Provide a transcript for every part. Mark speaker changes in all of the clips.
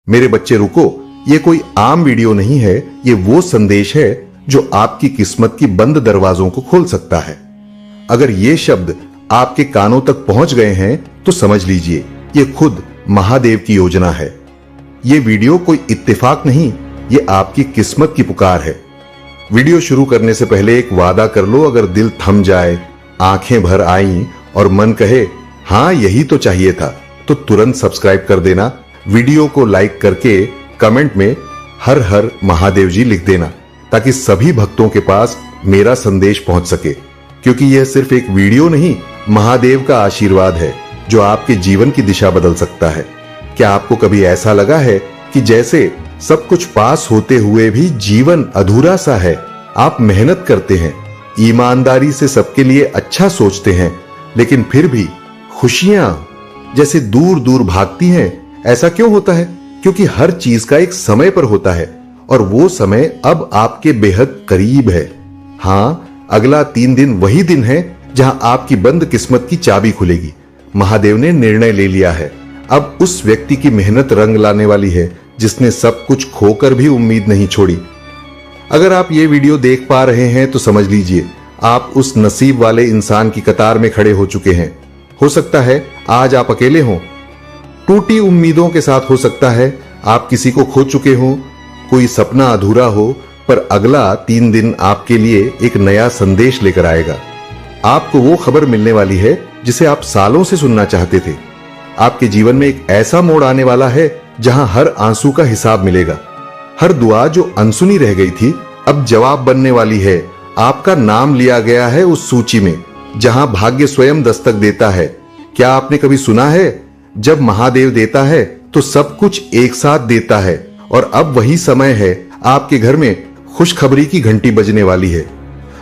Speaker 1: मेरे बच्चे रुको, ये कोई आम वीडियो नहीं है, ये वो संदेश है जो आपकी किस्मत की बंद दरवाजों को खोल सकता है। अगर ये शब्द आपके कानों तक पहुंच गए हैं तो समझ लीजिए ये खुद महादेव की योजना है। ये वीडियो कोई इत्तेफाक नहीं, ये आपकी किस्मत की पुकार है। वीडियो शुरू करने से पहले एक वादा कर लो, अगर दिल थम जाए, आंखें भर आईं और मन कहे हां यही तो चाहिए था, तो तुरंत सब्सक्राइब कर देना। वीडियो को लाइक करके कमेंट में हर हर महादेव जी लिख देना, ताकि सभी भक्तों के पास मेरा संदेश पहुंच सके। क्योंकि यह सिर्फ एक वीडियो नहीं, महादेव का आशीर्वाद है जो आपके जीवन की दिशा बदल सकता है। क्या आपको कभी ऐसा लगा है कि जैसे सब कुछ पास होते हुए भी जीवन अधूरा सा है? आप मेहनत करते हैं, ईमानदारी से सबके लिए अच्छा सोचते हैं, लेकिन फिर भी खुशियां जैसे दूर दूर भागती हैं। ऐसा क्यों होता है? क्योंकि हर चीज का एक समय पर होता है और वो समय अब आपके बेहद करीब है। हां, अगला 3 दिन वही दिन है जहां आपकी बंद किस्मत की चाबी खुलेगी। महादेव ने निर्णय ले लिया है। अब उस व्यक्ति की मेहनत रंग लाने वाली है जिसने सब कुछ खोकर भी उम्मीद नहीं छोड़ी। अगर आप ये वीडियो देख पा रहे हैं तो समझ लीजिए आप उस नसीब वाले इंसान की कतार में खड़े हो चुके हैं। हो सकता है आज आप अकेले हों, टूटी उम्मीदों के साथ। हो सकता है आप किसी को खो चुके हों, कोई सपना अधूरा हो, पर अगला 3 दिन आपके लिए एक नया संदेश लेकर आएगा। आपको वो खबर मिलने वाली है जिसे आप सालों से सुनना चाहते थे। आपके जीवन में एक ऐसा मोड़ आने वाला है जहां हर आंसू का हिसाब मिलेगा। हर दुआ जो अनसुनी रह गई थी अब जवाब बनने वाली है। आपका नाम लिया गया है उस सूची में जहां भाग्य स्वयं दस्तक देता है। क्या आपने कभी सुना है, जब महादेव देता है तो सब कुछ एक साथ देता है? और अब वही समय है, आपके घर में खुशखबरी की घंटी बजने वाली है।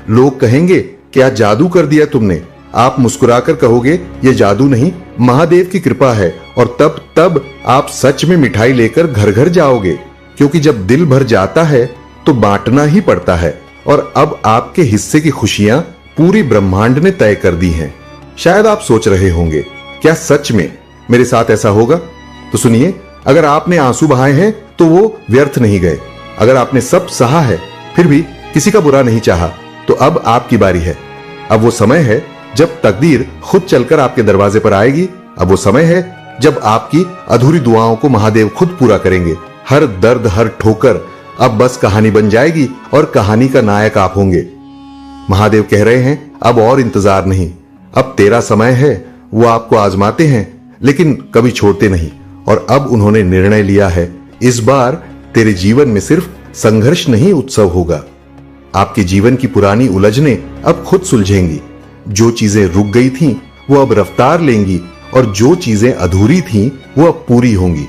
Speaker 1: लोग कहेंगे क्या जादू कर दिया तुमने? आप मुस्कुराकर कहोगे ये जादू नहीं, महादेव की कृपा है। और तब आप सच में मिठाई लेकर घर घर जाओगे, क्योंकि जब दिल भर जाता है तो बांटना ही पड़ता है। और अब आपके हिस्से की खुशियां पूरी ब्रह्मांड ने तय कर दी हैं। शायद आप सोच रहे होंगे क्या सच में मेरे साथ ऐसा होगा? तो सुनिए, अगर आपने आंसू बहाए हैं तो वो व्यर्थ नहीं गए। अगर आपने सब सहा है फिर भी किसी का बुरा नहीं चाहा, तो अब आपकी बारी है। अब वो समय है जब तकदीर खुद चलकर आपके दरवाजे पर आएगी। अब वो समय है जब आपकी अधूरी दुआओं को महादेव खुद पूरा करेंगे। हर दर्द, हर ठोकर अब बस कहानी बन जाएगी और कहानी का नायक आप होंगे। महादेव कह रहे हैं अब और इंतजार नहीं, अब तेरा समय है। वो आपको आजमाते हैं लेकिन कभी छोड़ते नहीं। और अब उन्होंने निर्णय लिया है, इस बार तेरे जीवन में सिर्फ संघर्ष नहीं, उत्सव होगा। आपके जीवन की पुरानी उलझनें अब खुद सुलझेंगी। जो चीजें रुक गई थीं वो अब रफ्तार लेंगी और जो चीजें अधूरी थीं वो अब पूरी होंगी।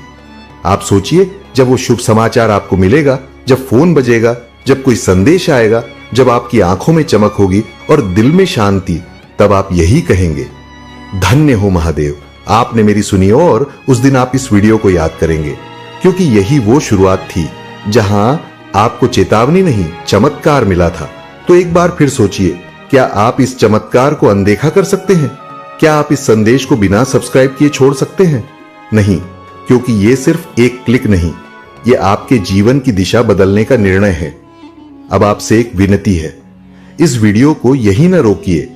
Speaker 1: आप सोचिए, जब वो शुभ समाचार आपको मिलेगा, जब फोन बजेगा, जब कोई संदेश आएगा, जब आपकी आंखों में चमक होगी और दिल में शांति, तब आप यही कहेंगे, धन्य हो महादेव, आपने मेरी सुनी। और उस दिन आप इस वीडियो को याद करेंगे, क्योंकि यही वो शुरुआत थी जहां आपको चेतावनी नहीं, चमत्कार मिला था। तो एक बार फिर सोचिए, क्या आप इस चमत्कार को अनदेखा कर सकते हैं? क्या आप इस संदेश को बिना सब्सक्राइब किए छोड़ सकते हैं? नहीं, क्योंकि ये सिर्फ एक क्लिक नहीं, ये आपके जीवन की दिशा बदलने का निर्णय है। अब आपसे एक विनती है, इस वीडियो को यही न रोकिए,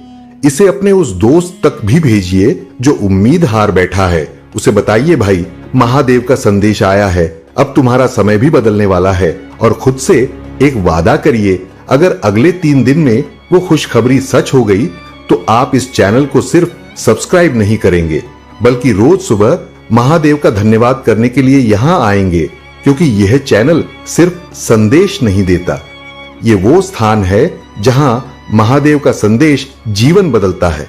Speaker 1: इसे अपने उस दोस्त तक भी भेजिए जो उम्मीद हार बैठा है। उसे बताइए, भाई महादेव का संदेश आया है, अब तुम्हारा समय भी बदलने वाला है। और खुद से एक वादा करिए, अगर अगले 3 दिन में वो खुशखबरी सच हो गई तो आप इस चैनल को सिर्फ सब्सक्राइब नहीं करेंगे, बल्कि रोज सुबह महादेव का धन्यवाद करने के लिए यहां आएंगे। क्योंकि यह चैनल सिर्फ संदेश नहीं देता, ये वो स्थान है जहां महादेव का संदेश जीवन बदलता है।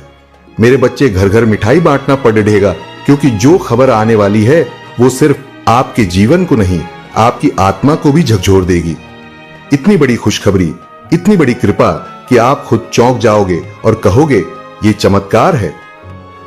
Speaker 1: मेरे बच्चे, घर घर मिठाई बांटना पड़ेगा, क्योंकि जो खबर आने वाली है वो सिर्फ आपके जीवन को नहीं, आपकी आत्मा को भी झकझोर देगी। इतनी बड़ी खुशखबरी, इतनी बड़ी कृपा कि आप खुद चौंक जाओगे और कहोगे ये चमत्कार है।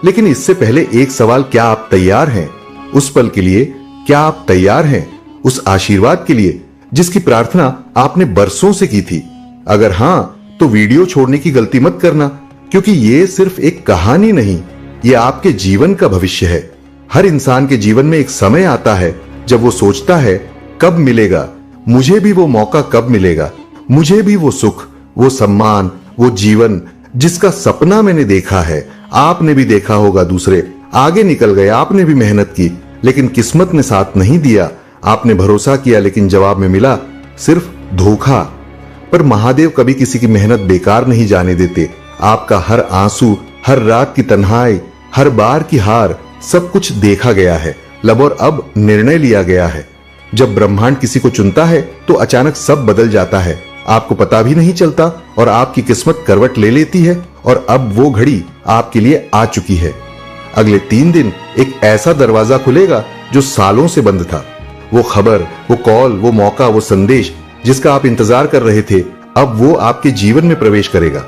Speaker 1: लेकिन इससे पहले एक सवाल, क्या आप तैयार हैं उस पल के लिए? क्या आप तैयार हैं उस आशीर्वाद के लिए जिसकी प्रार्थना आपने बरसों से की थी? अगर हां, तो वीडियो छोड़ने की गलती मत करना, क्योंकि ये सिर्फ एक कहानी नहीं, ये आपके जीवन का भविष्य है। हर इंसान के जीवन में एक समय आता है जब वो सोचता है कब मिलेगा, मुझे भी वो मौका कब मिलेगा, मुझे भी वो सुख, वो सम्मान, वो जीवन जिसका सपना मैंने देखा है, आपने भी देखा होगा, दूसरे आगे निकल गए, आपने भी मेहनत की लेकिन किस्मत ने साथ नहीं दिया, आपने भरोसा किया लेकिन जवाब में मिला सिर्फ धोखा। पर महादेव कभी किसी की मेहनत बेकार नहीं जाने देते। आपका हर आंसू, हर रात की तन्हाई, हर बार की हार, सब कुछ देखा गया है, लब और अब निर्णय लिया गया है। जब ब्रह्मांड किसी को चुनता है तो अचानक सब बदल जाता है, आपको पता भी नहीं चलता और आपकी किस्मत करवट ले लेती है और अब वो घड़ी आपके लिए आ चुकी है। अगले 3 दिन एक ऐसा दरवाजा खुलेगा जो सालों से बंद था। वो खबर, वो कॉल, वो मौका, वो संदेश जिसका आप इंतजार कर रहे थे, अब वो आपके जीवन में प्रवेश करेगा।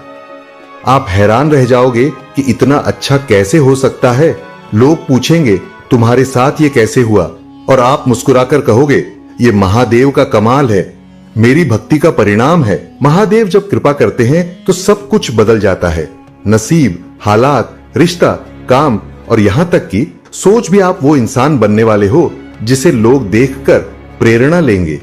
Speaker 1: आप हैरान रह जाओगे कि इतना अच्छा कैसे हो सकता है। लोग पूछेंगे तुम्हारे साथ ये कैसे हुआ, और आप मुस्कुराकर कहोगे ये महादेव का कमाल है, मेरी भक्ति का परिणाम है। महादेव जब कृपा करते हैं तो सब कुछ बदल जाता है, नसीब, हालात, रिश्ता, काम और यहां तक कि सोच भी। आप वो इंसान बनने वाले हो जिसे लोग देखकर प्रेरणा लेंगे।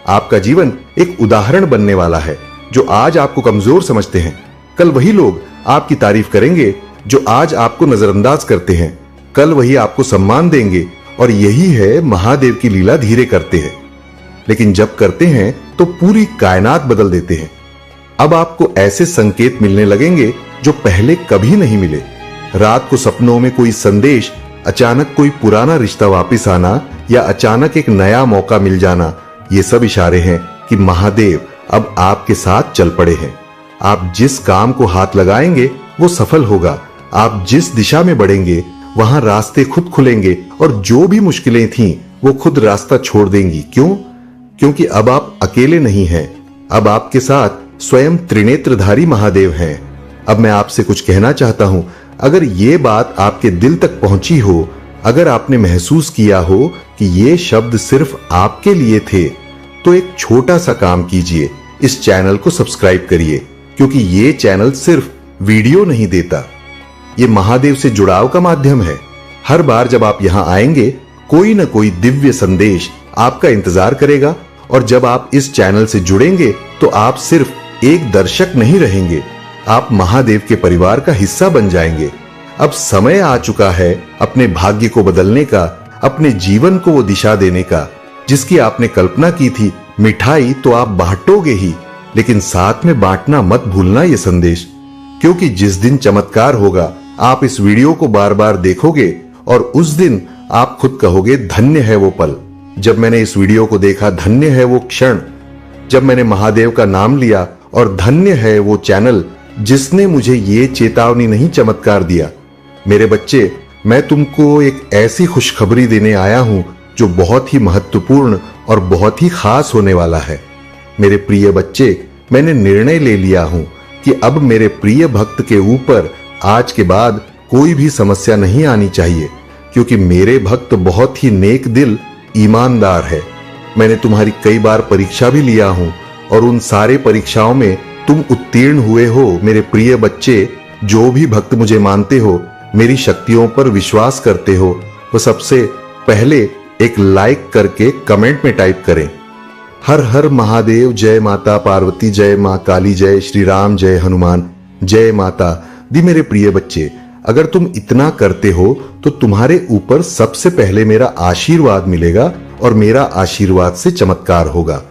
Speaker 1: आपका जीवन एक उदाहरण बनने वाला है। जो आज आपको कमजोर समझते हैं, कल वही लोग आपकी तारीफ करेंगे। जो आज आपको नजरअंदाज करते हैं, कल वही आपको सम्मान देंगे। और यही है महादेव की लीला, धीरे करते हैं लेकिन जब करते हैं तो पूरी कायनात बदल देते हैं। अब आपको ऐसे संकेत मिलने लगेंगे जो पहले कभी नहीं मिले। रात को सपनों में कोई संदेश, अचानक कोई पुराना रिश्ता वापस आना या अचानक एक नया मौका मिल जाना, ये सब इशारे हैं कि महादेव अब आपके साथ चल पड़े हैं। आप जिस काम को हाथ लगाएंगे वो सफल होगा। आप जिस दिशा में बढ़ेंगे वहां रास्ते खुद खुलेंगे और जो भी मुश्किलें थीं वो खुद रास्ता छोड़ देंगी। क्यों? क्योंकि अब आप अकेले नहीं हैं, अब आपके साथ स्वयं त्रिनेत्रधारी महादेव हैं। अब मैं आपसे कुछ कहना चाहता हूं। अगर ये बात आपके दिल तक पहुंची हो, अगर आपने महसूस किया हो कि ये शब्द सिर्फ आपके लिए थे, तो एक छोटा सा काम कीजिए, इस चैनल को सब्सक्राइब करिए, क्योंकि ये चैनल सिर्फ वीडियो नहीं देता, ये महादेव से जुड़ाव का माध्यम है। हर बार जब आप यहां आएंगे, कोई ना कोई दिव्य संदेश आपका इंतजार करेगा। और जब आप इस चैनल से जुड़ेंगे तो आप सिर्फ एक दर्शक नहीं रहेंगे, आप महादेव के परिवार का हिस्सा बन जाएंगे। अब समय आ चुका है अपने भाग्य को बदलने का, अपने जीवन को वो दिशा देने का जिसकी आपने कल्पना की थी। मिठाई तो आप बांटोगे ही, लेकिन साथ में बांटना मत भूलना ये संदेश, क्योंकि जिस दिन चमत्कार होगा आप इस वीडियो को बार बार देखोगे और उस दिन आप खुद कहोगे धन्य है वो पल जब मैंने इस वीडियो को देखा, धन्य है वो क्षण जब मैंने महादेव का नाम लिया, और धन्य है वो चैनल जिसने मुझे ये चेतावनी नहीं चमत्कार दिया। मेरे बच्चे, मैं तुमको एक ऐसी खुशखबरी देने आया हूं जो बहुत ही महत्वपूर्ण और बहुत ही खास होने वाला है। मेरे प्रिय बच्चे, मैंने निर्णय ले लिया हूं कि अब मेरे प्रिय भक्त के ऊपर आज के बाद कोई भी समस्या नहीं आनी चाहिए, क्योंकि मेरे भक्त बहुत ही नेक दिल, ईमानदार है। मैंने तुम्हारी कई बार परीक्षा भी लिया हूं और उन सारे परीक्षाओं में तुम उत्तीर्ण हुए हो। मेरे प्रिय बच्चे, जो भी भक्त मुझे मानते हो, मेरी शक्तियों पर विश्वास करते हो, वो सबसे पहले एक लाइक करके कमेंट में टाइप करें, हर हर महादेव, जय माता पार्वती, जय मां काली, जय श्री राम, जय हनुमान, जय माता दी। मेरे प्रिय बच्चे, अगर तुम इतना करते हो तो तुम्हारे ऊपर सबसे पहले मेरा आशीर्वाद मिलेगा और मेरा आशीर्वाद से चमत्कार होगा।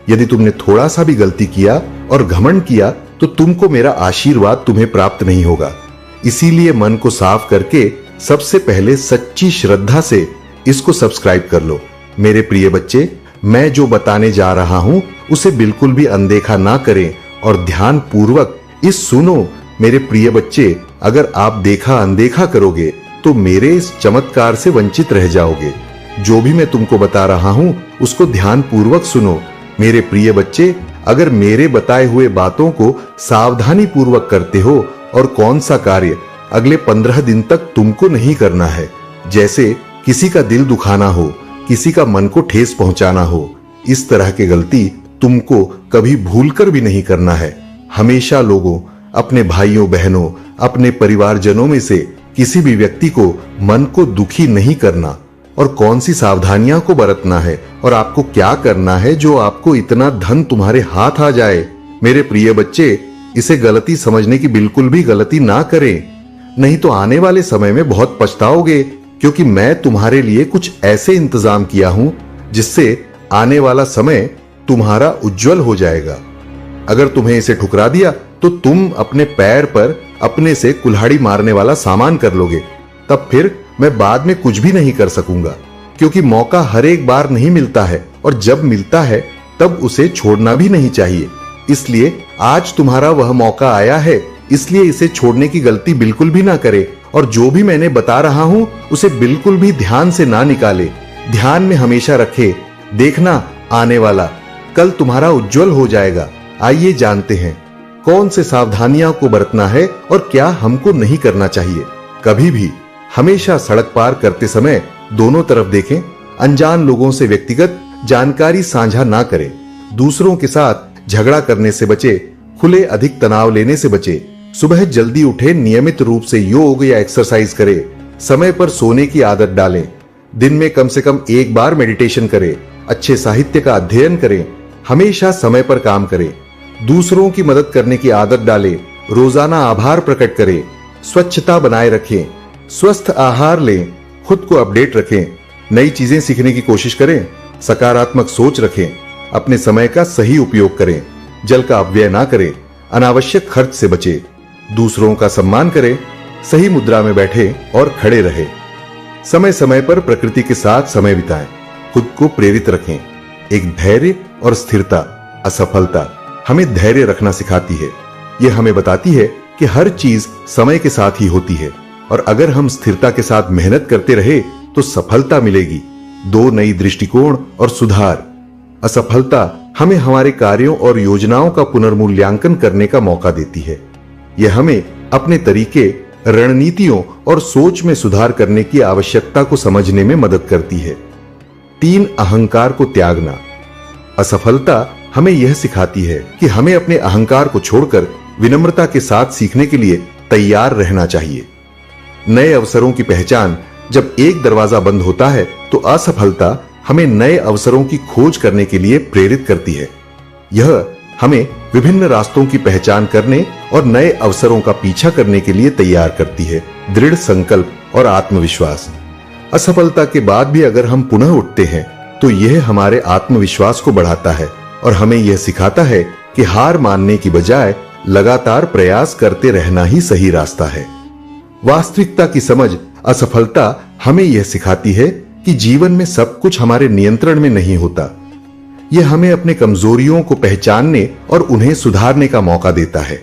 Speaker 1: यदि तुमने थोड़ा सा भी गलती किया और घमंड किया तो तुमको मेरा आशीर्वाद तुम्हें प्राप्त नहीं होगा। इसीलिए मन को साफ करके सबसे पहले सच्ची श्रद्धा से इसको सब्सक्राइब कर लो। मेरे प्रिय बच्चे, मैं जो बताने जा रहा हूं उसे बिल्कुल भी अनदेखा ना करें और ध्यान पूर्वक इस सुनो। मेरे प्रिय बच्चे, अगर आप देखा अनदेखा करोगे तो मेरे इस चमत्कार से वंचित रह जाओगे। जो भी मैं तुमको बता रहा हूं उसको ध्यान पूर्वक सुनो। मेरे प्रिय बच्चे, अगर मेरे बताए हुए बातों को सावधानी पूर्वक करते हो और कौन सा कार्य अगले 15 दिन तक तुमको नहीं करना है, जैसे किसी का दिल दुखाना हो, किसी का मन को ठेस पहुंचाना हो, इस तरह की गलती तुमको कभी भूलकर भी नहीं करना है। हमेशा लोगों, अपने भाइयों बहनों, अपने परिवारजनों में से किसी भी व्यक्ति को मन को दुखी नहीं करना। और कौन सी सावधानियां को बरतना है और आपको क्या करना है जो आपको इतना धन तुम्हारे हाथ आ जाए। मेरे प्रिय बच्चे, इसे गलती समझने की बिल्कुल भी गलती ना करें, नहीं तो आने वाले समय में बहुत पछताओगे, क्योंकि मैं तुम्हारे लिए कुछ ऐसे इंतजाम किया हूं जिससे आने वाला समय तुम्हारा उज्जवल हो जाएगा। अगर तुम्हें इसे ठुकरा दिया तो तुम अपने पैर पर अपने से कुल्हाड़ी मारने वाला सामान कर लोगे। तब फिर मैं बाद में कुछ भी नहीं कर सकूंगा, क्योंकि मौका हर एक बार नहीं मिलता है और जब मिलता है तब उसे छोड़ना भी नहीं चाहिए। इसलिए आज तुम्हारा वह मौका आया है, इसलिए इसे छोड़ने की गलती बिल्कुल भी ना करे। और जो भी मैंने बता रहा हूं उसे बिल्कुल भी ध्यान से ना निकाले, ध्यान में हमेशा रखे। देखना, आने वाला कल तुम्हारा उज्जवल हो जाएगा। आइए जानते हैं कौन से सावधानियां को बरतना है और क्या हमको नहीं करना चाहिए। कभी भी हमेशा सड़क पार करते समय दोनों तरफ देखें। अनजान लोगों से व्यक्तिगत जानकारी साझा ना करें। दूसरों के साथ झगड़ा करने से बचे। खुले अधिक तनाव लेने से बचे। सुबह जल्दी उठे, नियमित रूप से योग या एक्सरसाइज करें। समय पर सोने की आदत डालें। दिन में कम से कम एक बार मेडिटेशन करें। अच्छे साहित्य का अध्ययन करें। हमेशा समय पर काम करें। दूसरों की मदद करने की आदत डालें। रोजाना आभार प्रकट करें। स्वच्छता बनाए रखें। स्वस्थ आहार लें। खुद को अपडेट रखें। नई चीजें सीखने की कोशिश करें। सकारात्मक सोच रखें। अपने समय का सही उपयोग करें। जल का अपव्यय ना करें। अनावश्यक खर्च से बचें। दूसरों का सम्मान करें। सही मुद्रा में बैठे और खड़े रहे। समय समय पर प्रकृति के साथ समय बिताएं। खुद को प्रेरित रखें। एक धैर्य और स्थिरता। असफलता हमें धैर्य रखना सिखाती है। यह हमें बताती है कि हर चीज समय के साथ ही होती है और अगर हम स्थिरता के साथ मेहनत करते रहे तो सफलता मिलेगी। दो नई दृष्टिकोण और सुधार। असफलता हमें हमारे कार्यों और योजनाओं का पुनर्मूल्यांकन करने का मौका देती है। यह हमें अपने तरीके, रणनीतियों और सोच में सुधार करने की आवश्यकता को समझने में मदद करती है। 3 अहंकार को त्यागना। असफलता हमें यह सिखाती है कि हमें अपने अहंकार को छोड़कर विनम्रता के साथ सीखने के लिए तैयार रहना चाहिए। नए अवसरों की पहचान। जब एक दरवाजा बंद होता है तो असफलता हमें नए अवसरों की खोज करने के लिए प्रेरित करती है। यह हमें विभिन्न रास्तों की पहचान करने और नए अवसरों का पीछा करने के लिए तैयार करती है। दृढ़ संकल्प और आत्मविश्वास। असफलता के बाद भी अगर हम पुनः उठते हैं तो यह हमारे आत्मविश्वास को बढ़ाता है और हमें यह सिखाता है कि हार मानने की बजाय लगातार प्रयास करते रहना ही सही रास्ता है। वास्तविकता की समझ। असफलता हमें यह सिखाती है कि जीवन में सब कुछ हमारे नियंत्रण में नहीं होता। यह हमें अपने कमजोरियों को पहचानने और उन्हें सुधारने का मौका देता है।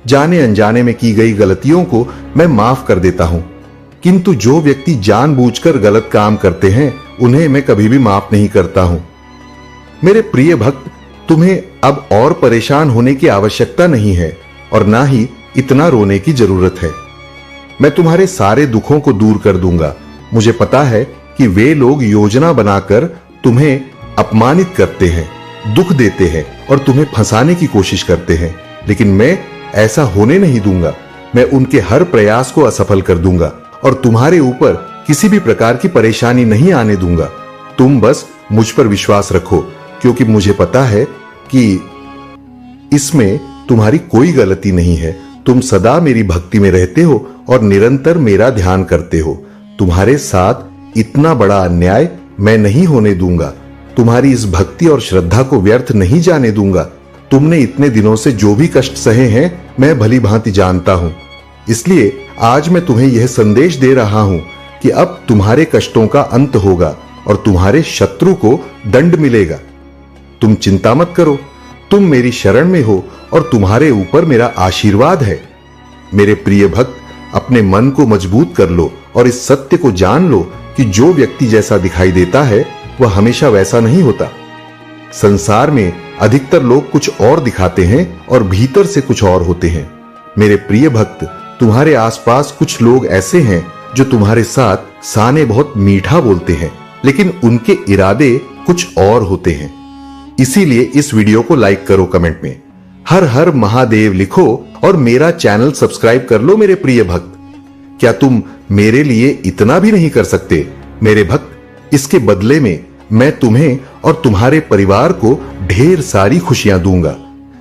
Speaker 1: जाने अनजाने में की गई गलतियों को मैं माफ कर देता हूं, किंतु जो व्यक्ति जानबूझकर गलत काम करते हैं उन्हें मैं कभी भी माफ नहीं करता हूं। मेरे प्रिय भक्त, तुम्हें अब और परेशान होने की आवश्यकता नहीं है और ना ही इतना रोने की जरूरत है। मैं तुम्हारे सारे दुखों को दूर कर दूंगा। मुझे पता है कि वे लोग योजना बनाकर तुम्हें अपमानित करते हैं, दुख देते हैं और तुम्हें फंसाने की कोशिश करते हैं, लेकिन मैं ऐसा होने नहीं दूंगा। मैं उनके हर प्रयास को असफल कर दूंगा और तुम्हारे ऊपर किसी भी प्रकार की परेशानी नहीं आने दूंगा। तुम बस मुझ पर विश्वास रखो, क्योंकि मुझे पता है कि इसमें तुम्हारी कोई गलती नहीं है। तुम सदा मेरी भक्ति में रहते हो और निरंतर मेरा ध्यान करते हो। तुम्हारे साथ इतना बड़ा अन्याय मैं नहीं होने दूंगा। तुम्हारी इस भक्ति और श्रद्धा को व्यर्थ नहीं जाने दूंगा। तुमने इतने दिनों से जो भी कष्ट सहे हैं मैं भली भांति जानता हूं। इसलिए आज मैं तुम्हें यह संदेश दे रहा हूं कि अब तुम्हारे कष्टों का अंत होगा और तुम्हारे शत्रु को दंड मिलेगा। तुम चिंता मत करो, तुम मेरी शरण में हो और तुम्हारे ऊपर मेरा आशीर्वाद है। मेरे प्रिय भक्त, अपने मन को मजबूत कर लो और इस सत्य को जान लो कि जो व्यक्ति जैसा दिखाई देता है वह हमेशा वैसा नहीं होता। संसार में अधिकतर लोग कुछ और दिखाते हैं और भीतर से कुछ और होते हैं। मेरे प्रिय भक्त, तुम्हारे आसपास कुछ लोग ऐसे हैं जो तुम्हारे साथ साने बहुत मीठा बोलते हैं, लेकिन उनके इरादे कुछ और होते हैं। इसीलिए इस वीडियो को लाइक करो, कमेंट में हर हर महादेव लिखो और मेरा चैनल सब्सक्राइब कर लो। मेरे प्रिय भक्त, क्या तुम मेरे लिए इतना भी नहीं कर सकते? मेरे भक्त, इसके बदले में मैं तुम्हें और तुम्हारे परिवार को ढेर सारी खुशियां दूंगा।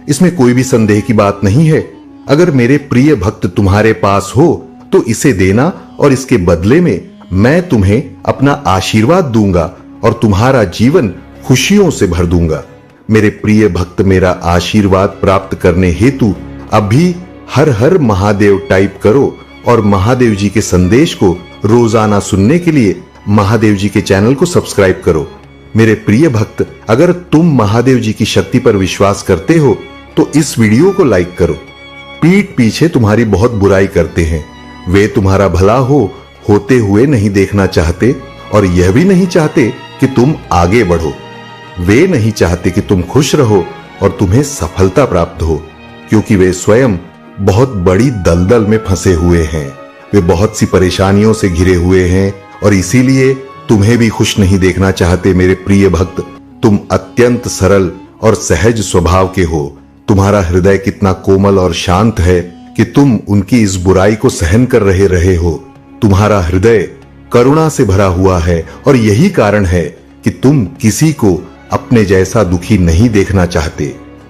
Speaker 1: इसमें कोई भी संदेह की बात नहीं है। अगर मेरे प्रिय भक्त तुम्हारे पास हो तो इसे देना और इसके बदले में मैं तुम्हें अपना आशीर्वाद दूंगा और तुम्हारा जीवन खुशियों से भर दूंगा। मेरे प्रिय भक्त, मेरा आशीर्वाद प्राप्त करने हेतु अभी हर हर महादेव टाइप करो और महादेव जी के संदेश को रोजाना सुनने के लिए महादेव जी के चैनल को सब्सक्राइब करो। मेरे प्रिय भक्त, अगर तुम महादेव जी की शक्ति पर विश्वास करते हो तो इस वीडियो को लाइक करो। पीठ पीछे तुम्हारी बहुत बुराई करते हैं, वे तुम्हारा भला होते हुए नहीं देखना चाहते और यह भी नहीं चाहते कि तुम आगे बढ़ो। वे नहीं चाहते कि तुम खुश रहो और तुम्हें सफलता प्राप्त हो, क्योंकि वे स्वयं बहुत बड़ी दलदल में फंसे हुए हैं। वे बहुत सी परेशानियों से घिरे हुए हैं और इसीलिए तुम्हें भी खुश नहीं देखना चाहते। मेरे प्रिय भक्त, तुम अत्यंत सरल और सहज स्वभाव के हो। तुम्हारा हृदय कितना कोमल और शांत है कि तुम उनकी इस बुराई को सहन कर रहे हो। तुम्हारा हृदय करुणा से भरा हुआ है और यही कारण है कि तुम किसी को अपने जैसा दुखी नहीं देखना चाहते।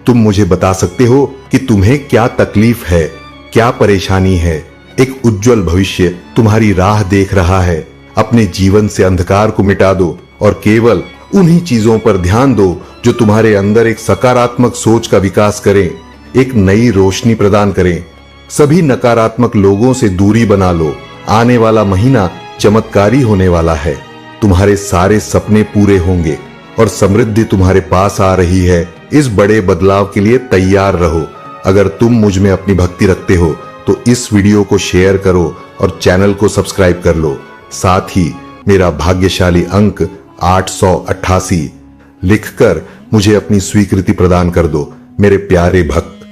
Speaker 1: तुम मुझे बता सकते हो कि तुम्हें क्या तकलीफ है, क्या परेशानी है। एक उज्जवल भविष्य तुम्हारी राह देख रहा है। अपने जीवन से अंधकार को मिटा दो और केवल उन्हीं चीजों पर ध्यान दो जो तुम्हारे अंदर एक सकारात्मक सोच का विकास करें, एक नई रोशनी प्रदान करें। सभी नकारात्मक लोगों से दूरी बना लो। आने वाला महीना चमत्कारी होने वाला है। तुम्हारे सारे सपने पूरे होंगे और समृद्धि तुम्हारे पास आ रही है। इस बड़े बदलाव के लिए तैयार रहो। अगर तुम मुझ में अपनी भक्ति रखते हो तो इस वीडियो को शेयर करो और चैनल को सब्सक्राइब कर लो। साथ ही मेरा भाग्यशाली अंक 888 लिखकर मुझे अपनी स्वीकृति प्रदान कर दो। मेरे प्यारे भक्त,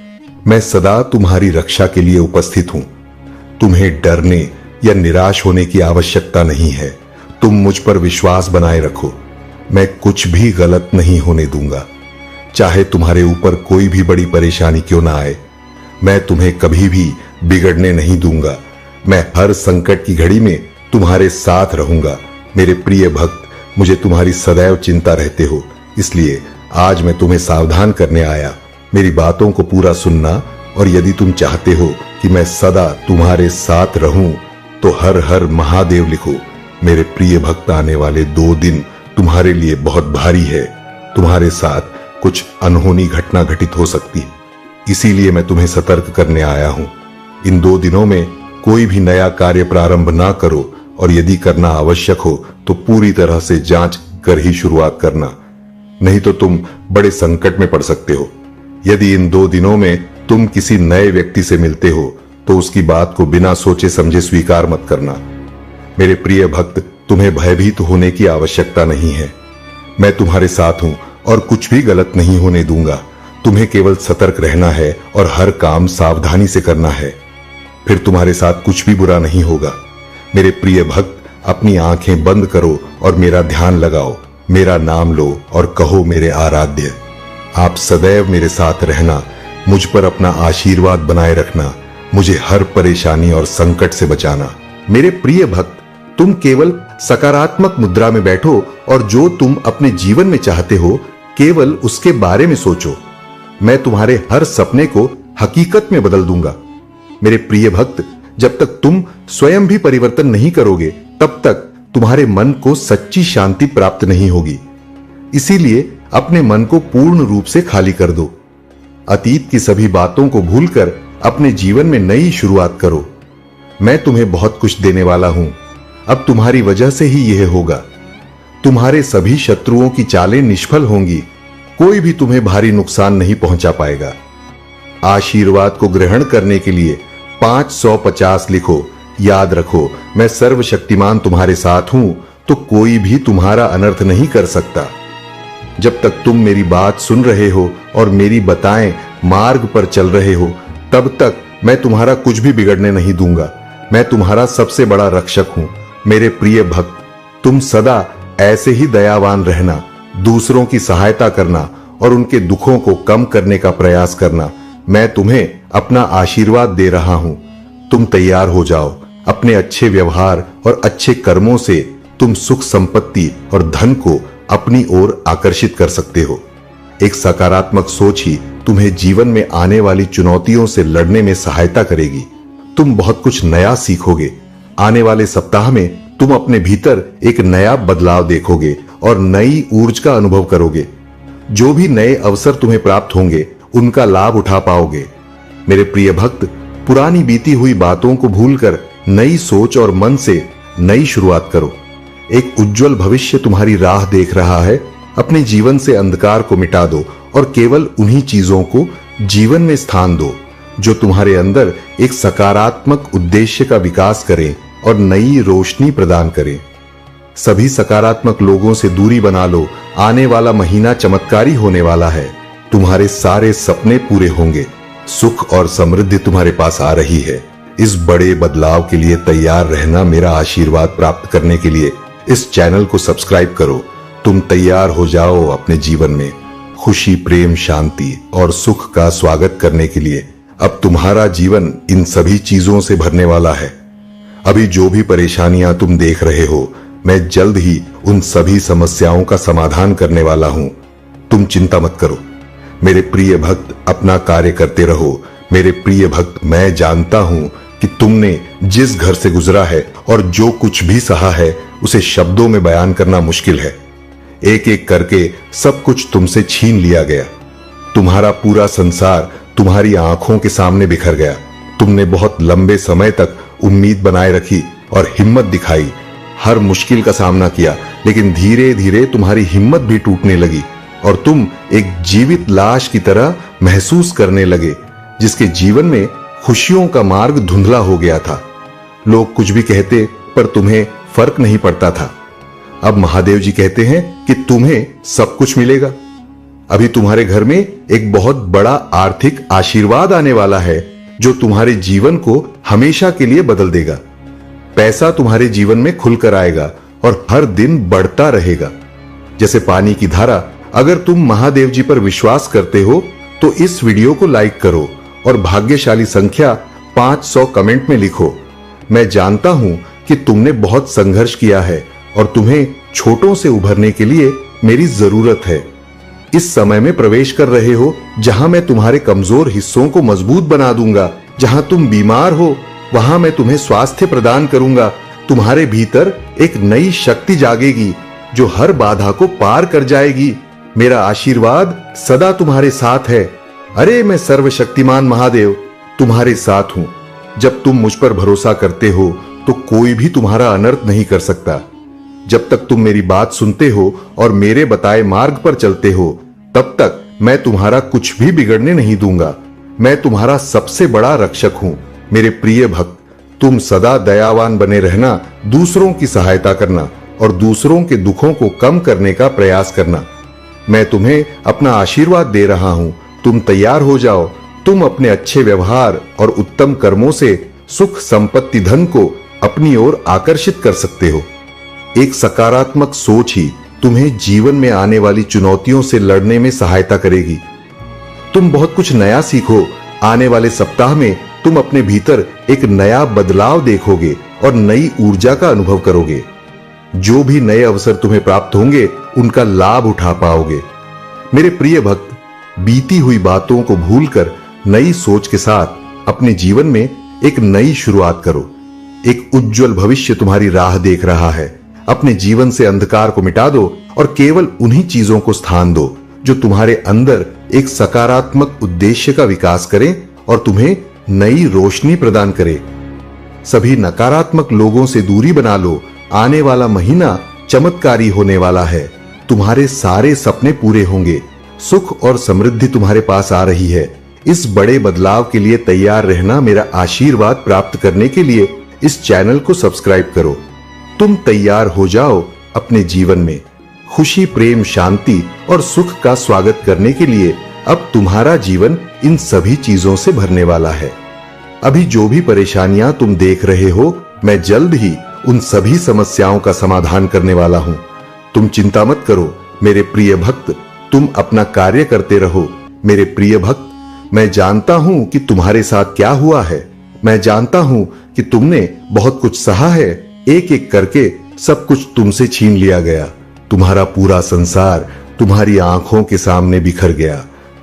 Speaker 1: मैं सदा तुम्हारी रक्षा के लिए उपस्थित हूं। तुम्हें डरने या निराश होने की आवश्यकता नहीं है। तुम मुझ पर विश्वास बनाए रखो। मैं कुछ भी गलत नहीं होने दूंगा। चाहे तुम्हारे ऊपर कोई भी बड़ी परेशानी क्यों ना आए, मैं तुम्हें कभी भी बिगड़ने नहीं दूंगा। मैं हर संकट की घड़ी में तुम्हारे साथ रहूंगा। मेरे प्रिय भक्त, मुझे तुम्हारी सदैव चिंता रहते हो, इसलिए आज मैं तुम्हें सावधान करने आया। मेरी बातों को पूरा सुनना और यदि तुम चाहते हो कि मैं सदा तुम्हारे साथ रहूं तो हर हर महादेव लिखो। मेरे प्रिय भक्त, आने वाले 2 दिन तुम्हारे लिए बहुत भारी है। तुम्हारे साथ कुछ अनहोनी घटना घटित हो सकती है, इसीलिए मैं तुम्हें सतर्क करने आया हूं। इन 2 दिनों में कोई भी नया कार्य प्रारंभ ना करो और यदि करना आवश्यक हो तो पूरी तरह से जांच कर ही शुरुआत करना, नहीं तो तुम बड़े संकट में पड़ सकते हो। यदि इन 2 दिनों में तुम किसी नए व्यक्ति से मिलते हो तो उसकी बात को बिना सोचे समझे स्वीकार मत करना। मेरे प्रिय भक्त, तुम्हें भयभीत होने की आवश्यकता नहीं है। मैं तुम्हारे साथ हूं और कुछ भी गलत नहीं होने दूंगा। तुम्हें केवल सतर्क रहना है और हर काम सावधानी से करना है, फिर तुम्हारे साथ कुछ भी बुरा नहीं होगा। मेरे प्रिय भक्त, अपनी आंखें बंद करो और मेरा ध्यान लगाओ। मेरा नाम लो और कहो, मेरे आराध्य, आप सदैव मेरे साथ रहना। मुझ पर अपना आशीर्वाद बनाए रखना। मुझे हर परेशानी और संकट से बचाना। मेरे प्रिय भक्त, तुम केवल सकारात्मक मुद्रा में बैठो और जो तुम अपने जीवन में चाहते हो केवल उसके बारे में सोचो। मैं तुम्हारे हर सपने को हकीकत में बदल दूंगा। मेरे प्रिय भक्त, जब तक तुम स्वयं भी परिवर्तन नहीं करोगे तब तक तुम्हारे मन को सच्ची शांति प्राप्त नहीं होगी। इसीलिए अपने मन को पूर्ण रूप से खाली कर दो। अतीत की सभी बातों को भूलकर अपने जीवन में नई शुरुआत करो। मैं तुम्हें बहुत कुछ देने वाला हूं। अब तुम्हारी वजह से ही यह होगा। तुम्हारे सभी शत्रुओं की चालें निष्फल होंगी। कोई भी तुम्हें भारी नुकसान नहीं पहुंचा पाएगा। आशीर्वाद को ग्रहण करने के लिए 550 लिखो। याद रखो, मैं सर्वशक्तिमान तुम्हारे साथ हूं तो कोई भी तुम्हारा अनर्थ नहीं कर सकता। जब तक तुम मेरी बात सुन रहे हो और मेरी बताएं मार्ग पर चल रहे हो तब तक मैं तुम्हारा कुछ भी बिगड़ने नहीं दूंगा। मैं तुम्हारा सबसे बड़ा रक्षक हूं। मेरे प्रिय भक्त, तुम सदा ऐसे ही दयावान रहना, दूसरों की सहायता करना और उनके दुखों को कम करने का प्रयास करना। मैं तुम्हें अपना आशीर्वाद दे रहा हूं। तुम तैयार हो जाओ। अपने अच्छे व्यवहार और अच्छे कर्मों से तुम सुख संपत्ति और धन को अपनी ओर आकर्षित कर सकते हो। एक सकारात्मक सोच ही तुम्हें जीवन में आने वाली चुनौतियों से लड़ने में सहायता करेगी। तुम बहुत कुछ नया सीखोगे। आने वाले सप्ताह में तुम अपने भीतर एक नया बदलाव देखोगे और नई ऊर्जा का अनुभव करोगे। जो भी नए अवसर तुम्हें प्राप्त होंगे उनका लाभ उठा पाओगे। मेरे प्रिय भक्त, पुरानी बीती हुई बातों को भूलकर नई सोच और मन से नई शुरुआत करो। एक उज्जवल भविष्य तुम्हारी राह देख रहा है। अपने जीवन से अंधकार को मिटा दो और केवल उन्हीं चीजों को जीवन में स्थान दो जो तुम्हारे अंदर एक सकारात्मक उद्देश्य का विकास करें और नई रोशनी प्रदान करें। सभी सकारात्मक लोगों से दूरी बना लो। आने वाला महीना चमत्कारी होने वाला है। तुम्हारे सारे सपने पूरे होंगे। सुख और समृद्धि तुम्हारे पास आ रही है। इस बड़े बदलाव के लिए तैयार रहना। मेरा आशीर्वाद प्राप्त करने के लिए इस चैनल को सब्सक्राइब करो। तुम तैयार हो जाओ अपने जीवन में खुशी, प्रेम, शांति और सुख का स्वागत करने के लिए। अब तुम्हारा जीवन इन सभी चीजों से भरने वाला है। अभी जो भी परेशानियां तुम देख रहे हो, मैं जल्द ही उन सभी समस्याओं का समाधान करने वाला हूं। तुम चिंता मत करो। मेरे प्रिय भक्त, अपना कार्य करते रहो। मेरे प्रिय भक्त, मैं जानता हूं कि तुमने जिस घर से गुजरा है और जो कुछ भी सहा है उसे शब्दों में बयान करना मुश्किल है। एक एक करके सब कुछ तुमसे छीन लिया गया। तुम्हारा पूरा संसार तुम्हारी आंखों के सामने बिखर गया। तुमने बहुत लंबे समय तक उम्मीद बनाए रखी और हिम्मत दिखाई। हर मुश्किल का सामना किया, लेकिन धीरे धीरे तुम्हारी हिम्मत भी टूटने लगी और तुम एक जीवित लाश की तरह महसूस करने लगे जिसके जीवन में खुशियों का मार्ग धुंधला हो गया था। लोग कुछ भी कहते पर तुम्हें फर्क नहीं पड़ता था। अब महादेव जी कहते हैं कि तुम्हें सब कुछ मिलेगा। अभी तुम्हारे घर में एक बहुत बड़ा आर्थिक आशीर्वाद आने वाला है जो तुम्हारे जीवन को हमेशा के लिए बदल देगा। पैसा तुम्हारे जीवन में खुलकर आएगा और हर दिन बढ़ता रहेगा जैसे पानी की धारा। अगर तुम महादेव जी पर विश्वास करते हो तो इस वीडियो को लाइक करो और भाग्यशाली संख्या 500 कमेंट में लिखो। मैं जानता हूं कि तुमने बहुत संघर्ष किया है और तुम्हें छोटों से उभरने के लिए मेरी जरूरत है। इस समय में प्रवेश कर रहे हो जहां मैं तुम्हारे कमजोर हिस्सों को मजबूत बना दूंगा। जहां तुम बीमार हो वहां मैं तुम्हें स्वास्थ्य प्रदान करूंगा। तुम्हारे भीतर एक नई शक्ति जागेगी जो हर बाधा को पार कर जाएगी। मेरा आशीर्वाद सदा तुम्हारे साथ है। अरे मैं सर्वशक्तिमान महादेव तुम्हारे साथ हूं। जब तुम मुझ पर भरोसा करते हो तो कोई भी तुम्हारा अनर्थ नहीं कर सकता। जब तक तुम मेरी बात सुनते हो और मेरे बताए मार्ग पर चलते हो, तब तक मैं तुम्हारा कुछ भी बिगड़ने नहीं दूंगा। मैं तुम्हारा सबसे बड़ा रक्षक हूं। मेरे प्रिय भक्त, तुम सदा दयावान बने रहना, दूसरों की सहायता करना और दूसरों के दुखों को कम करने का प्रयास करना। मैं तुम्हें अपना आशीर्वाद दे रहा हूं। तुम तैयार हो जाओ। तुम अपने अच्छे व्यवहार और उत्तम कर्मों से सुख, संपत्ति, धन को अपनी ओर आकर्षित कर सकते हो। एक सकारात्मक सोच ही तुम्हें जीवन में आने वाली चुनौतियों से लड़ने में सहायता करेगी। तुम बहुत कुछ नया सीखो। आने वाले सप्ताह में तुम अपने भीतर एक नया बदलाव देखोगे और नई ऊर्जा का अनुभव करोगे। जो भी नए अवसर तुम्हें प्राप्त होंगे उनका लाभ उठा पाओगे। मेरे प्रिय भक्त, बीती हुई बातों को भूलकर नई सोच के साथ अपने जीवन में एक नई शुरुआत करो। एक उज्जवल भविष्य तुम्हारी राह देख रहा है। अपने जीवन से अंधकार को मिटा दो और केवल उन्हीं चीजों को स्थान दो जो तुम्हारे अंदर एक सकारात्मक उद्देश्य का विकास करें और तुम्हें नई रोशनी प्रदान करे। सभी नकारात्मक लोगों से दूरी बना लो। आने वाला महीना चमत्कारी होने वाला है। तुम्हारे सारे सपने पूरे होंगे। सुख और समृद्धि तुम्हारे पास आ रही है। इस बड़े बदलाव के लिए तैयार रहना। मेरा आशीर्वाद प्राप्त करने के लिए इस चैनल को सब्सक्राइब करो। तुम तैयार हो जाओ अपने जीवन में खुशी, प्रेम, शांति और सुख का स्वागत करने के लिए। अब तुम्हारा जीवन इन सभी चीजों से भरने वाला है। अभी जो भी परेशानियां तुम देख रहे हो, मैं जल्द ही उन सभी समस्याओं का समाधान करने वाला हूं। तुम चिंता मत करो मेरे प्रिय भक्त। तुम अपना कार्य करते रहो। मेरे प्रिय भक्त, मैं जानता हूं कि तुम्हारे साथ क्या हुआ है। मैं जानता हूं कि तुमने बहुत कुछ सहा है। एक एक करके सब कुछ तुमसे छीन लिया गया। तुम्हारा पूरा संसार तुम्हारी आंखों के सामने बिखर गया।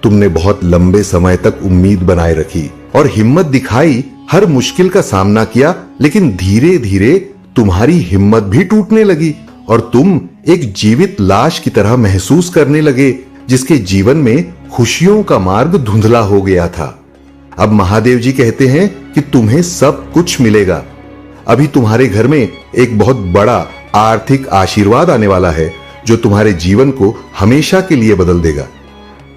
Speaker 1: तुमने बहुत लंबे समय तक उम्मीद बनाए रखी और हिम्मत दिखाई, हर मुश्किल का सामना किया, लेकिन धीरे धीरे तुम्हारी हिम्मत भी टूटने लगी और तुम एक जीवित लाश की तरह महसूस करने लगे, जिसके जीवन में खुशियों का मार्ग धुंधला हो गया था। अब महादेव जी कहते हैं कि तुम्हें सब कुछ मिलेगा। अभी तुम्हारे घर में एक बहुत बड़ा आर्थिक आशीर्वाद आने वाला है, जो तुम्हारे जीवन को हमेशा के लिए बदल देगा।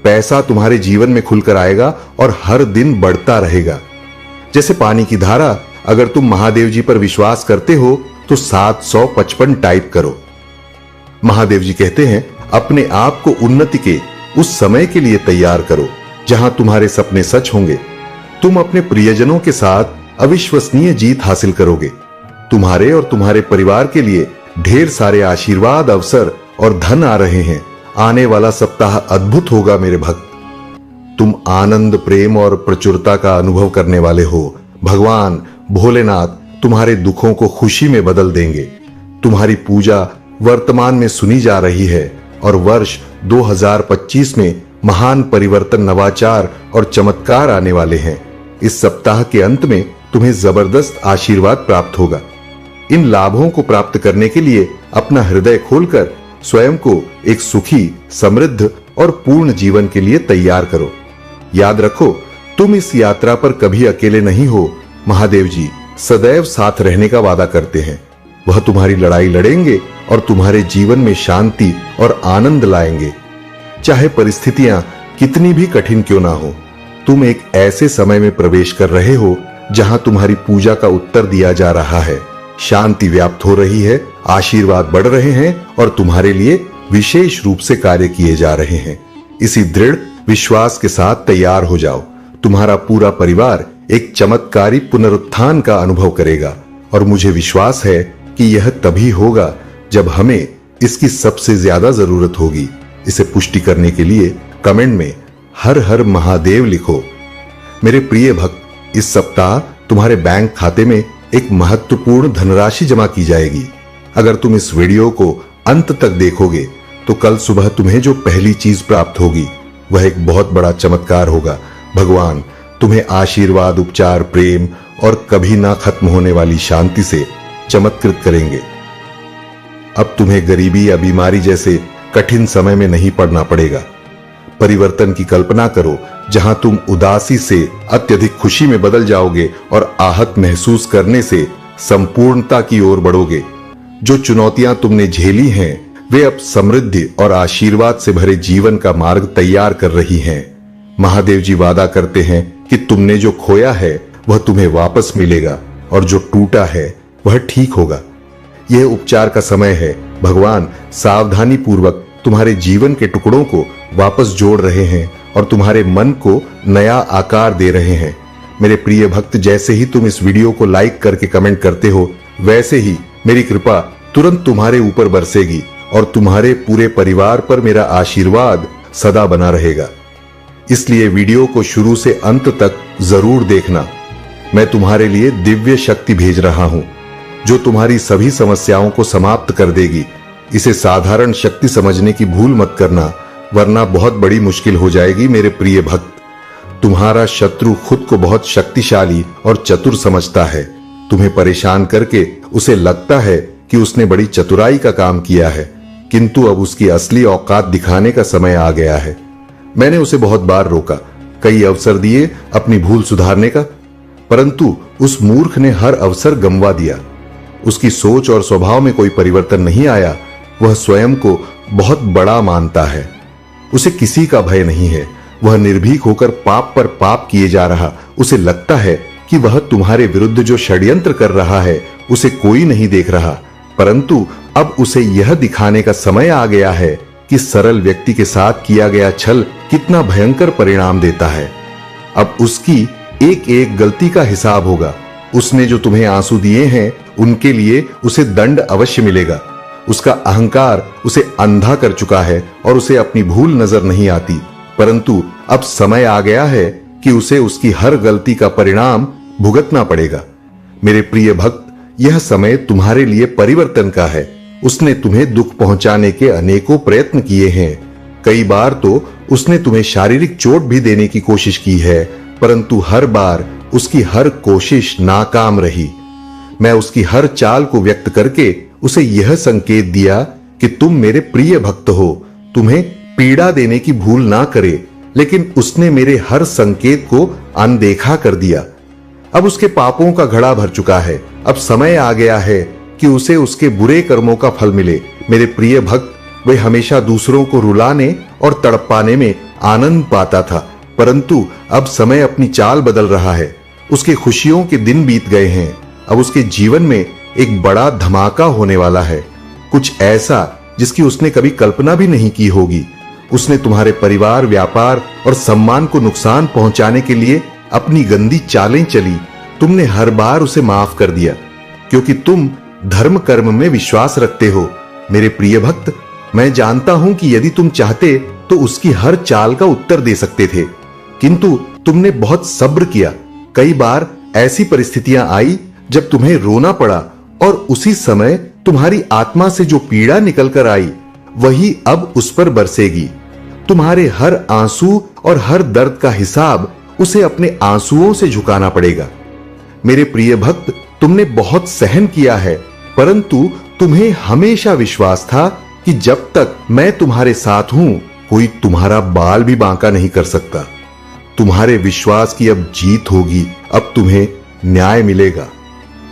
Speaker 1: पैसा तुम्हारे जीवन में खुलकर आएगा और हर दिन बढ़ता रहेगा। जैसे पानी की धारा, अगर तुम महादेव जी पर विश्वास करते हो तो 755 टाइप करो। महादेव जी कहते हैं, अपने आप को उन्नति के उस समय के लिए तैयार करो जहां तुम्हारे सपने सच होंगे। तुम अपने प्रियजनों के साथ अविश्वसनीय जीत हासिल करोगे। तुम्हारे और तुम्हारे परिवार के लिए ढेर सारे आशीर्वाद, अवसर और धन आ रहे हैं। आने वाला सप्ताह अद्भुत होगा मेरे भक्त। तुम आनंद, प्रेम और प्रचुरता का अनुभव करने वाले हो। भगवान भोलेनाथ तुम्हारे दुखों को खुशी में बदल देंगे। तुम्हारी पूजा वर्तमान में सुनी जा रही है और वर्ष 2025 में महान परिवर्तन, नवाचार और चमत्कार आने वाले हैं। इस सप्ताह के अंत में तुम्हें जबरदस्त आशीर्वाद प्राप्त होगा। इन लाभों को प्राप्त करने के लिए अपना हृदय खोलकर स्वयं को एक सुखी, समृद्ध और पूर्ण जीवन के लिए तैयार करो। याद रखो, तुम इस यात्रा पर कभी अकेले नहीं हो। महादेव जी सदैव साथ रहने का वादा करते हैं। वह तुम्हारी लड़ाई लड़ेंगे और तुम्हारे जीवन में शांति और आनंद लाएंगे। चाहे परिस्थितियां कितनी भी कठिन क्यों ना हो, तुम एक ऐसे समय में प्रवेश कर रहे हो जहां तुम्हारी पूजा का उत्तर दिया जा रहा है। शांति व्याप्त हो रही है, आशीर्वाद बढ़ रहे हैं और तुम्हारे लिए विशेष रूप से कार्य किए जा रहे हैं। इसी दृढ़ विश्वास के साथ तैयार हो जाओ। तुम्हारा पूरा परिवार एक चमत्कारी पुनरुत्थान का अनुभव करेगा और मुझे विश्वास है कि यह तभी होगा जब हमें इसकी सबसे ज्यादा जरूरत होगी। इसे पुष्टि करने के लिए कमेंट में हर हर महादेव लिखो। मेरे प्रिय भक्त, इस सप्ताह तुम्हारे बैंक खाते में एक महत्वपूर्ण धनराशि जमा की जाएगी। अगर तुम इस वीडियो को अंत तक देखोगे तो कल सुबह तुम्हें जो पहली चीज प्राप्त होगी वह एक बहुत बड़ा चमत्कार होगा। भगवान तुम्हें आशीर्वाद, उपचार, प्रेम और कभी ना खत्म होने वाली शांति से चमत्कृत करेंगे। अब तुम्हें गरीबी या बीमारी जैसे कठिन समय में नहीं पड़ना पड़ेगा। परिवर्तन की कल्पना करो जहां तुम उदासी से अत्यधिक खुशी में बदल जाओगे और आहत महसूस करने से संपूर्णता की ओर बढ़ोगे। जो चुनौतियां तुमने झेली हैं वे अब समृद्धि और आशीर्वाद से भरे जीवन का मार्ग तैयार कर रही हैं। महादेव जी वादा करते हैं कि तुमने जो खोया है वह तुम्हें वापस मिलेगा और जो टूटा है वह ठीक होगा। यह उपचार का समय है। भगवान सावधानी पूर्वक तुम्हारे जीवन के टुकड़ों को वापस जोड़ रहे हैं और तुम्हारे मन को नया आकार दे रहे हैं। मेरे प्रिय भक्त, जैसे ही तुम इस वीडियो को लाइक करके कमेंट करते हो, वैसे ही मेरी कृपा तुरंत तुम्हारे ऊपर बरसेगी और तुम्हारे पूरे परिवार पर मेरा आशीर्वाद सदा बना रहेगा। इसलिए वीडियो को शुरू से अंत तक जरूर देखना। मैं तुम्हारे लिए दिव्य शक्ति भेज रहा हूं जो तुम्हारी सभी समस्याओं को समाप्त कर देगी। इसे साधारण शक्ति समझने की भूल मत करना, वरना बहुत बड़ी मुश्किल हो जाएगी। मेरे प्रिय भक्त, तुम्हारा शत्रु खुद को बहुत शक्तिशाली और चतुर समझता है। तुम्हें परेशान करके उसे लगता है कि उसने बड़ी चतुराई का काम किया है, किंतु अब उसकी असली औकात दिखाने का समय आ गया है। मैंने उसे बहुत बार रोका, कई अवसर दिए अपनी भूल सुधारने का, परंतु उस मूर्ख ने हर अवसर गंवा दिया। उसकी सोच और स्वभाव में कोई परिवर्तन नहीं आया। वह स्वयं को बहुत बड़ा मानता है। उसे किसी का भय नहीं है। वह निर्भीक होकर पाप पर पाप किए जा रहा। उसे लगता है कि वह तुम्हारे विरुद्ध जो षड्यंत्र कर रहा है उसे कोई नहीं देख रहा, परंतु अब उसे यह दिखाने का समय आ गया है कि सरल व्यक्ति के साथ किया गया छल कितना भयंकर परिणाम देता है। अब उसकी एक एक गलती का हिसाब होगा। उसने जो तुम्हें आंसू दिए हैं उनके लिए उसे दंड अवश्य मिलेगा। उसका अहंकार उसे अंधा कर चुका है और उसे अपनी भूल नजर नहीं आती, परंतु अब समय आ गया है कि उसे उसकी हर गलती का परिणाम भुगतना पड़ेगा। मेरे प्रिय भक्त, यह समय तुम्हारे लिए परिवर्तन का है। उसने तुम्हें दुख पहुंचाने के अनेकों प्रयत्न किए हैं। कई बार तो उसने तुम्हें शारीरिक चोट भी देने की कोशिश की है, परंतु हर बार उसकी हर कोशिश नाकाम रही। मैं उसकी हर चाल को व्यक्त करके उसे यह संकेत दिया कि तुम मेरे प्रिय भक्त हो, तुम्हें पीड़ा देने की भूल ना करे, लेकिन उसने मेरे हर संकेत को अनदेखा कर दिया। अब उसके पापों का घड़ा भर चुका है। अब समय आ गया है कि उसे उसके बुरे कर्मों का फल मिले। मेरे प्रिय भक्त, वे हमेशा दूसरों को रुलाने और तड़पाने में आनंद पाता था, परंतु अब समय अपनी चाल बदल रहा है। उसकी खुशियों के दिन बीत गए हैं। अब उसके जीवन में एक बड़ा धमाका होने वाला है, कुछ ऐसा जिसकी उसने कभी कल्पना भी नहीं की होगी। उसने तुम्हारे परिवार, व्यापार और सम्मान को नुकसान पहुंचाने के लिए अपनी गंदी चालें चली। तुमने हर बार उसे माफ कर दिया, क्योंकि तुम धर्म कर्म में विश्वास रखते हो। मेरे प्रिय भक्त, मैं जानता हूं कि यदि तुम चाहते तो उसकी हर चाल का उत्तर दे सकते थे, किंतु तुमने बहुत सब्र किया। कई बार ऐसी परिस्थितियां आई जब तुम्हें रोना पड़ा, और उसी समय तुम्हारी आत्मा से जो पीड़ा निकल कर आई वही अब उस पर बरसेगी। तुम्हारे हर आंसू और हर दर्द का हिसाब उसे अपने आंसुओं से झुकाना पड़ेगा। मेरे प्रिय भक्त, तुमने बहुत सहन किया है, परंतु तुम्हें हमेशा विश्वास था कि जब तक मैं तुम्हारे साथ हूं, कोई तुम्हारा बाल भी बांका नहीं कर सकता। तुम्हारे विश्वास की अब जीत होगी। अब तुम्हें न्याय मिलेगा।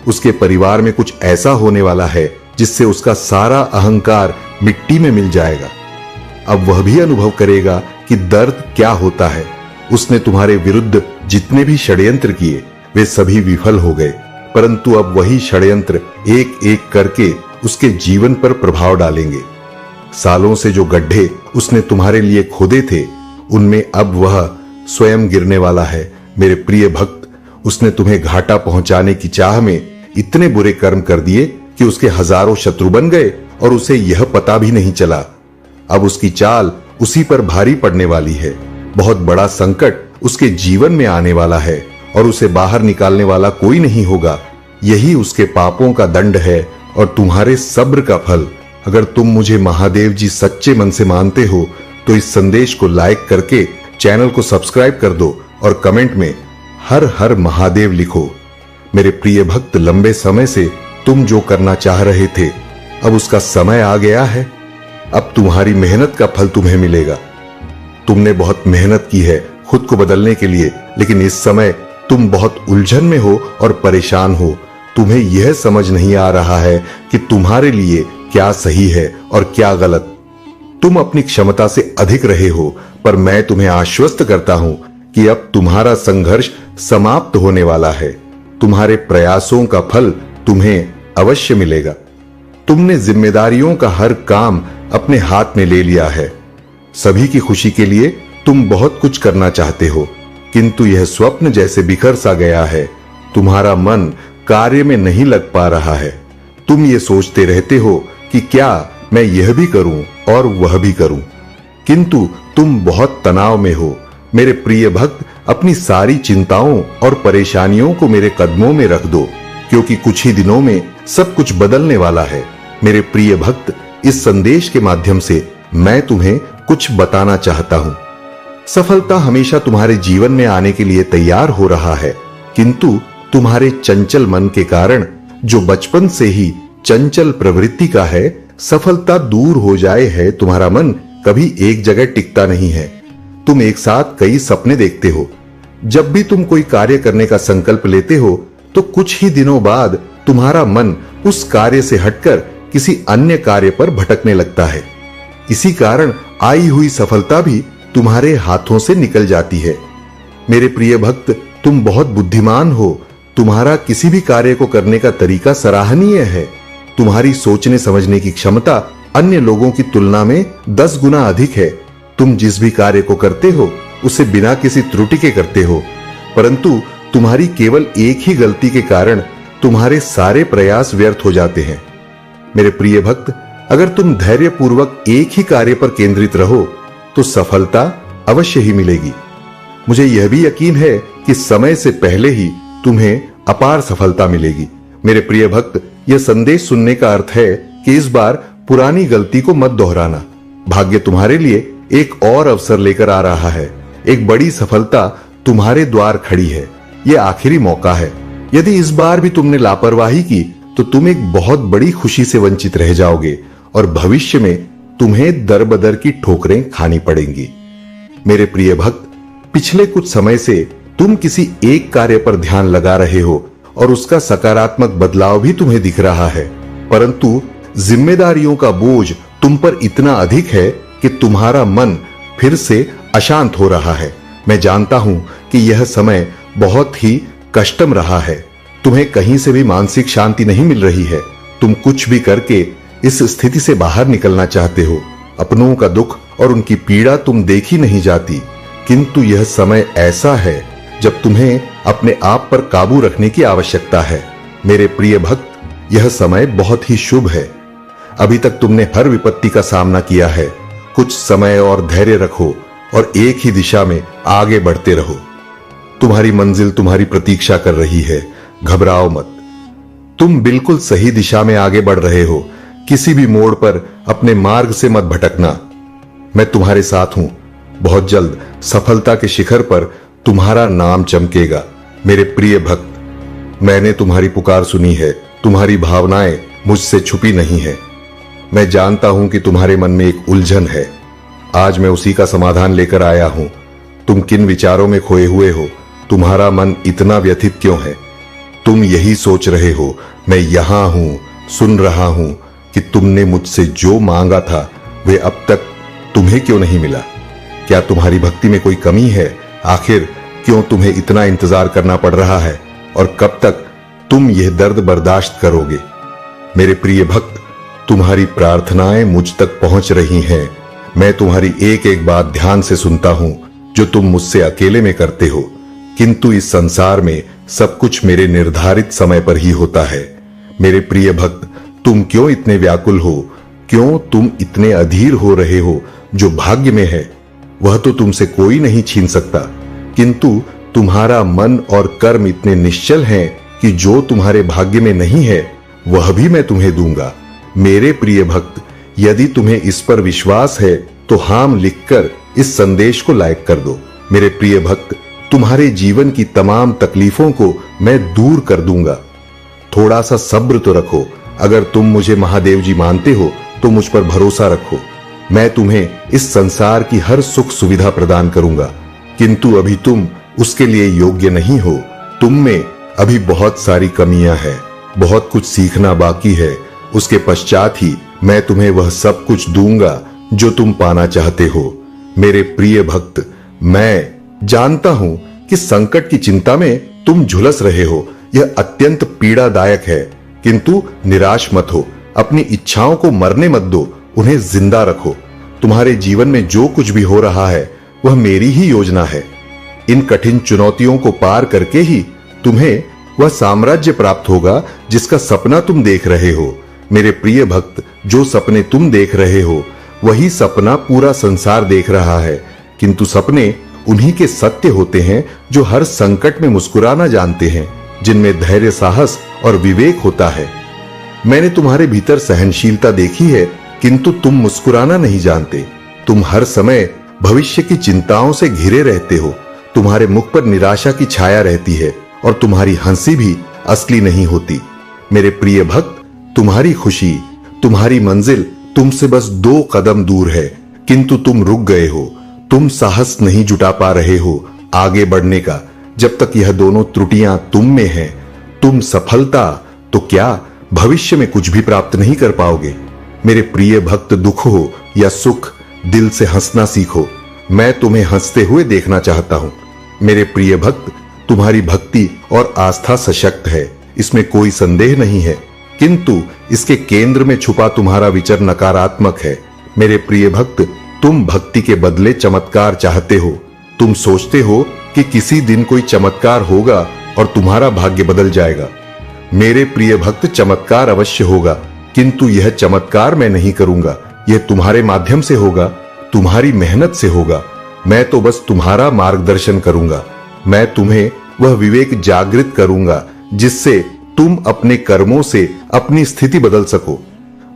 Speaker 1: उसके परिवार में कुछ ऐसा होने वाला है जिससे उसका सारा अहंकार मिट्टी में मिल जाएगा। अब वह भी अनुभव करेगा कि दर्द क्या होता है। उसने तुम्हारे विरुद्ध जितने भी षड्यंत्र किए वे सभी विफल हो गए, परंतु अब वही षड्यंत्र एक एक करके उसके जीवन पर प्रभाव डालेंगे। सालों से जो गड्ढे उसने तुम्हारे लिए खोदे थे, उनमें अब वह स्वयं गिरने वाला है। मेरे प्रिय भक्त, उसने तुम्हें घाटा पहुंचाने की चाह में इतने बुरे कर्म कर दिए कि उसके हजारों शत्रु बन गए और उसे यह पता भी नहीं चला। अब उसकी चाल उसी पर भारी पड़ने वाली है। बहुत बड़ा संकट उसके जीवन में आने वाला है और उसे बाहर निकालने वाला कोई नहीं होगा। यही उसके पापों का दंड है और तुम्हारे सब्र का फल। अगर तुम मुझे महादेव जी सच्चे मन से मानते हो तो इस संदेश को लाइक करके चैनल को सब्सक्राइब कर दो और कमेंट में हर हर महादेव लिखो। मेरे प्रिय भक्त, लंबे समय से तुम जो करना चाह रहे थे, अब उसका समय आ गया है। अब तुम्हारी मेहनत का फल तुम्हें मिलेगा। तुमने बहुत मेहनत की है खुद को बदलने के लिए, लेकिन इस समय तुम बहुत उलझन में हो और परेशान हो। तुम्हें यह समझ नहीं आ रहा है कि तुम्हारे लिए क्या सही है और क्या गलत। तुम अपनी क्षमता से अधिक रहे हो, पर मैं तुम्हें आश्वस्त करता हूं कि अब तुम्हारा संघर्ष समाप्त होने वाला है। तुम्हारे प्रयासों का फल तुम्हें अवश्य मिलेगा। तुमने जिम्मेदारियों का हर काम अपने हाथ में ले लिया है। सभी की खुशी के लिए तुम बहुत कुछ करना चाहते हो, किंतु यह स्वप्न जैसे बिखर सा गया है। तुम्हारा मन कार्य में नहीं लग पा रहा है। तुम ये सोचते रहते हो कि क्या मैं यह भी करूं और वह भी करूं, किंतु तुम बहुत तनाव में हो। मेरे प्रिय भक्त, अपनी सारी चिंताओं और परेशानियों को मेरे कदमों में रख दो, क्योंकि कुछ ही दिनों में सब कुछ बदलने वाला है। मेरे प्रिय भक्त, इस संदेश के माध्यम से मैं तुम्हें कुछ बताना चाहता हूं। सफलता हमेशा तुम्हारे जीवन में आने के लिए तैयार हो रहा है, किंतु तुम्हारे चंचल मन के कारण, जो बचपन से ही चंचल प्रवृत्ति का है, सफलता दूर हो जाए है। तुम्हारा मन कभी एक जगह टिकता नहीं है। तुम एक साथ कई सपने देखते हो। जब भी तुम कोई कार्य करने का संकल्प लेते हो तो कुछ ही दिनों बाद तुम्हारा मन उस कार्य से हटकर किसी अन्य कार्य पर भटकने लगता है। इसी कारण आई हुई सफलता भी तुम्हारे हाथों से निकल जाती है। मेरे प्रिय भक्त, तुम बहुत बुद्धिमान हो। तुम्हारा किसी भी कार्य को करने का तरीका सराहनीय है। तुम्हारी सोचने समझने की क्षमता अन्य लोगों की तुलना में 10 गुना अधिक है। तुम जिस भी कार्य को करते हो उसे बिना किसी त्रुटि के करते हो, परंतु तुम्हारी केवल एक ही गलती के कारण तुम्हारे सारे प्रयास व्यर्थ हो जाते हैं। मेरे प्रिय भक्त, अगर तुम धैर्य पूर्वक एक ही कार्य पर केंद्रित रहो तो सफलता अवश्य ही मिलेगी। मुझे यह भी यकीन है कि समय से पहले ही तुम्हें अपार सफलता मिलेगी। मेरे प्रिय भक्त, यह संदेश सुनने का अर्थ है कि इस बार पुरानी गलती को मत दोहराना। भाग्य तुम्हारे लिए एक और अवसर लेकर आ रहा है। एक बड़ी सफलता तुम्हारे द्वार खड़ी है। यह आखिरी मौका है। यदि इस बार भी तुमने लापरवाही की तो तुम एक बहुत बड़ी खुशी से वंचित रह जाओगे और भविष्य में तुम्हें दर बदर की ठोकरें खानी पड़ेंगी। मेरे प्रिय भक्त, पिछले कुछ समय से तुम किसी एक कार्य पर ध्यान लगा रहे हो और उसका सकारात्मक बदलाव भी तुम्हें दिख रहा है, परंतु जिम्मेदारियों का बोझ तुम पर इतना अधिक है कि तुम्हारा मन फिर से अशांत हो रहा है। मैं जानता हूं कि यह समय बहुत ही कष्टम रहा है। तुम्हें कहीं से भी मानसिक शांति नहीं मिल रही है। तुम कुछ भी करके इस स्थिति से बाहर निकलना चाहते हो। अपनों का दुख और उनकी पीड़ा तुम देखी नहीं जाती, किंतु यह समय ऐसा है जब तुम्हें अपने आप पर काबू रखने की आवश्यकता है। मेरे प्रिय भक्त, यह समय बहुत ही शुभ है। अभी तक तुमने हर विपत्ति का सामना किया है। कुछ समय और धैर्य रखो और एक ही दिशा में आगे बढ़ते रहो। तुम्हारी मंजिल तुम्हारी प्रतीक्षा कर रही है। घबराओ मत। तुम बिल्कुल सही दिशा में आगे बढ़ रहे हो। किसी भी मोड़ पर अपने मार्ग से मत भटकना। मैं तुम्हारे साथ हूं। बहुत जल्द सफलता के शिखर पर तुम्हारा नाम चमकेगा। मेरे प्रिय भक्त, मैंने तुम्हारी पुकार सुनी है। तुम्हारी भावनाएं मुझसे छुपी नहीं है। मैं जानता हूं कि तुम्हारे मन में एक उलझन है। आज मैं उसी का समाधान लेकर आया हूं। तुम किन विचारों में खोए हुए हो? तुम्हारा मन इतना व्यथित क्यों है? तुम यही सोच रहे हो, मैं यहां हूं, सुन रहा हूं कि तुमने मुझसे जो मांगा था वे अब तक तुम्हें क्यों नहीं मिला? क्या तुम्हारी भक्ति में कोई कमी है? आखिर क्यों तुम्हें इतना इंतजार करना पड़ रहा है? और कब तक तुम यह दर्द बर्दाश्त करोगे? मेरे प्रिय भक्त, तुम्हारी प्रार्थनाएं मुझ तक पहुंच रही हैं। मैं तुम्हारी एक एक बात ध्यान से सुनता हूं जो तुम मुझसे अकेले में करते हो, किंतु इस संसार में सब कुछ मेरे निर्धारित समय पर ही होता है। मेरे प्रिय भक्त, तुम क्यों इतने व्याकुल हो? क्यों तुम इतने अधीर हो रहे हो? जो भाग्य में है वह तो तुमसे कोई नहीं छीन सकता, किंतु तुम्हारा मन और कर्म इतने निश्चल हैं कि जो तुम्हारे भाग्य में नहीं है वह भी मैं तुम्हें दूंगा। मेरे प्रिय भक्त, यदि तुम्हें इस पर विश्वास है तो हां लिखकर इस संदेश को लाइक कर दो। मेरे प्रिय भक्त, तुम्हारे जीवन की तमाम तकलीफों को मैं दूर कर दूंगा। थोड़ा सा सब्र तो रखो। अगर तुम मुझे महादेव जी मानते हो तो मुझ पर भरोसा रखो। मैं तुम्हें इस संसार की हर सुख सुविधा प्रदान करूंगा, किंतु अभी तुम उसके लिए योग्य नहीं हो। तुम में अभी बहुत सारी कमियां हैं, बहुत कुछ सीखना बाकी है। उसके पश्चात ही मैं तुम्हें वह सब कुछ दूंगा जो तुम पाना चाहते हो। मेरे प्रिय भक्त, मैं जानता हूं कि संकट की चिंता में तुम झुलस रहे हो। यह अत्यंत पीड़ादायक है, किंतु निराश मत हो। अपनी इच्छाओं को मरने मत दो, उन्हें जिंदा रखो। तुम्हारे जीवन में जो कुछ भी हो रहा है वह मेरी ही योजना है। इन कठिन चुनौतियों को पार करके ही तुम्हें वह साम्राज्य प्राप्त होगा जिसका सपना तुम देख रहे हो। मेरे प्रिय भक्त, जो सपने तुम देख रहे हो वही सपना पूरा संसार देख रहा है, किंतु सपने उन्हीं के सत्य होते हैं जो हर संकट में मुस्कुराना जानते हैं, जिनमें धैर्य, साहस और विवेक होता है। मैंने तुम्हारे भीतर सहनशीलता देखी है, किंतु तुम मुस्कुराना नहीं जानते। तुम हर समय भविष्य की चिंताओं से घिरे रहते हो। तुम्हारे मुख पर निराशा की छाया रहती है और तुम्हारी हंसी भी असली नहीं होती। मेरे प्रिय भक्त, तुम्हारी खुशी, तुम्हारी मंजिल तुमसे बस 2 कदम दूर है, किंतु तुम रुक गए हो। तुम साहस नहीं जुटा पा रहे हो आगे बढ़ने का। जब तक यह दोनों त्रुटियां तुम में हैं, तुम सफलता तो क्या भविष्य में कुछ भी प्राप्त नहीं कर पाओगे। मेरे प्रिय भक्त, दुख हो या सुख, दिल से हंसना सीखो। मैं तुम्हें हंसते हुए देखना चाहता हूं। मेरे प्रिय भक्त, तुम्हारी भक्ति और आस्था सशक्त है, इसमें कोई संदेह नहीं है, किंतु इसके केंद्र में छुपा तुम्हारा विचार नकारात्मक है। मेरे प्रिय भक्त, तुम भक्ति के बदले चमत्कार चाहते हो। तुम सोचते हो कि किसी दिन कोई चमत्कार होगा और तुम्हारा भाग्य बदल जाएगा। मेरे प्रिय भक्त, चमत्कार अवश्य होगा, किंतु यह चमत्कार मैं नहीं करूंगा। यह तुम्हारे माध्यम से होगा, तुम्हारी मेहनत से होगा। मैं तो बस तुम्हारा मार्गदर्शन करूंगा। मैं तुम्हें वह विवेक जागृत करूंगा जिससे तुम अपने कर्मों से अपनी स्थिति बदल सको।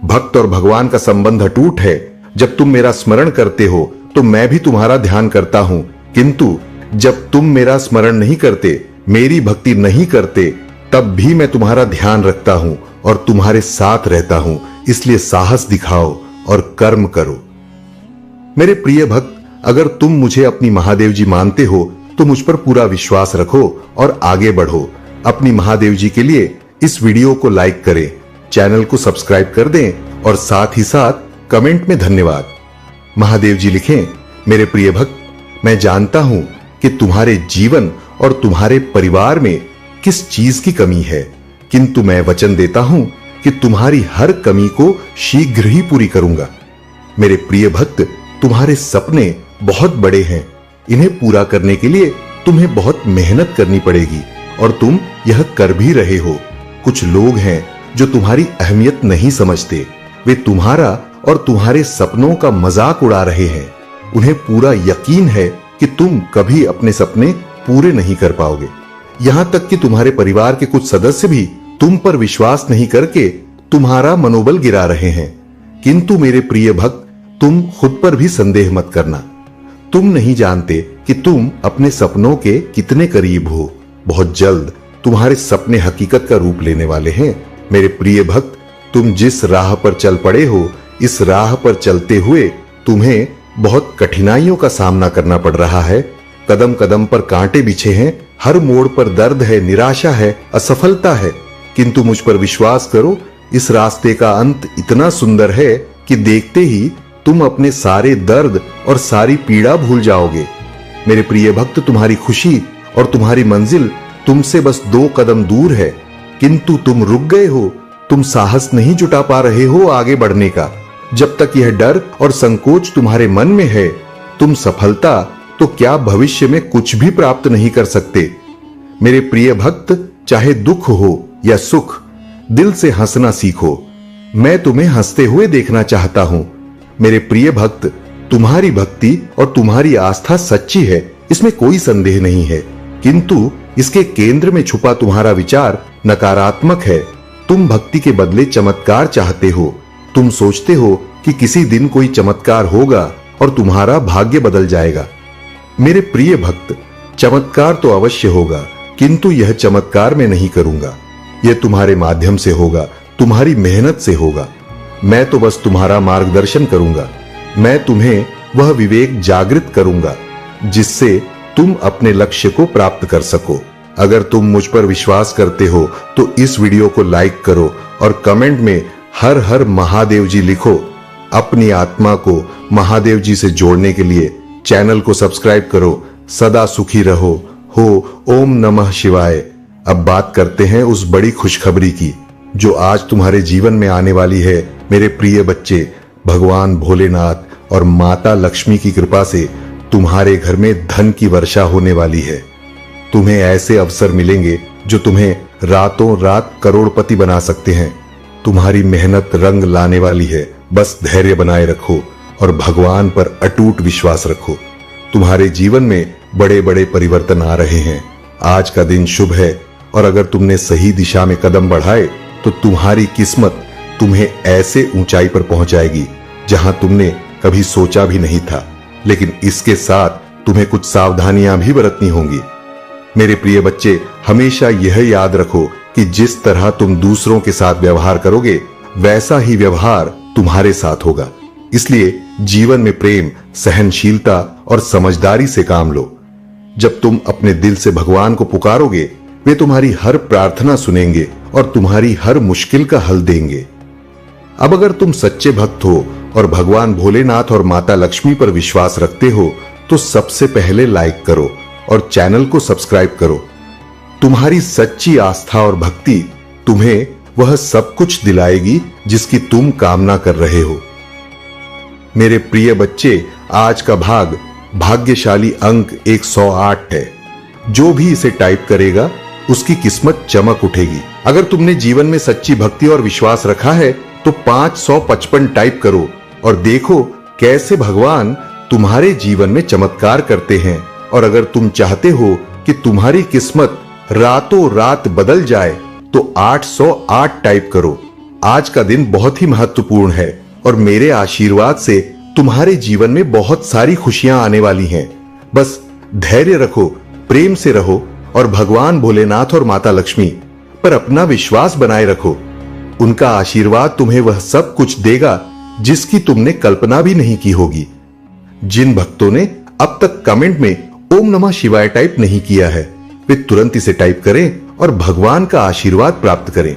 Speaker 1: भक्त और भगवान का संबंध अटूट है। जब तुम मेरा स्मरण करते हो तो मैं भी तुम्हारा ध्यान करता हूं, किंतु जब तुम मेरा स्मरण नहीं करते, मेरी भक्ति नहीं करते, तब भी मैं तुम्हारा ध्यान रखता हूं और तुम्हारे साथ रहता हूं। इसलिए साहस दिखाओ और कर्म करो। मेरे प्रिय भक्त, अगर तुम मुझे अपनी महादेव जी मानते हो तो मुझ पर पूरा विश्वास रखो और आगे बढ़ो। अपनी महादेव जी के लिए इस वीडियो को लाइक करें, चैनल को सब्सक्राइब कर दें और साथ ही साथ कमेंट में धन्यवाद महादेव जी लिखें। मेरे प्रिय भक्त, मैं जानता हूं कि तुम्हारे जीवन और तुम्हारे परिवार में किस चीज की कमी है, किंतु मैं वचन देता हूं कि तुम्हारी हर कमी को शीघ्र ही पूरी करूंगा। मेरे प्रिय भक्त, तुम्हारे सपने बहुत बड़े हैं। इन्हें पूरा करने के लिए तुम्हें बहुत मेहनत करनी पड़ेगी और तुम यह कर भी रहे हो। कुछ लोग हैं जो तुम्हारी अहमियत नहीं समझते। वे तुम्हारा और तुम्हारे सपनों का मजाक उड़ा रहे हैं। उन्हें पूरा यकीन है कि तुम कभी अपने सपने पूरे नहीं कर पाओगे। यहां तक कि तुम्हारे परिवार के कुछ सदस्य भी तुम पर विश्वास नहीं करके तुम्हारा मनोबल गिरा रहे हैं। किंतु मेरे प्रिय भक्त, तुम खुद पर भी संदेह मत करना। तुम नहीं जानते कि तुम अपने सपनों के कितने करीब हो। बहुत जल्द तुम्हारे सपने हकीकत का रूप लेने वाले हैं। मेरे प्रिय भक्त, तुम जिस राह पर चल पड़े हो, इस राह पर चलते हुए तुम्हें बहुत कठिनाइयों का सामना करना पड़ रहा है। कदम कदम पर कांटे बिछे हैं, हर मोड़ पर दर्द है, निराशा है, असफलता है। किंतु मुझ पर विश्वास करो, इस रास्ते का अंत इतना सुंदर है कि देखते ही तुम अपने सारे दर्द और सारी पीड़ा भूल जाओगे। मेरे प्रिय भक्त, तुम्हारी खुशी और तुम्हारी मंजिल तुमसे बस 2 कदम दूर है, किंतु तुम रुक गए हो। तुम साहस नहीं जुटा पा रहे हो आगे बढ़ने का। जब तक यह डर और संकोच तुम्हारे मन में है, तुम सफलता तो क्या भविष्य में कुछ भी प्राप्त नहीं कर सकते। मेरे प्रिय भक्त, चाहे दुख हो या सुख, दिल से हंसना सीखो। मैं तुम्हें हंसते हुए देखना चाहता हूं। मेरे प्रिय भक्त, तुम्हारी भक्ति और तुम्हारी आस्था सच्ची है, इसमें कोई संदेह नहीं है, किंतु इसके केंद्र में छुपा तुम्हारा विचार नकारात्मक है। तुम भक्ति के बदले चमत्कार चाहते हो। तुम सोचते हो कि किसी दिन कोई चमत्कार होगा और तुम्हारा भाग्य बदल जाएगा। मेरे प्रिय भक्त, चमत्कार तो अवश्य होगा, किंतु यह चमत्कार मैं नहीं करूंगा। यह तुम्हारे माध्यम से होगा, तुम्हारी मेहनत से होगा। मैं तो बस तुम्हारा मार्गदर्शन करूंगा। मैं तुम्हें वह विवेक जागृत करूंगा जिससे तुम अपने लक्ष्य को प्राप्त कर सको। अगर तुम मुझ पर विश्वास करते हो तो इस वीडियो को लाइक करो और कमेंट में हर हर महादेव जी लिखो। अपनी आत्मा को महादेव जी से जोड़ने के लिए चैनल को सब्सक्राइब करो। सदा सुखी रहो। हो ओम नमः शिवाय। अब बात करते हैं उस बड़ी खुशखबरी की जो आज तुम्हारे जीवन में आने वाली है। मेरे प्रिय बच्चे, भगवान भोलेनाथ और माता लक्ष्मी की कृपा से तुम्हारे घर में धन की वर्षा होने वाली है। तुम्हें ऐसे अवसर मिलेंगे जो तुम्हें रातों रात करोड़पति बना सकते हैं। तुम्हारी मेहनत रंग लाने वाली है। बस धैर्य बनाए रखो और भगवान पर अटूट विश्वास रखो। तुम्हारे जीवन में बड़े बड़े परिवर्तन आ रहे हैं। आज का दिन शुभ है और अगर तुमने सही दिशा में कदम बढ़ाए तो तुम्हारी किस्मत तुम्हें ऐसे ऊंचाई पर पहुंचाएगी जहां तुमने कभी सोचा भी नहीं था। लेकिन इसके साथ तुम्हें कुछ सावधानियां भी बरतनी होंगी। मेरे प्रिय बच्चे, हमेशा यह याद रखो कि जिस तरह तुम दूसरों के साथ व्यवहार करोगे, वैसा ही व्यवहार तुम्हारे साथ होगा। इसलिए जीवन में प्रेम, सहनशीलता और समझदारी से काम लो। जब तुम अपने दिल से भगवान को पुकारोगे, वे तुम्हारी हर प्रार्थना सुनेंगे और तुम्हारी हर मुश्किल का हल देंगे। अब अगर तुम सच्चे भक्त हो और भगवान भोलेनाथ और माता लक्ष्मी पर विश्वास रखते हो तो सबसे पहले लाइक करो और चैनल को सब्सक्राइब करो। तुम्हारी सच्ची आस्था और भक्ति तुम्हें वह सब कुछ दिलाएगी जिसकी तुम कामना कर रहे हो। मेरे प्रिय बच्चे, आज का भाग्यशाली अंक 108 है। जो भी इसे टाइप करेगा उसकी किस्मत चमक उठेगी। अगर तुमने जीवन में सच्ची भक्ति और विश्वास रखा है तो 555 टाइप करो और देखो कैसे भगवान तुम्हारे जीवन में चमत्कार करते हैं। और अगर तुम चाहते हो कि तुम्हारी किस्मत रातों रात बदल जाए तो 808 टाइप करो। आज का दिन बहुत ही महत्वपूर्ण है और मेरे आशीर्वाद से तुम्हारे जीवन में बहुत सारी खुशियां आने वाली हैं। बस धैर्य रखो, प्रेम से रहो और भगवान भोलेनाथ और माता लक्ष्मी पर अपना विश्वास बनाए रखो। उनका आशीर्वाद तुम्हें वह सब कुछ देगा जिसकी तुमने कल्पना भी नहीं की होगी। जिन भक्तों ने अब तक कमेंट में ओम नमः शिवाय टाइप नहीं किया है, वे तुरंत इसे टाइप करें और भगवान का आशीर्वाद प्राप्त करें।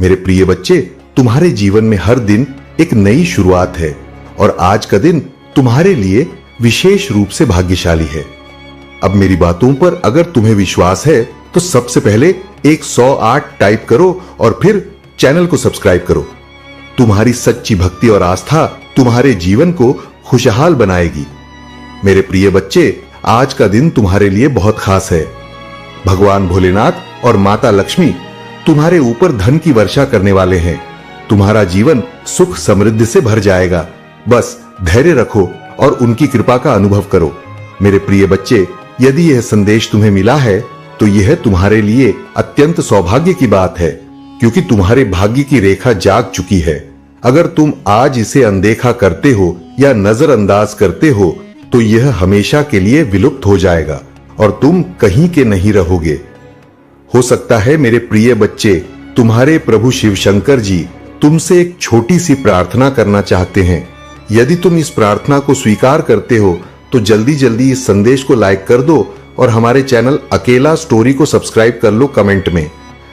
Speaker 1: मेरे प्रिय बच्चे, तुम्हारे जीवन में हर दिन एक नई शुरुआत है और आज का दिन तुम्हारे लिए विशेष रूप से भाग्यशाली है। अब मेरी बातों पर अगर तुम्हें विश्वास है तो सबसे पहले 108 टाइप करो और फिर चैनल को सब्सक्राइब करो। तुम्हारी सच्ची भक्ति और आस्था तुम्हारे जीवन को खुशहाल बनाएगी। मेरे प्रिय बच्चे, आज का दिन तुम्हारे लिए बहुत खास है। भगवान भोलेनाथ और माता लक्ष्मी तुम्हारे ऊपर धन की वर्षा करने वाले हैं। तुम्हारा जीवन सुख समृद्धि से भर जाएगा। बस धैर्य रखो और उनकी कृपा का अनुभव करो। मेरे प्रिय बच्चे, यदि यह संदेश तुम्हें मिला है तो यह तुम्हारे लिए अत्यंत सौभाग्य की बात है, क्योंकि तुम्हारे भाग्य की रेखा जाग चुकी है। अगर तुम आज इसे अनदेखा करते हो या नजरअंदाज करते हो तो यह हमेशा के लिए विलुप्त हो जाएगा और तुम कहीं के नहीं रहोगे। हो सकता है मेरे प्रिय बच्चे, तुम्हारे प्रभु शिव शंकर जी तुमसे एक छोटी सी प्रार्थना करना चाहते हैं। यदि तुम इस प्रार्थना को स्वीकार करते हो तो जल्दी जल्दी इस संदेश को लाइक कर दो और हमारे चैनल अकेला स्टोरी को सब्सक्राइब कर लो कमेंट में।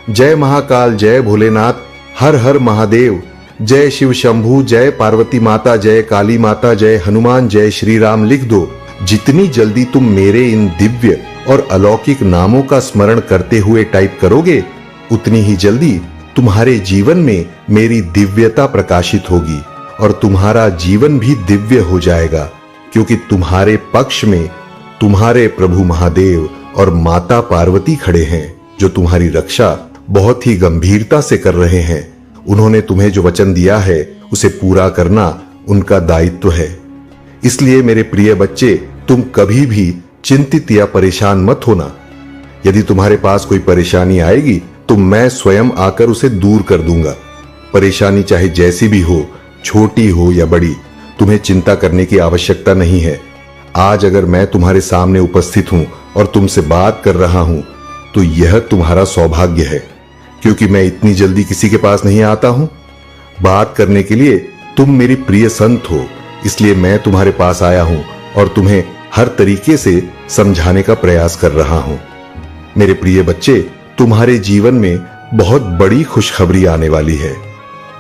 Speaker 1: जय महाकाल, जय भोलेनाथ, हर हर महादेव, जय शिव शंभू, जय पार्वती माता, जय काली माता, जय हनुमान, जय श्री राम लिख दो। जितनी जल्दी तुम मेरे इन दिव्य और अलौकिक नामों का स्मरण करते हुए टाइप करोगे, उतनी ही जल्दी तुम्हारे जीवन में मेरी दिव्यता प्रकाशित होगी और तुम्हारा जीवन भी दिव्य हो जाएगा, क्योंकि तुम्हारे पक्ष में तुम्हारे प्रभु महादेव और माता पार्वती खड़े हैं, जो तुम्हारी रक्षा बहुत ही गंभीरता से कर रहे हैं। उन्होंने तुम्हें जो वचन दिया है उसे पूरा करना उनका दायित्व है। इसलिए मेरे प्रिय बच्चे, तुम कभी भी चिंतित या परेशान मत होना। यदि तुम्हारे पास कोई परेशानी आएगी तो मैं स्वयं आकर उसे दूर कर दूंगा। परेशानी चाहे जैसी भी हो, छोटी हो या बड़ी, तुम्हें चिंता करने की आवश्यकता नहीं है। आज अगर मैं तुम्हारे सामने उपस्थित हूं और तुमसे बात कर रहा हूं तो यह तुम्हारा सौभाग्य है, क्योंकि मैं इतनी जल्दी किसी के पास नहीं आता हूं। बात करने के लिए तुम मेरी प्रिय संत हो, इसलिए मैं तुम्हारे पास आया हूं और तुम्हें हर तरीके से समझाने का प्रयास कर रहा हूं। मेरे प्रिय बच्चे, तुम्हारे जीवन में बहुत बड़ी खुशखबरी आने वाली है।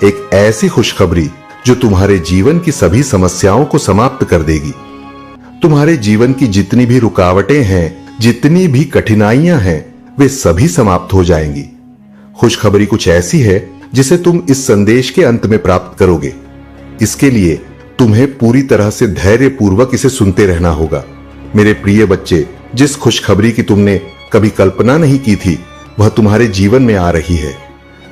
Speaker 1: एक ऐसी खुशखबरी जो तुम्हारे जीवन की सभी समस्याओं को समाप्त कर देगी। तुम्हारे जीवन की जितनी भी रुकावटें हैं, जितनी भी कठिनाइयां हैं, वे सभी समाप्त हो जाएंगी। खुशखबरी कुछ ऐसी है जिसे तुम इस संदेश के अंत में प्राप्त करोगे। इसके लिए तुम्हें पूरी तरह से धैर्य पूर्वक इसे सुनते रहना होगा। मेरे प्रिय बच्चे, जिस खुशखबरी की तुमने कभी कल्पना नहीं की थी, वह तुम्हारे जीवन में आ रही है।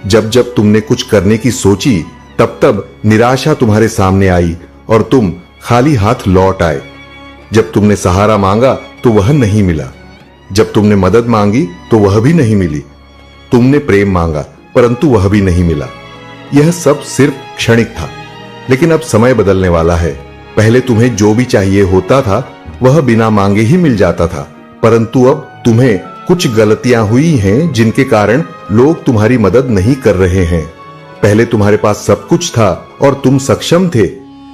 Speaker 1: जब जब तुमने कुछ करने की सोची, तब तब निराशा तुम्हारे सामने आई और तुम खाली हाथ लौट आए। जब तुमने सहारा मांगा तो वह नहीं मिला। जब तुमने मदद मांगी तो वह भी नहीं मिली। तुमने प्रेम मांगा परंतु वह भी नहीं मिला। यह सब सिर्फ क्षणिक था, लेकिन अब समय बदलने वाला है। पहले तुम्हें जो भी चाहिए होता था वह बिना मांगे ही मिल जाता था, परंतु अब तुम्हें कुछ गलतियां हुई हैं जिनके कारण लोग तुम्हारी मदद नहीं कर रहे हैं। पहले तुम्हारे पास सब कुछ था और तुम सक्षम थे,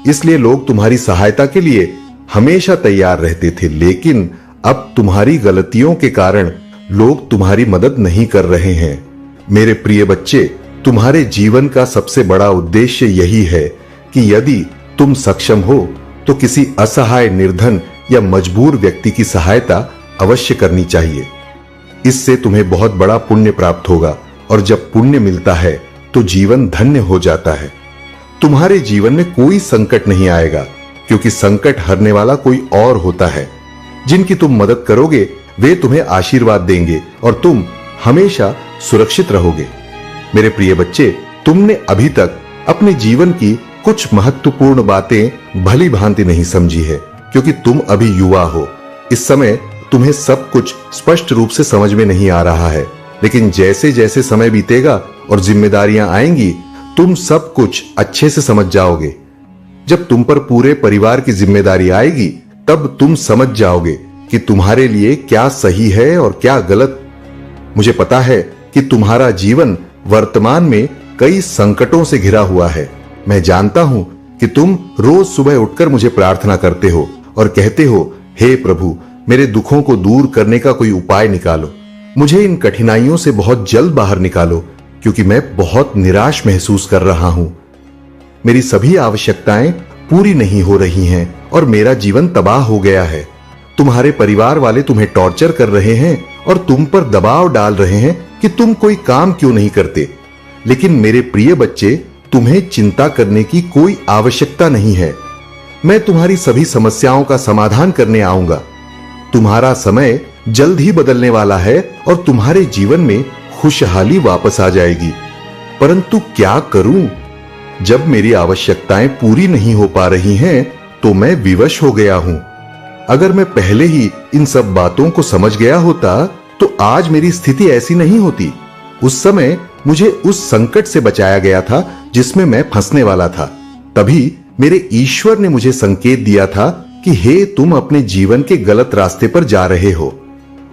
Speaker 1: इसलिए लोग तुम्हारी सहायता के लिए हमेशा तैयार रहते थे, लेकिन अब तुम्हारी गलतियों के कारण लोग तुम्हारी मदद नहीं कर रहे हैं। मेरे प्रिय बच्चे, तुम्हारे जीवन का सबसे बड़ा उद्देश्य यही है कि यदि तुम सक्षम हो तो किसी असहाय, निर्धन या मजबूर व्यक्ति की सहायता अवश्य करनी चाहिए। इससे तुम्हें बहुत बड़ा पुण्य प्राप्त होगा और जब पुण्य मिलता है तो जीवन धन्य हो जाता है। तुम्हारे जीवन में कोई संकट नहीं आएगा, क्योंकि संकट हरने वाला कोई और होता है। जिनकी तुम मदद करोगे वे तुम्हें आशीर्वाद देंगे और तुम हमेशा सुरक्षित रहोगे। मेरे प्रिय बच्चे, तुमने अभी तक अपने जीवन की कुछ महत्वपूर्ण बातें भली भांति नहीं समझी है, क्योंकि तुम अभी युवा हो। इस समय तुम्हें सब कुछ स्पष्ट रूप से समझ में नहीं आ रहा है, लेकिन जैसे जैसे समय बीतेगा और जिम्मेदारियां आएंगी, तुम सब कुछ अच्छे से समझ जाओगे। जब तुम पर पूरे परिवार की जिम्मेदारी आएगी, तब तुम समझ जाओगे कि तुम्हारे लिए क्या सही है और क्या गलत। मुझे पता है कि तुम्हारा जीवन वर्तमान में कई संकटों से घिरा हुआ है। मैं जानता हूं कि तुम रोज सुबह उठकर मुझे प्रार्थना करते हो और कहते हो, हे प्रभु, मेरे दुखों को दूर करने का कोई उपाय निकालो, मुझे इन कठिनाइयों से बहुत जल्द बाहर निकालो, क्योंकि मैं बहुत निराश महसूस कर रहा हूं। मेरी सभी आवश्यकताएं पूरी नहीं हो रही हैं और मेरा जीवन तबाह हो गया है। तुम्हारे परिवार वाले तुम्हें टॉर्चर कर रहे हैं और तुम पर दबाव डाल रहे हैं कि तुम कोई काम क्यों नहीं करते। लेकिन मेरे प्रिय बच्चे, तुम्हें चिंता करने की कोई आवश्यकता नहीं है। मैं तुम्हारी सभी समस्याओं का समाधान करने आऊंगा। तुम्हारा समय जल्द ही बदलने वाला है और तुम्हारे जीवन में खुशहाली वापस आ जाएगी। परंतु क्या करूं? जब मेरी आवश्यकताएं पूरी नहीं हो पा रही हैं, तो मैं विवश हो गया हूं। अगर मैं पहले ही इन सब बातों को समझ गया होता, तो आज मेरी स्थिति ऐसी नहीं होती। उस समय मुझे उस संकट से बचाया गया था जिसमें मैं फंसने वाला था। तभी मेरे ईश्वर ने मुझे संकेत दिया था कि हे, तुम अपने जीवन के गलत रास्ते पर जा रहे हो।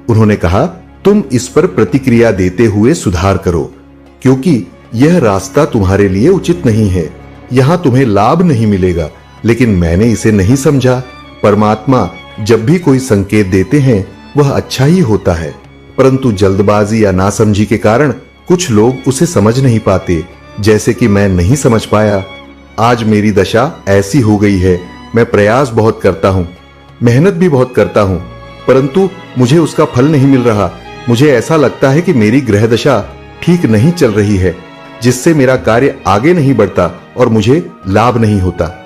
Speaker 1: उन्होंने कहा, तुम इस पर प्रतिक्रिया देते हुए सुधार करो, क्योंकि यह रास्ता तुम्हारे लिए उचित नहीं है। यहां तुम्हें लाभ नहीं मिलेगा। लेकिन मैंने इसे नहीं समझा। परमात्मा जब भी कोई संकेत देते हैं, वह अच्छा ही होता है, परंतु जल्दबाजी या नासमझी के कारण कुछ लोग उसे समझ नहीं पाते, जैसे कि मैं नहीं समझ पाया। आज मेरी दशा ऐसी हो गई है। मैं प्रयास बहुत करता हूं, मेहनत भी बहुत करता हूं, परंतु मुझे उसका फल नहीं मिल रहा। मुझे ऐसा लगता है कि मेरी ग्रह दशा ठीक नहीं चल रही है, जिससे मेरा कार्य आगे नहीं बढ़ता और मुझे लाभ नहीं होता।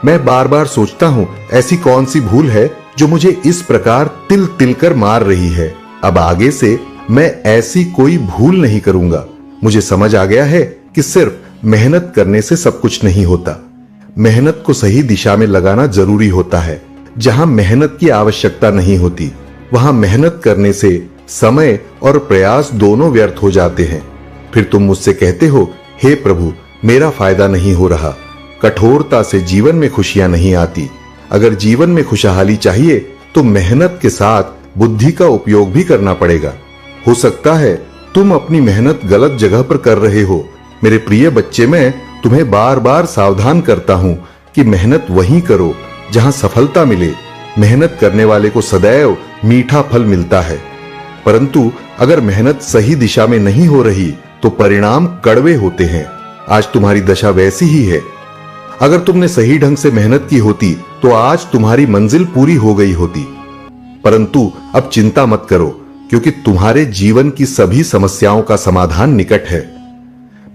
Speaker 1: मैं बार बार सोचता हूं, ऐसी कौन सी भूल है जो मुझे इस प्रकार तिल तिल कर मार रही है। अब आगे से मैं ऐसी कोई भूल नहीं करूंगा। मुझे समझ आ गया है कि सिर्फ मेहनत करने से सब कुछ नहीं होता। मेहनत को सही दिशा में लगाना जरूरी होता है। जहां मेहनत की आवश्यकता नहीं होती, वहां मेहनत करने से समय और प्रयास दोनों व्यर्थ हो जाते हैं। फिर तुम मुझसे कहते हो, हे प्रभु, मेरा फायदा नहीं हो रहा। कठोरता से जीवन में खुशियां नहीं आती। अगर जीवन में खुशहाली चाहिए, तो मेहनत के साथ बुद्धि का उपयोग भी करना पड़ेगा। हो सकता है तुम अपनी मेहनत गलत जगह पर कर रहे हो। मेरे प्रिय बच्चे, मैं तुम्हें बार बार सावधान करता हूं कि मेहनत वहीं करो जहां सफलता मिले। मेहनत करने वाले को सदैव मीठा फल मिलता है, परंतु अगर मेहनत सही दिशा में नहीं हो रही, तो परिणाम कड़वे होते हैं। आज तुम्हारी दशा वैसी ही है। अगर तुमने सही ढंग से मेहनत की होती, तो आज तुम्हारी मंजिल पूरी हो गई होती। परंतु अब चिंता मत करो, क्योंकि तुम्हारे जीवन की सभी समस्याओं का समाधान निकट है।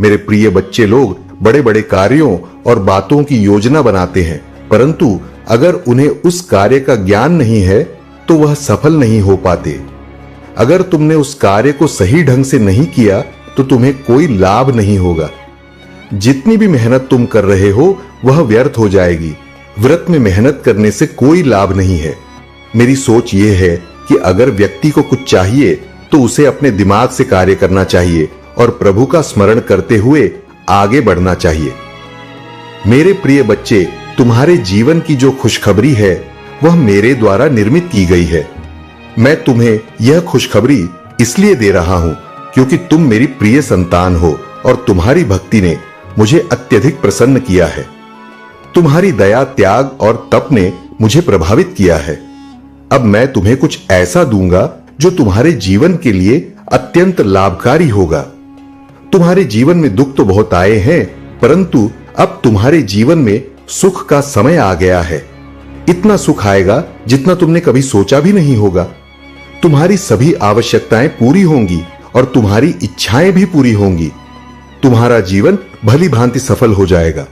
Speaker 1: मेरे प्रिय बच्चे लोग बड़े बड़े कार्यों और बातों की योजना बनाते हैं, परंतु अगर उन्हें उस कार्य का ज्ञान नहीं है, तो वह सफल नहीं हो पाते। अगर तुमने उस कार्य को सही ढंग से नहीं किया, तो तुम्हें कोई लाभ नहीं होगा। जितनी भी मेहनत तुम कर रहे हो, वह व्यर्थ हो जाएगी। व्रत में मेहनत करने से कोई लाभ नहीं है। मेरी सोच यह है कि अगर व्यक्ति को कुछ चाहिए, तो उसे अपने दिमाग से कार्य करना चाहिए और प्रभु का स्मरण करते हुए आगे बढ़ना चाहिए। मेरे प्रिय बच्चे, तुम्हारे जीवन की जो खुशखबरी है, वह मेरे द्वारा निर्मित की गई है। मैं तुम्हें यह खुशखबरी इसलिए दे रहा हूं क्योंकि तुम मेरी प्रिय संतान हो और तुम्हारी भक्ति ने मुझे अत्यधिक प्रसन्न किया है। तुम्हारी दया, त्याग और तप ने मुझे प्रभावित किया है। अब मैं तुम्हें कुछ ऐसा दूंगा जो तुम्हारे जीवन के लिए अत्यंत लाभकारी होगा। तुम्हारे जीवन में दुख तो बहुत आए हैं, परंतु अब तुम्हारे जीवन में सुख का समय आ गया है। इतना सुख आएगा जितना तुमने कभी सोचा भी नहीं होगा। तुम्हारी सभी आवश्यकताएं पूरी होंगी और तुम्हारी इच्छाएं भी पूरी होंगी। तुम्हारा जीवन भली भांति सफल हो जाएगा।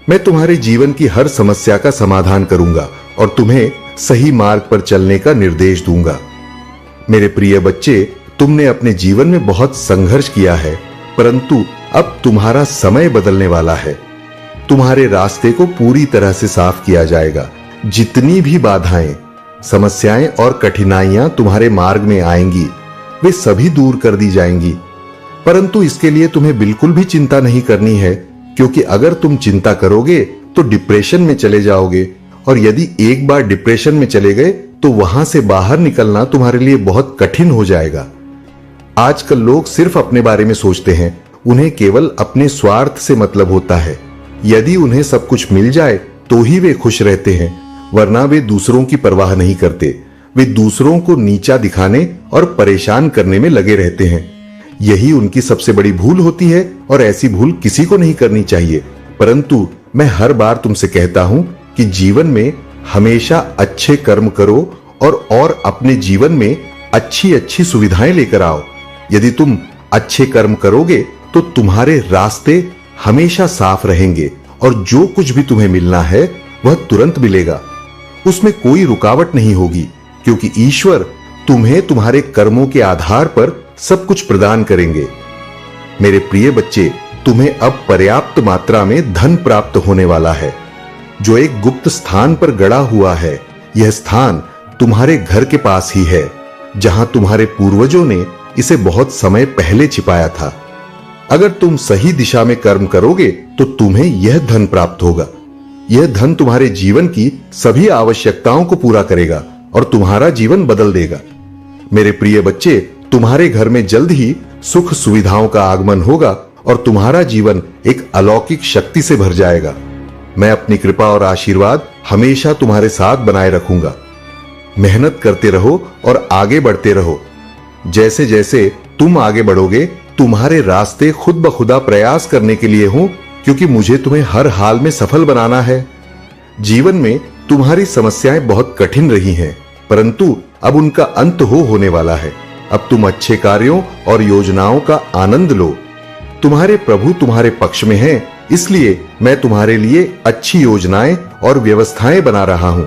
Speaker 1: मैं तुम्हारे जीवन की हर समस्या का समाधान करूंगा और तुम्हें सही मार्ग पर चलने का निर्देश दूंगा। मेरे प्रिय बच्चे, तुमने अपने जीवन में बहुत संघर्ष किया है, परंतु अब तुम्हारा समय बदलने वाला है। तुम्हारे रास्ते को पूरी तरह से साफ किया जाएगा। जितनी भी बाधाएं, समस्याएं और कठिनाइयां तुम्हारे मार्ग में आएंगी, वे सभी दूर कर दी जाएंगी। परंतु इसके लिए तुम्हें बिल्कुल भी चिंता नहीं करनी है, क्योंकि अगर तुम चिंता करोगे तो डिप्रेशन में चले जाओगे, और यदि एक बार डिप्रेशन में चले गए तो वहां से बाहर निकलना तुम्हारे लिए बहुत कठिन हो जाएगा। आजकल लोग सिर्फ अपने बारे में सोचते हैं, उन्हें केवल अपने स्वार्थ से मतलब होता है। यदि उन्हें सब कुछ मिल जाए तो ही वे खुश रहते हैं, वरना वे दूसरों की परवाह नहीं करते। वे दूसरों को नीचा दिखाने और परेशान करने में लगे रहते हैं। यही उनकी सबसे बड़ी भूल होती है, और ऐसी भूल किसी को नहीं करनी चाहिए। परंतु मैं हर बार तुमसे कहता हूं कि जीवन में हमेशा अच्छे कर्म करो और अपने जीवन में अच्छी अच्छी सुविधाएं लेकर आओ। यदि तुम अच्छे कर्म करोगे तो तुम्हारे रास्ते हमेशा साफ रहेंगे, और जो कुछ भी तुम्हें मिलना है वह तुरंत मिलेगा। उसमें कोई रुकावट नहीं होगी, क्योंकि ईश्वर तुम्हें तुम्हारे कर्मों के आधार पर सब कुछ प्रदान करेंगे। मेरे प्रिय बच्चे, तुम्हें अब पर्याप्त मात्रा में धन प्राप्त होने वाला है, जो एक गुप्त स्थान पर गड़ा हुआ है। यह स्थान तुम्हारे घर के पास ही है, जहां तुम्हारे पूर्वजों ने इसे बहुत समय पहले छिपाया था। अगर तुम सही दिशा में कर्म करोगे तो तुम्हें यह धन प्राप्त होगा। यह धन तुम्हारे जीवन की सभी आवश्यकताओं को पूरा करेगा और तुम्हारा जीवन बदल देगा। मेरे प्रिय बच्चे, तुम्हारे घर में जल्द ही सुख सुविधाओं का आगमन होगा और तुम्हारा जीवन एक अलौकिक शक्ति से भर जाएगा। मैं अपनी कृपा और आशीर्वाद हमेशा तुम्हारे साथ बनाए रखूंगा। मेहनत करते रहो और आगे बढ़ते रहो। जैसे जैसे तुम आगे बढ़ोगे, तुम्हारे रास्ते खुद ब खुदा प्रयास करने के लिए हूं, क्योंकि मुझे तुम्हें हर हाल में सफल बनाना है। जीवन में तुम्हारी समस्याएं बहुत कठिन रही हैं, परंतु अब उनका अंत होने वाला है। अब तुम अच्छे कार्यों और योजनाओं का आनंद लो। तुम्हारे प्रभु तुम्हारे पक्ष में हैं, इसलिए मैं तुम्हारे लिए अच्छी योजनाएं और व्यवस्थाएं बना रहा हूं।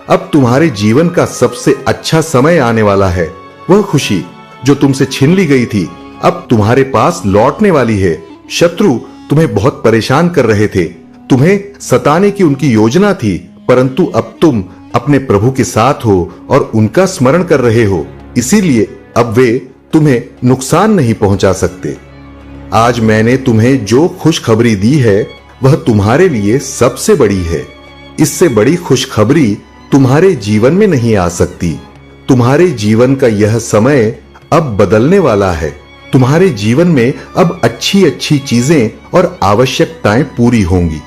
Speaker 1: अब तुम्हारे जीवन का सबसे अच्छा समय आने वाला है। वह खुशी जो तुमसे छीन ली गई थी, अब तुम्हारे पास लौटने वाली है। शत्रु तुम्हें बहुत परेशान कर रहे थे, तुम्हें सताने की उनकी योजना थी, परंतु अब तुम अपने प्रभु के साथ हो और उनका स्मरण कर रहे हो, इसीलिए अब वे तुम्हें नुकसान नहीं पहुंचा सकते। आज मैंने तुम्हें जो खुशखबरी दी है वह तुम्हारे लिए सबसे बड़ी है। इससे बड़ी खुशखबरी तुम्हारे जीवन में नहीं आ सकती। तुम्हारे जीवन का यह समय अब बदलने वाला है। तुम्हारे जीवन में अब अच्छी अच्छी चीजें और आवश्यकताएं पूरी होंगी।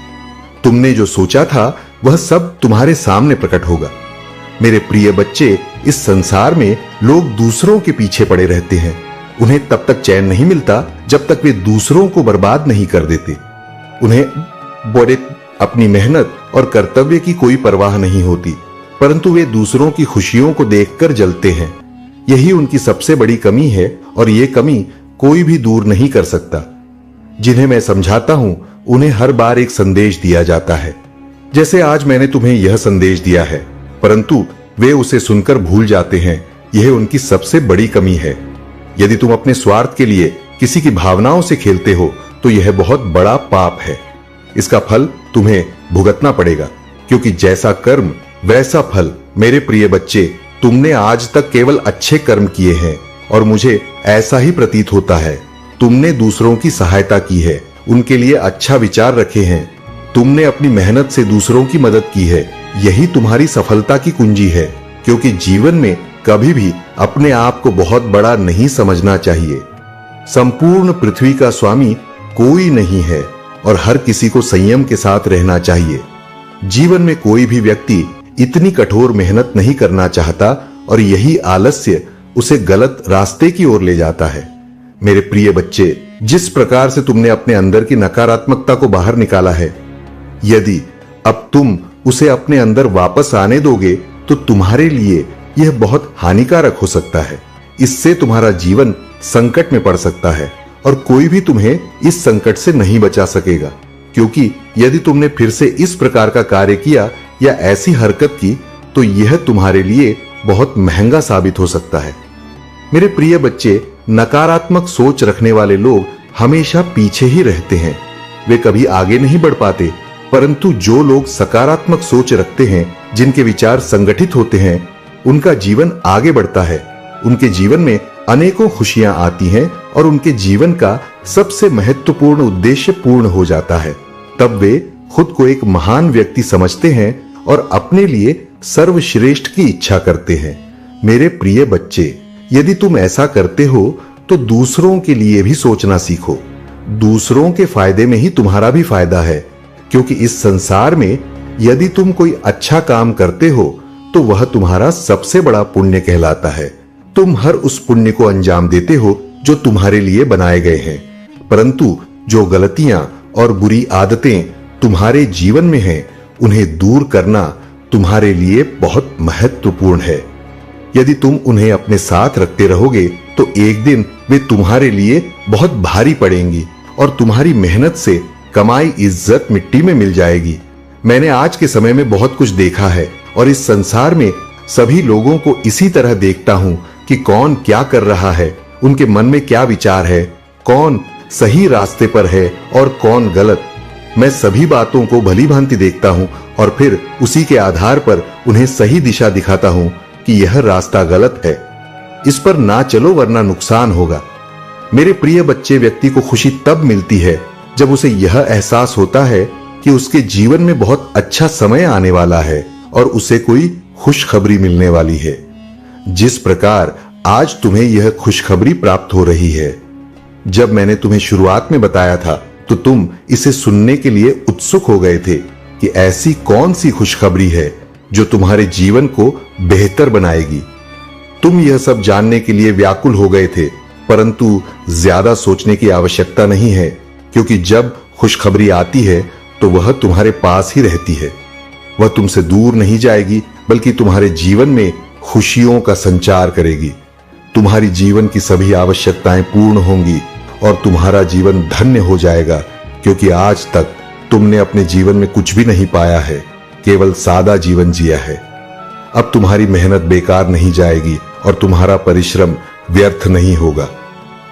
Speaker 1: तुमने जो सोचा था वह सब तुम्हारे सामने प्रकट होगा। मेरे प्रिय बच्चे, इस संसार में लोग दूसरों के पीछे पड़े रहते हैं। उन्हें तब तक चैन नहीं मिलता जब तक वे दूसरों को बर्बाद नहीं कर देते। उन्हें बड़े अपनी मेहनत और कर्तव्य की कोई परवाह नहीं होती, परंतु वे दूसरों की खुशियों को देखकर जलते हैं। यही उनकी सबसे बड़ी कमी है, और ये कमी कोई भी दूर नहीं कर सकता। जिन्हें मैं समझाता हूं, उन्हें हर बार एक संदेश दिया जाता है। जैसे आज मैंने तुम्हें यह संदेश दिया है, परंतु वे उसे सुनकर भूल जाते हैं। यह उनकी सबसे बड़ी कमी है। यदि तुम अपने स्वार्थ के लिए किसी की भावनाओं से खेलते हो तो यह बहुत बड़ा पाप है। इसका फल तुम्हें भुगतना पड़ेगा, क्योंकि जैसा कर्म वैसा फल। मेरे प्रिय बच्चे, तुमने आज तक केवल अच्छे कर्म किए हैं, और मुझे ऐसा ही प्रतीत होता है। तुमने दूसरों की सहायता की है, उनके लिए अच्छा विचार रखे हैं। तुमने अपनी मेहनत से दूसरों की मदद की है। यही तुम्हारी सफलता की कुंजी है, क्योंकि जीवन में कभी भी अपने आप को बहुत बड़ा नहीं समझना चाहिए। संपूर्ण पृथ्वी का स्वामी कोई नहीं है, और हर किसी को संयम के साथ रहना चाहिए। जीवन में कोई भी व्यक्ति इतनी कठोर मेहनत नहीं करना चाहता, और यही आलस्य उसे गलत रास्ते की ओर ले जाता है। मेरे प्रिय बच्चे, जिस प्रकार से तुमने अपने अंदर की नकारात्मकता को बाहर निकाला है, यदि अब तुम उसे अपने अंदर वापस आने दोगे तो तुम्हारे लिए यह बहुत हानिकारक हो सकता है। इससे तुम्हारा जीवन संकट में पड़ सकता है, और कोई भी तुम्हें इस संकट से नहीं बचा सकेगा, क्योंकि यदि तुमने फिर से इस प्रकार का कार्य किया या ऐसी हरकत की तो यह तुम्हारे लिए बहुत महंगा साबित हो सकता है। मेरे प्रिय बच्चे, नकारात्मक सोच रखने वाले लोग हमेशा पीछे ही रहते हैं। वे कभी आगे नहीं बढ़ पाते, परंतु जो लोग सकारात्मक सोच रखते हैं, जिनके विचार संगठित होते हैं, उनका जीवन आगे बढ़ता है। उनके जीवन में अनेकों खुशियां आती हैं और उनके जीवन का सबसे महत्वपूर्ण उद्देश्य पूर्ण हो जाता है। तब वे खुद को एक महान व्यक्ति समझते हैं और अपने लिए सर्वश्रेष्ठ की इच्छा करते हैं। मेरे प्रिय बच्चे, यदि तुम ऐसा करते हो तो दूसरों के लिए भी सोचना सीखो। दूसरों के फायदे में ही तुम्हारा भी फायदा है, क्योंकि इस संसार में यदि तुम कोई अच्छा काम करते हो तो वह तुम्हारा सबसे बड़ा पुण्य कहलाता है। तुम हर उस पुण्य को अंजाम देते हो जो तुम्हारे लिए बनाए गए हैं, परंतु जो गलतियां और बुरी आदतें तुम्हारे जीवन में हैं, उन्हें दूर करना तुम्हारे लिए बहुत महत्वपूर्ण है। यदि तुम उन्हें अपने साथ रखते रहोगे तो एक दिन वे तुम्हारे लिए बहुत भारी पड़ेंगी और तुम्हारी मेहनत से कमाई इज्जत मिट्टी में मिल जाएगी। मैंने आज के समय में बहुत कुछ देखा है और इस संसार में सभी लोगों को इसी तरह देखता हूं कि कौन क्या कर रहा है, उनके मन में क्या विचार है, कौन सही रास्ते पर है और कौन गलत। मैं सभी बातों को भली भांति देखता हूं और फिर उसी के आधार पर उन्हें सही दिशा दिखाता हूं कि यह रास्ता गलत है, इस पर ना चलो वरना नुकसान होगा। मेरे प्रिय बच्चे, व्यक्ति को खुशी तब मिलती है जब उसे यह एहसास होता है कि उसके जीवन में बहुत अच्छा समय आने वाला है और उसे कोई खुशखबरी मिलने वाली है। जिस प्रकार आज तुम्हें यह खुशखबरी प्राप्त हो रही है, जब मैंने तुम्हें शुरुआत में बताया था तो तुम इसे सुनने के लिए उत्सुक हो गए थे कि ऐसी कौन सी खुशखबरी है जो तुम्हारे जीवन को बेहतर बनाएगी। तुम यह सब जानने के लिए व्याकुल हो गए थे, परंतु ज्यादा सोचने की आवश्यकता नहीं है, क्योंकि जब खुशखबरी आती है तो वह तुम्हारे पास ही रहती है। वह तुमसे दूर नहीं जाएगी, बल्कि तुम्हारे जीवन में खुशियों का संचार करेगी। तुम्हारी जीवन की सभी आवश्यकताएं पूर्ण होंगी और तुम्हारा जीवन धन्य हो जाएगा, क्योंकि आज तक तुमने अपने जीवन में कुछ भी नहीं पाया है, केवल सादा जीवन जिया है। अब तुम्हारी मेहनत बेकार नहीं जाएगी और तुम्हारा परिश्रम व्यर्थ नहीं होगा।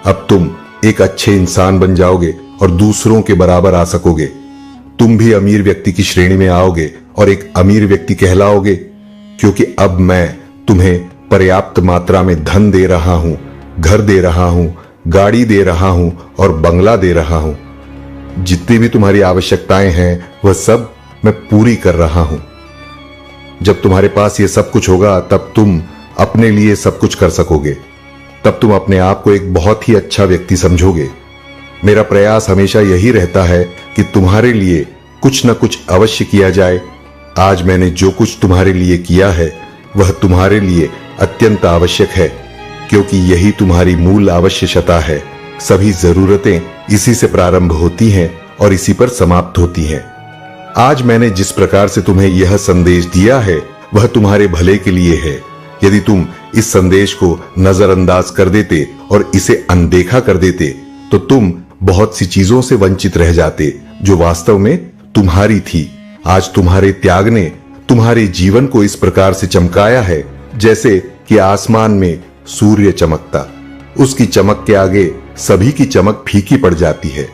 Speaker 1: अब तुम एक अच्छे इंसान बन जाओगे और दूसरों के बराबर आ सकोगे। तुम भी अमीर व्यक्ति की श्रेणी में आओगे और एक अमीर व्यक्ति कहलाओगे, क्योंकि अब मैं तुम्हें पर्याप्त मात्रा में धन दे रहा हूं, घर दे रहा हूं, गाड़ी दे रहा हूं और बंगला दे रहा हूं। जितनी भी तुम्हारी आवश्यकताएं हैं वह सब मैं पूरी कर रहा हूं। जब तुम्हारे पास ये सब कुछ होगा तब तुम अपने लिए सब कुछ कर सकोगे। तब तुम अपने आप को एक बहुत ही अच्छा व्यक्ति समझोगे। मेरा प्रयास हमेशा यही रहता है कि तुम्हारे लिए कुछ न कुछ अवश्य किया जाए। आज मैंने जो कुछ तुम्हारे लिए किया है वह तुम्हारे लिए अत्यंत आवश्यक है, क्योंकि यही तुम्हारी मूल आवश्यकता है। सभी जरूरतें इसी से प्रारंभ होती हैं और इसी पर समाप्त होती हैं। आज मैंने जिस प्रकार से तुम्हें यह संदेश दिया है वह तुम्हारे भले के लिए है। यदि तुम इस संदेश को नजरअंदाज कर देते और इसे अनदेखा कर देते तो तुम बहुत सी चीजों से वंचित रह जाते जो वास्तव में तुम्हारी थी। आज तुम्हारे त्याग ने तुम्हारे जीवन को इस प्रकार से चमकाया है जैसे कि आसमान में सूर्य चमकता, उसकी चमक के आगे सभी की चमक फीकी पड़ जाती है।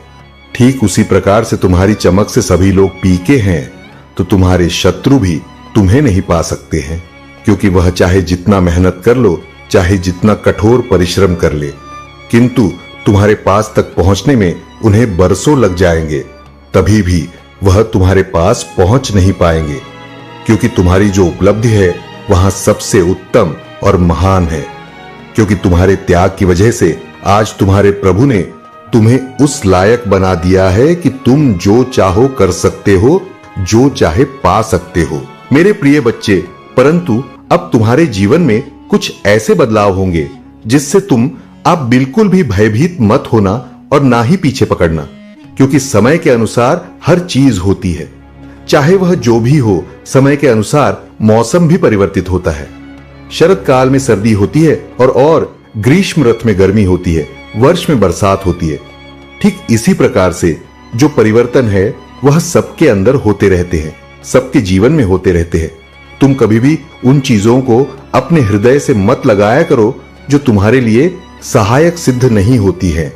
Speaker 1: ठीक उसी प्रकार से तुम्हारी चमक से सभी लोग पीके हैं तो तुम्हारे शत्रु भी तुम्हें नहीं पा सकते हैं, क्योंकि वह चाहे जितना मेहनत कर लो, चाहे जितना कठोर परिश्रम कर ले, किंतु तुम्हारे पास तक पहुंचने में उन्हें बरसों लग जाएंगे, तभी भी वह तुम्हारे पास पहुंच नहीं पाएंगे, क्योंकि तुम्हारी जो उपलब्धि है वहां सबसे उत्तम और महान है। क्योंकि तुम्हारे त्याग की वजह से आज तुम्हारे प्रभु ने तुम्हें उस लायक बना दिया है कि तुम जो चाहो कर सकते हो, जो चाहे पा सकते हो। मेरे प्रिय बच्चे, परंतु अब तुम्हारे जीवन में कुछ ऐसे बदलाव होंगे जिससे तुम अब बिल्कुल भी भयभीत मत होना और ना ही पीछे पकड़ना, क्योंकि समय के अनुसार हर चीज होती है। चाहे वह जो भी हो, समय के अनुसार मौसम भी परिवर्तित होता है। शरद काल में सर्दी होती है और ग्रीष्म ऋतु में गर्मी होती है, वर्ष में बरसात होती है। ठीक इसी प्रकार से जो परिवर्तन है वह सबके अंदर होते रहते हैं, सबके जीवन में होते रहते हैं। तुम कभी भी उन चीजों को अपने हृदय से मत लगाया करो जो तुम्हारे लिए सहायक सिद्ध नहीं होती है,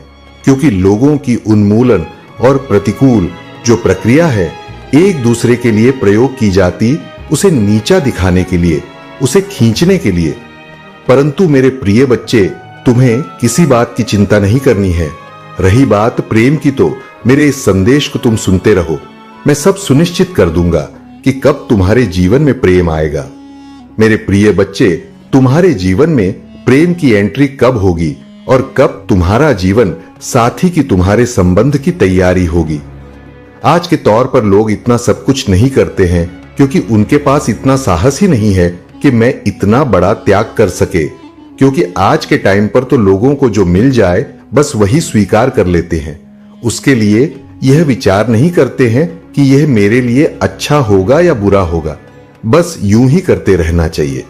Speaker 1: क्योंकि लोगों की उन्मूलन और प्रतिकूल जो प्रक्रिया है एक दूसरे के लिए प्रयोग की जाती, उसे नीचा दिखाने के लिए, उसे खींचने के लिए। परंतु मेरे प्रिय बच्चे, तुम्हें किसी बात की चिंता नहीं करनी है। रही बात प्रेम की, तो मेरे इस संदेश को तुम सुनते रहो। मैं सब सुनिश्चित कर दूंगा कि कब तुम्हारे जीवन में प्रेम आएगा। मेरे प्रिय बच्चे, तुम्हारे जीवन में प्रेम की एंट्री कब होगी और कब तुम्हारा जीवन साथी की तुम्हारे संबंध की तैयारी होगी। आज के तौर पर लोग इतना सब कुछ नहीं करते हैं क्योंकि उनके पास इतना साहस ही नहीं है कि मैं इतना बड़ा त्याग कर सके। क्योंकि आज के टाइम पर तो लोगों को जो मिल जाए बस वही स्वीकार कर लेते हैं। उसके लिए यह विचार नहीं करते हैं कि यह मेरे लिए अच्छा होगा या बुरा होगा। बस यूं ही करते रहना चाहिए।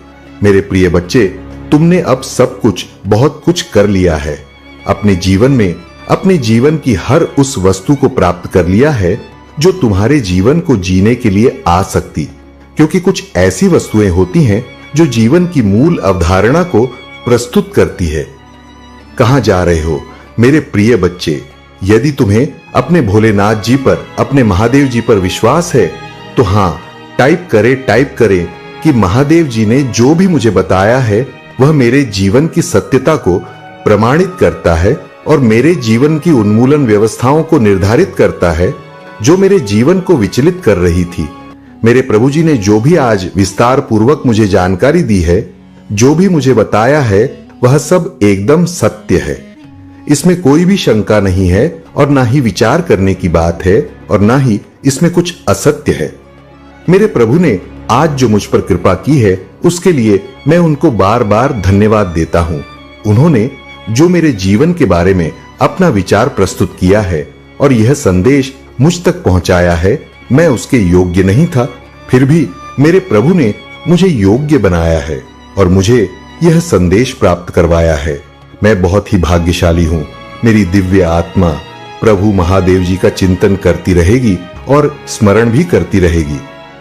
Speaker 1: मेरे प्रिय बच्चे, तुमने अब सब कुछ, बहुत कुछ कर लिया है। अपने जीवन में अपने जीवन की हर उस वस्तु को प्राप्त कर लिया है जो तुम्हारे जीवन को जीने के लिए आ सकती। क्योंकि कुछ ऐसी वस्तुएं होती हैं जो जीवन की मूल अवधारणा को प्रस्तुत करती है। कहां जा रहे हो मेरे प्रिय बच्चे? यदि तुम्हें अपने भोलेनाथ जी पर, अपने महादेव जी पर विश्वास है तो हां, टाइप करें कि महादेव जी ने जो भी मुझे बताया है वह मेरे जीवन की सत्यता को प्रमाणित करता है और मेरे जीवन की उन्मूलन व्यवस्थाओं को निर्धारित करता है जो मेरे जीवन को विचलित कर रही थी। मेरे प्रभु जी ने जो भी आज विस्तार पूर्वक मुझे जानकारी दी है, जो भी मुझे बताया है, वह सब एकदम सत्य है। इसमें कोई भी शंका नहीं है और ना ही विचार करने की बात है और ना ही इसमें कुछ असत्य है। मेरे प्रभु ने आज जो मुझ पर कृपा की है उसके लिए मैं उनको बार बार धन्यवाद देता हूं। उन्होंने जो मेरे जीवन के बारे में अपना विचार प्रस्तुत किया है और यह संदेश मुझ तक पहुंचाया है, मैं उसके योग्य नहीं था, फिर भी मेरे प्रभु ने मुझे योग्य बनाया है और मुझे यह संदेश प्राप्त करवाया है। मैं बहुत ही भाग्यशाली हूं। मेरी दिव्य आत्मा प्रभु महादेव जी का चिंतन करती रहेगी और स्मरण भी करती रहेगी,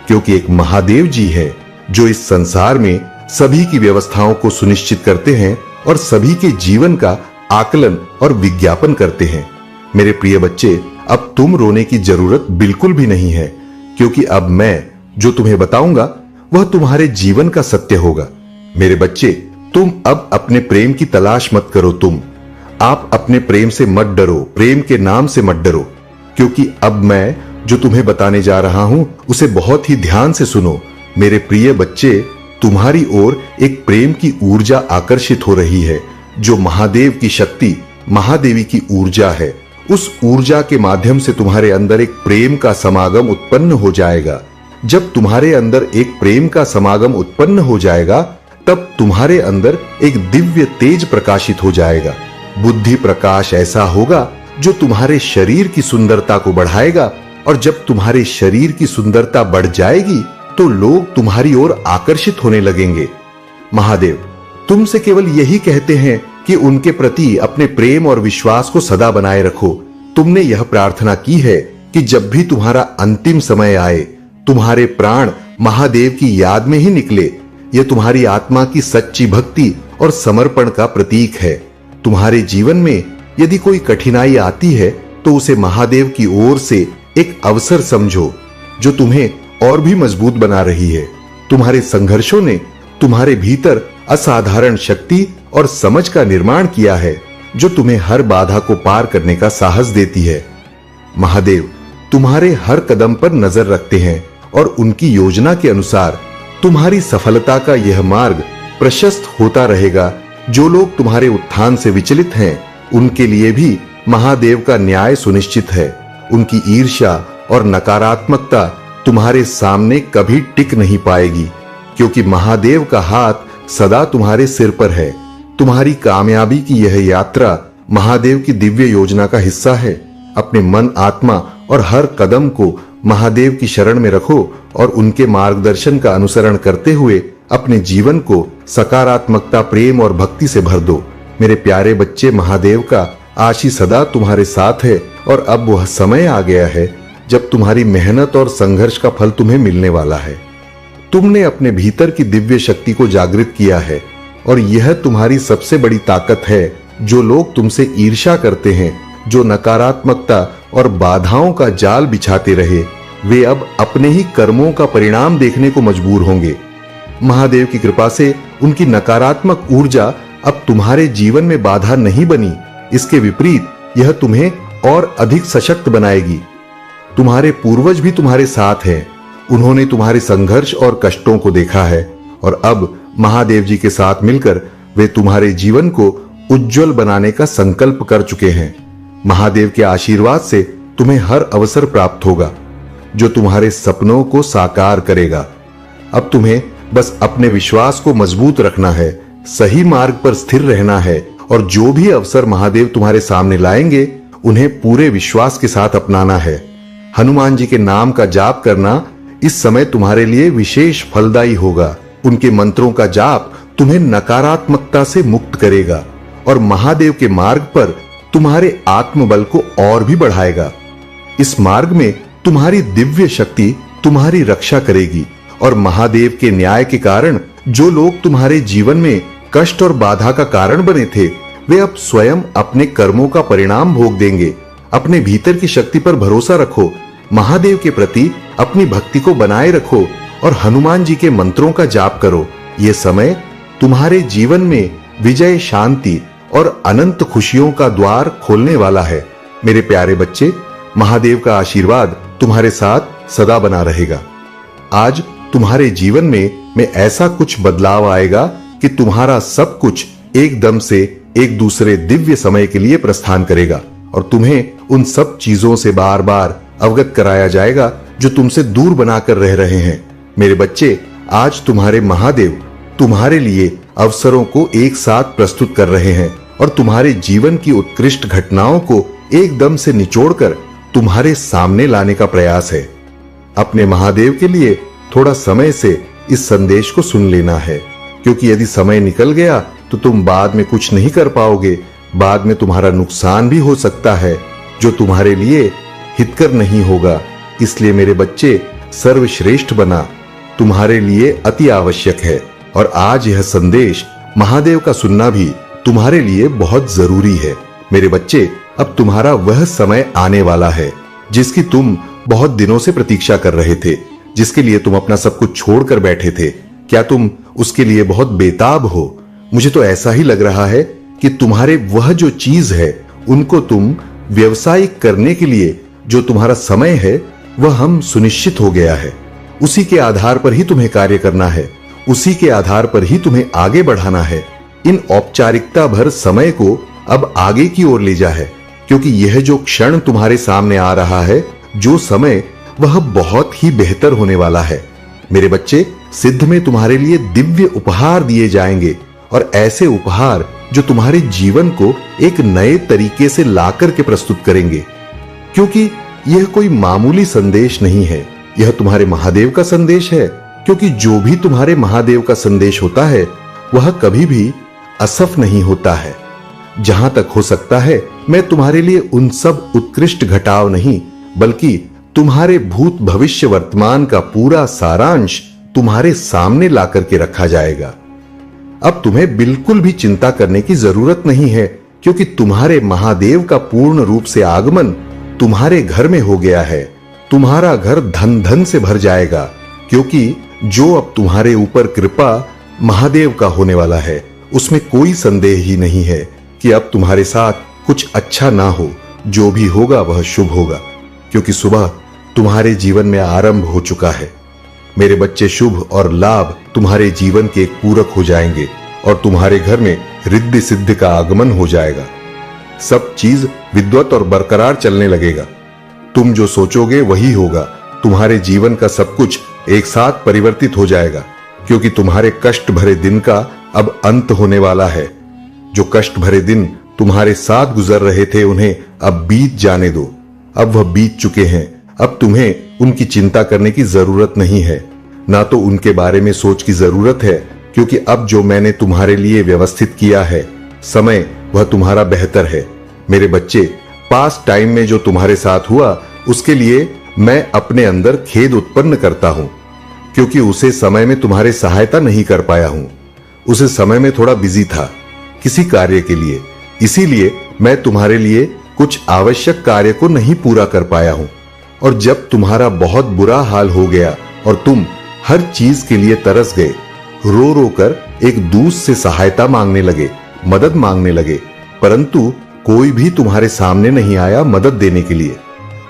Speaker 1: क्योंकि एक महादेव जी है जो इस संसार में सभी की व्यवस्थाओं को सुनिश्चित करते हैं और सभी के जीवन का आकलन और विज्ञापन करते हैं। मेरे प्रिय बच्चे, अब तुम रोने की जरूरत बिल्कुल भी नहीं है, क्योंकि अब मैं जो तुम्हें बताऊंगा वह तुम्हारे जीवन का सत्य होगा। मेरे बच्चे, तुम अब अपने प्रेम की तलाश मत करो। आप अपने प्रेम से मत डरो, प्रेम के नाम से मत डरो, क्योंकि अब मैं जो तुम्हें बताने जा रहा हूं उसे बहुत ही ध्यान से सुनो। मेरे प्रिय बच्चे, तुम्हारी ओर एक प्रेम की ऊर्जा आकर्षित हो रही है जो महादेव की शक्ति, महादेवी की ऊर्जा है। उस ऊर्जा के माध्यम से तुम्हारे अंदर एक प्रेम का समागम उत्पन्न हो जाएगा। जब तुम्हारे अंदर एक प्रेम का समागम उत्पन्न हो जाएगा तब तुम्हारे अंदर एक दिव्य तेज प्रकाशित हो जाएगा। बुद्धि प्रकाश ऐसा होगा जो तुम्हारे शरीर की सुंदरता को बढ़ाएगा, और जब तुम्हारे शरीर की सुंदरता बढ़ जाएगी तो लोग तुम्हारी ओर आकर्षित होने लगेंगे। महादेव तुमसे केवल यही कहते हैं कि उनके प्रति अपने प्रेम और विश्वास को सदा बनाए रखो। तुमने यह प्रार्थना की है कि जब भी तुम्हारा अंतिम समय आए, तुम्हारे प्राण महादेव की याद में ही निकले। यह तुम्हारी आत्मा की सच्ची भक्ति और समर्पण का प्रतीक है। तुम्हारे जीवन में यदि कोई कठिनाई आती है तो उसे महादेव की ओर से एक अवसर समझो जो तुम्हें और भी मजबूत बना रही है। तुम्हारे संघर्षों ने तुम्हारे भीतर असाधारण शक्ति और समझ का निर्माण किया है जो तुम्हें हर बाधा को पार करने का साहस देती है। महादेव तुम्हारे हर कदम पर नजर रखते हैं और उनकी योजना के अनुसार तुम्हारी सफलता का यह मार्ग प्रशस्त होता रहेगा। जो लोग तुम्हारे उत्थान से विचलित हैं उनके लिए भी महादेव का न्याय सुनिश्चित है। उनकी ईर्ष्या और नकारात्मकता तुम्हारे सामने कभी टिक नहीं पाएगी, क्योंकि महादेव का हाथ सदा तुम्हारे सिर पर है। तुम्हारी कामयाबी की यह यात्रा महादेव की दिव्य योजना का हिस्सा है। अपने मन, आत्मा और हर कदम को महादेव की शरण में रखो और उनके मार्गदर्शन का अनुसरण करते हुए अपने जीवन को सकारात्मकता, प्रेम और भक्ति से भर दो। मेरे प्यारे बच्चे, महादेव का आशीष सदा तुम्हारे साथ है और अब वह समय आ गया है जब तुम्हारी मेहनत और संघर्ष का फल तुम्हें मिलने वाला है। तुमने अपने भीतर की दिव्य शक्ति को जागृत किया है और यह तुम्हारी सबसे बड़ी ताकत है। जो लोग तुमसे ईर्ष्या करते हैं, जो नकारात्मकता और बाधाओं का जाल बिछाते रहे, वे अब अपने ही कर्मों का परिणाम देखने को मजबूर होंगे। महादेव की कृपा से उनकी नकारात्मक ऊर्जा अब तुम्हारे जीवन में बाधा नहीं बनी, इसके विपरीत यह तुम्हें और अधिक सशक्त बनाएगी। तुम्हारे पूर्वज भी तुम्हारे साथ हैं। उन्होंने तुम्हारे संघर्ष और कष्टों को देखा है और अब महादेव जी के साथ मिलकर वे तुम्हारे जीवन को उज्जवल बनाने का संकल्प कर चुके हैं। महादेव के आशीर्वाद से तुम्हें हर अवसर प्राप्त होगा जो तुम्हारे सपनों को साकार करेगा। अब तुम्हें बस अपने विश्वास को मजबूत रखना है, सही मार्ग पर स्थिर रहना है और जो भी अवसर महादेव तुम्हारे सामने लाएंगे उन्हें पूरे विश्वास के साथ अपनाना है। हनुमान जी के नाम का जाप करना इस समय तुम्हारे लिए विशेष फलदायी होगा। उनके मंत्रों का जाप तुम्हें नकारात्मकता से मुक्त करेगा और महादेव के मार्ग पर तुम्हारे आत्मबल को और भी बढ़ाएगा। इस मार्ग में तुम्हारी दिव्य शक्ति तुम्हारी रक्षा करेगी और महादेव के न्याय के कारण जो लोग तुम्हारे जीवन में कष्ट और बाधा का कारण बने थे, वे अब स्वयं अपने कर्मों का परिणाम भोग देंगे। अपने भीतर की शक्ति पर भरोसा रखो, महादेव के प्रति अपनी भक्ति को बनाए रखो और हनुमान जी के मंत्रों का जाप करो। ये समय तुम्हारे जीवन में विजय, शांति और अनंत खुशियों का द्वार खोलने वाला है। मेरे प्यारे बच्चे, महादेव का आशीर्वाद तुम्हारे साथ सदा बना रहेगा। आज तुम्हारे जीवन में ऐसा कुछ बदलाव आएगा कि तुम्हारा सब कुछ एकदम से एक दूसरे दिव्य समय के लिए प्रस्थान करेगा और तुम्हें उन सब चीजों से बार बार अवगत कराया जाएगा जो तुमसे दूर बनाकर रह रहे हैं। मेरे बच्चे, आज तुम्हारे महादेव तुम्हारे लिए अवसरों को एक साथ प्रस्तुत कर रहे हैं और तुम्हारे जीवन की उत्कृष्ट घटनाओं को एकदम से निचोड़कर तुम्हारे सामने लाने का प्रयास है। अपने महादेव के लिए थोड़ा समय से इस संदेश को सुन लेना है, क्योंकि यदि समय निकल गया तो तुम बाद में कुछ नहीं कर पाओगे। बाद में तुम्हारा नुकसान भी हो सकता है जो तुम्हारे लिए हितकर नहीं होगा। इसलिए मेरे बच्चे, सर्वश्रेष्ठ बना तुम्हारे लिए अति आवश्यक है और आज यह संदेश महादेव का सुनना भी तुम्हारे लिए बहुत जरूरी है। मेरे बच्चे, अब तुम्हारा वह समय आने वाला है जिसकी तुम बहुत दिनों से प्रतीक्षा कर रहे थे, जिसके लिए तुम अपना सब कुछ छोड़कर बैठे थे। क्या तुम उसके लिए बहुत बेताब हो? मुझे तो ऐसा ही लग रहा है कि तुम्हारे वह जो चीज है उनको तुम व्यवसायिक करने के लिए जो तुम्हारा समय है वह हम सुनिश्चित हो गया है। उसी के आधार पर ही तुम्हें कार्य करना है, उसी के आधार पर ही तुम्हें आगे बढ़ाना है। इन औपचारिकता भर समय को अब आगे की ओर ले जा है, क्योंकि यह जो क्षण तुम्हारे सामने आ रहा है, जो समय, वह बहुत ही बेहतर होने वाला है। मेरे बच्चे, सिद्ध में तुम्हारे लिए दिव्य उपहार दिए जाएंगे और ऐसे उपहार जो तुम्हारे जीवन को एक नए तरीके से लाकर के प्रस्तुत करेंगे, क्योंकि यह कोई मामूली संदेश नहीं है, यह तुम्हारे महादेव का संदेश है। क्योंकि जो भी तुम्हारे महादेव का संदेश होता है वह कभी भी असफ नहीं होता है। जहां तक हो सकता है मैं तुम्हारे लिए उन सब उत्कृष्ट घटाव नहीं, बल्कि तुम्हारे भूत भविष्य वर्तमान का पूरा सारांश तुम्हारे सामने लाकर के रखा जाएगा। अब तुम्हें बिल्कुल भी चिंता करने की जरूरत नहीं है, क्योंकि तुम्हारे महादेव का पूर्ण रूप से आगमन तुम्हारे घर में हो गया है। तुम्हारा घर धन धन से भर जाएगा, क्योंकि जो अब तुम्हारे ऊपर कृपा महादेव का होने वाला है उसमें कोई संदेह ही नहीं है कि अब तुम्हारे साथ कुछ अच्छा ना हो। जो भी होगा वह शुभ होगा, क्योंकि सुबह तुम्हारे जीवन में आरंभ हो चुका है। मेरे बच्चे, शुभ और लाभ तुम्हारे जीवन के एक पूरक हो जाएंगे और तुम्हारे घर में रिद्धि सिद्धि का आगमन हो जाएगा। सब चीज विद्वत और बरकरार चलने लगेगा। तुम जो सोचोगे वही होगा। तुम्हारे जीवन का सब कुछ एक साथ परिवर्तित हो जाएगा, क्योंकि तुम्हारे कष्ट भरे दिन का अब अंत होने वाला है। जो कष्ट भरे दिन तुम्हारे साथ गुजर रहे थे उन्हें अब बीत जाने दो। अब वह बीत चुके हैं। अब तुम्हें उनकी चिंता करने की जरूरत नहीं है, ना तो उनके बारे में सोच की जरूरत है, क्योंकि अब जो मैंने तुम्हारे लिए व्यवस्थित किया है समय, वह तुम्हारा बेहतर है। मेरे बच्चे, पास्ट टाइम में जो तुम्हारे साथ हुआ उसके लिए मैं अपने अंदर खेद उत्पन्न करता हूं, क्योंकि उसे समय में तुम्हारे सहायता नहीं कर पाया हूं। उसे समय में थोड़ा बिजी था किसी कार्य के लिए, इसीलिए मैं तुम्हारे लिए कुछ आवश्यक कार्य को नहीं पूरा कर पाया हूं। और जब तुम्हारा बहुत बुरा हाल हो गया और तुम हर चीज के लिए तरस गए, रो रो कर एक दूत से सहायता मांगने लगे, मदद मांगने लगे, परंतु कोई भी तुम्हारे सामने नहीं आया मदद देने के लिए,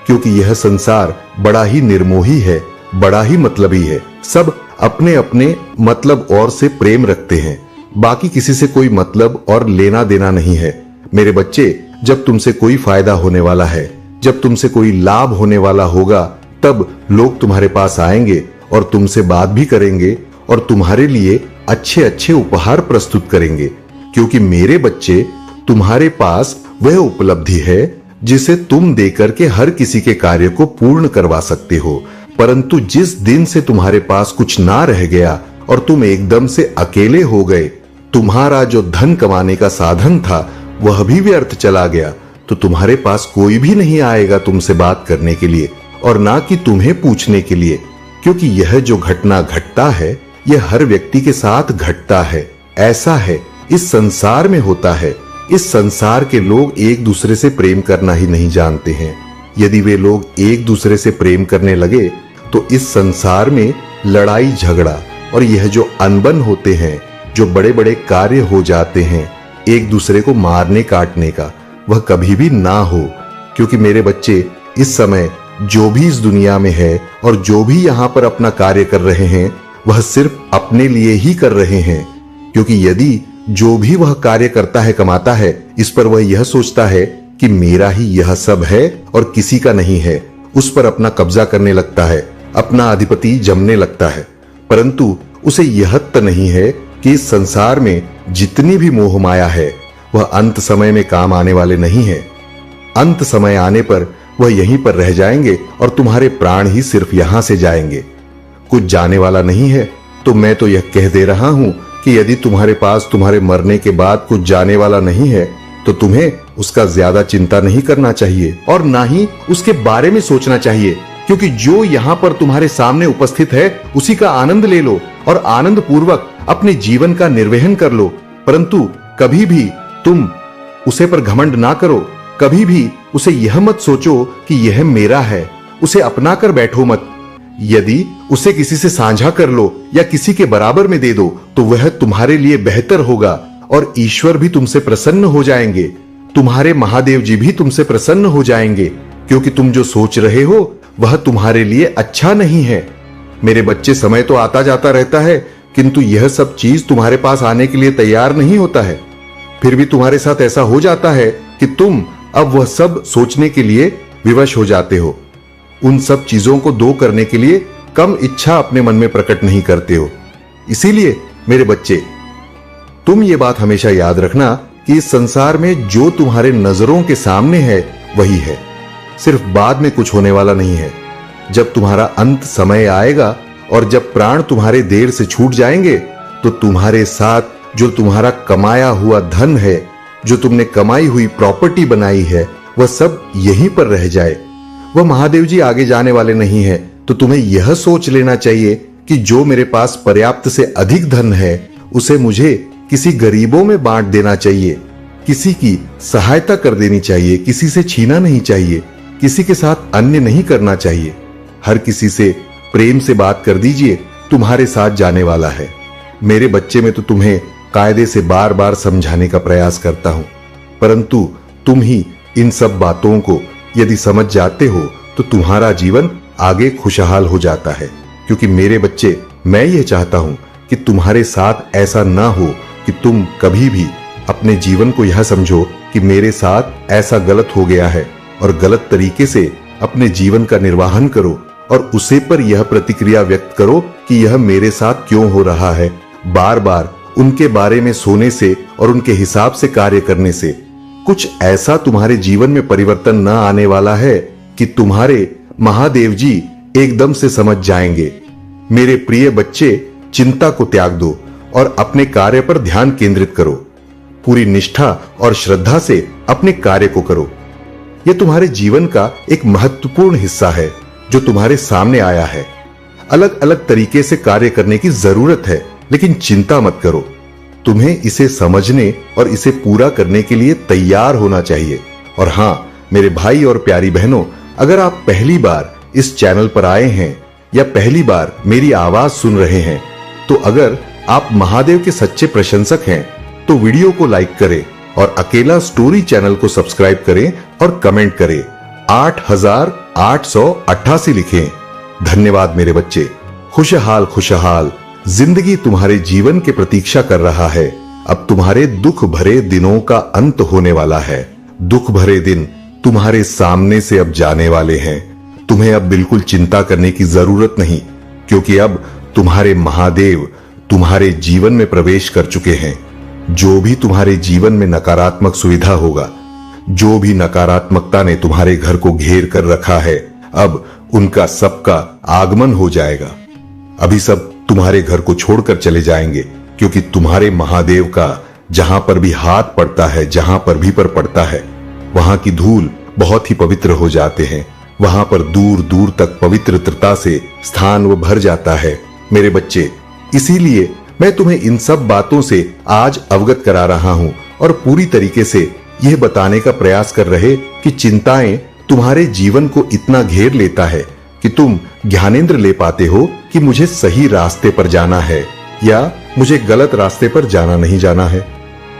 Speaker 1: क्योंकि यह संसार बड़ा ही निर्मोही है, बड़ा ही मतलबी है। सब अपने अपने मतलब और से प्रेम रखते हैं, बाकी किसी से कोई मतलब और लेना देना नहीं है। मेरे बच्चे, जब तुमसे कोई फायदा होने वाला है, जब तुमसे कोई लाभ होने वाला होगा, तब लोग तुम्हारे पास आएंगे और तुमसे बात भी करेंगे और तुम्हारे लिए अच्छे अच्छे उपहार प्रस्तुत करेंगे, क्योंकि मेरे बच्चे, तुम्हारे पास वह उपलब्धि है जिसे तुम देकर के हर किसी के कार्य को पूर्ण करवा सकते हो। परंतु जिस दिन से तुम्हारे पास कुछ ना रह गया और तुम एकदम से अकेले हो गए, तुम्हारा जो धन कमाने का साधन था वह भी व्यर्थ चला गया, तो तुम्हारे पास कोई भी नहीं आएगा तुमसे बात करने के लिए और ना कि तुम्हें पूछने के लिए, क्योंकि यह जो घटना घटता है यह हर व्यक्ति के साथ घटता है। ऐसा है, इस संसार में होता है। इस संसार के लोग एक दूसरे से प्रेम करना ही नहीं जानते हैं। यदि वे लोग एक दूसरे से प्रेम करने लगे तो इस संसार में लड़ाई झगड़ा और यह जो अनबन होते हैं, जो बड़े बड़े कार्य हो जाते हैं एक दूसरे को मारने काटने का, वह कभी भी ना हो। क्योंकि मेरे बच्चे, इस समय जो भी इस दुनिया में है और जो भी यहाँ पर अपना कार्य कर रहे हैं, वह सिर्फ अपने लिए ही कर रहे हैं। क्योंकि यदि जो भी वह कार्य करता है, कमाता है, इस पर वह यह सोचता है कि मेरा ही यह सब है और किसी का नहीं है, उस पर अपना कब्जा करने लगता है, अपना अधिपति जमने लगता है। परंतु उसे यह तय नहीं है कि इस संसार में जितनी भी मोह माया है वह अंत समय में काम आने वाले नहीं है। अंत समय आने पर वह यहीं पर रह जाएंगे और तुम्हारे प्राण ही सिर्फ यहां से जाएंगे, कुछ जाने वाला नहीं है। तो मैं तो यह कह दे रहा हूं कि यदि तुम्हारे पास तुम्हारे मरने के बाद कुछ जाने वाला नहीं है तो तुम्हें उसका ज्यादा चिंता नहीं करना चाहिए और ना ही उसके बारे में सोचना चाहिए, क्योंकि जो यहाँ पर तुम्हारे सामने उपस्थित है उसी का आनंद ले लो और आनंद पूर्वक अपने जीवन का निर्वहन कर लो। परंतु कभी भी तुम उसे पर घमंड ना करो, कभी भी उसे यह मत सोचो कि यह मेरा है, उसे अपना कर बैठो मत। यदि उसे किसी से साझा कर लो या किसी के बराबर में दे दो तो वह तुम्हारे लिए बेहतर होगा और ईश्वर भी तुमसे प्रसन्न हो जाएंगे, तुम्हारे महादेव जी भी तुमसे प्रसन्न हो जाएंगे, क्योंकि तुम जो सोच रहे हो वह तुम्हारे लिए अच्छा नहीं है। मेरे बच्चे, समय तो आता जाता रहता है, किंतु यह सब चीज तुम्हारे पास आने के लिए तैयार नहीं होता है। फिर भी तुम्हारे साथ ऐसा हो जाता है कि तुम अब वह सब सोचने के लिए विवश हो जाते हो। उन सब चीजों को दो करने के लिए कम इच्छा अपने मन में प्रकट नहीं करते हो। इसीलिए मेरे बच्चे, तुम ये बात हमेशा याद रखना कि इस संसार में जो तुम्हारे नजरों के सामने है वही है, सिर्फ बाद में कुछ होने वाला नहीं है। जब तुम्हारा अंत समय आएगा और जब प्राण तुम्हारे देर से छूट जाएंगे तो तुम्हारे साथ जो तुम्हारा कमाया हुआ धन है, जो तुमने कमाई हुई प्रॉपर्टी बनाई है, वह सब यहीं पर रह जाए। वह महादेव जी आगे जाने वाले नहीं है। तो तुम्हें यह सोच लेना चाहिए कि जो मेरे पास पर्याप्त से अधिक धन है उसे मुझे किसी गरीबों में बांट देना चाहिए, किसी की सहायता कर देनी चाहिए, किसी से छीना नहीं चाहिए, किसी के साथ अन्य नहीं करना चाहिए। हर किसी से प्रेम से बात कर दीजिए, तुम्हारे साथ जाने वाला है। मेरे बच्चे, में तो तुम्हें कायदे से बार बार समझाने का प्रयास करता हूं, परंतु तुम ही इन सब बातों को यदि समझ जाते हो तो तुम्हारा जीवन आगे खुशहाल हो जाता है। क्योंकि मेरे बच्चे, मैं यह चाहता हूं कि तुम्हारे साथ ऐसा ना हो कि तुम कभी भी अपने जीवन को यह समझो कि मेरे साथ ऐसा गलत हो गया है और गलत तरीके से अपने जीवन का निर्वाहन करो और उसे पर यह प्रतिक्रिया व्यक्त करो कि यह मेरे साथ क्यों हो रहा है। बार बार उनके बारे में सोने से और उनके हिसाब से कार्य करने से कुछ ऐसा तुम्हारे जीवन में परिवर्तन न आने वाला है कि तुम्हारे महादेव जी एकदम से समझ जाएंगे। मेरे प्रिय बच्चे, चिंता को त्याग दो और अपने कार्य पर ध्यान केंद्रित करो। पूरी निष्ठा और श्रद्धा से अपने कार्य को करो। यह तुम्हारे जीवन का एक महत्वपूर्ण हिस्सा है जो तुम्हारे सामने आया है। अलग अलग तरीके से कार्य करने की जरूरत है, लेकिन चिंता मत करो। तुम्हें इसे समझने और इसे पूरा करने के लिए तैयार होना चाहिए। और हां, मेरे भाई और प्यारी बहनों, अगर आप पहली बार इस चैनल पर आए हैं या पहली बार मेरी आवाज सुन रहे हैं, तो अगर आप महादेव के सच्चे प्रशंसक हैं तो वीडियो को लाइक करें और अकेला स्टोरी चैनल को सब्सक्राइब करें और कमेंट करें 8888 लिखें। धन्यवाद मेरे बच्चे। खुशहाल खुशहाल जिंदगी तुम्हारे जीवन के प्रतीक्षा कर रहा है। अब तुम्हारे दुख भरे दिनों का अंत होने वाला है। दुख भरे दिन तुम्हारे सामने से अब जाने वाले हैं। तुम्हें अब बिल्कुल चिंता करने की जरूरत नहीं, क्योंकि अब तुम्हारे महादेव तुम्हारे जीवन में प्रवेश कर चुके हैं। जो भी तुम्हारे जीवन में नकारात्मक सुविधा होगा, जो भी नकारात्मकता ने तुम्हारे घर को घेर कर रखा है, अब उनका सबका आगमन हो जाएगा। अभी सब तुम्हारे घर को छोड़कर चले जाएंगे, क्योंकि तुम्हारे महादेव का जहां पर भी हाथ पड़ता है, जहां पर भी पर पड़ता है, वहां की धूल बहुत ही पवित्र हो जाते हैं। वहां पर दूर दूर तक पवित्रता से स्थान वो भर जाता है मेरे बच्चे। इसीलिए मैं तुम्हें इन सब बातों से आज अवगत करा रहा हूं और पूरी तरीके से यह बताने का प्रयास कर रहे कि चिंताएं तुम्हारे जीवन को इतना घेर लेता है कि तुम ज्ञानेंद्र ले पाते हो कि मुझे सही रास्ते पर जाना है या मुझे गलत रास्ते पर जाना नहीं जाना है।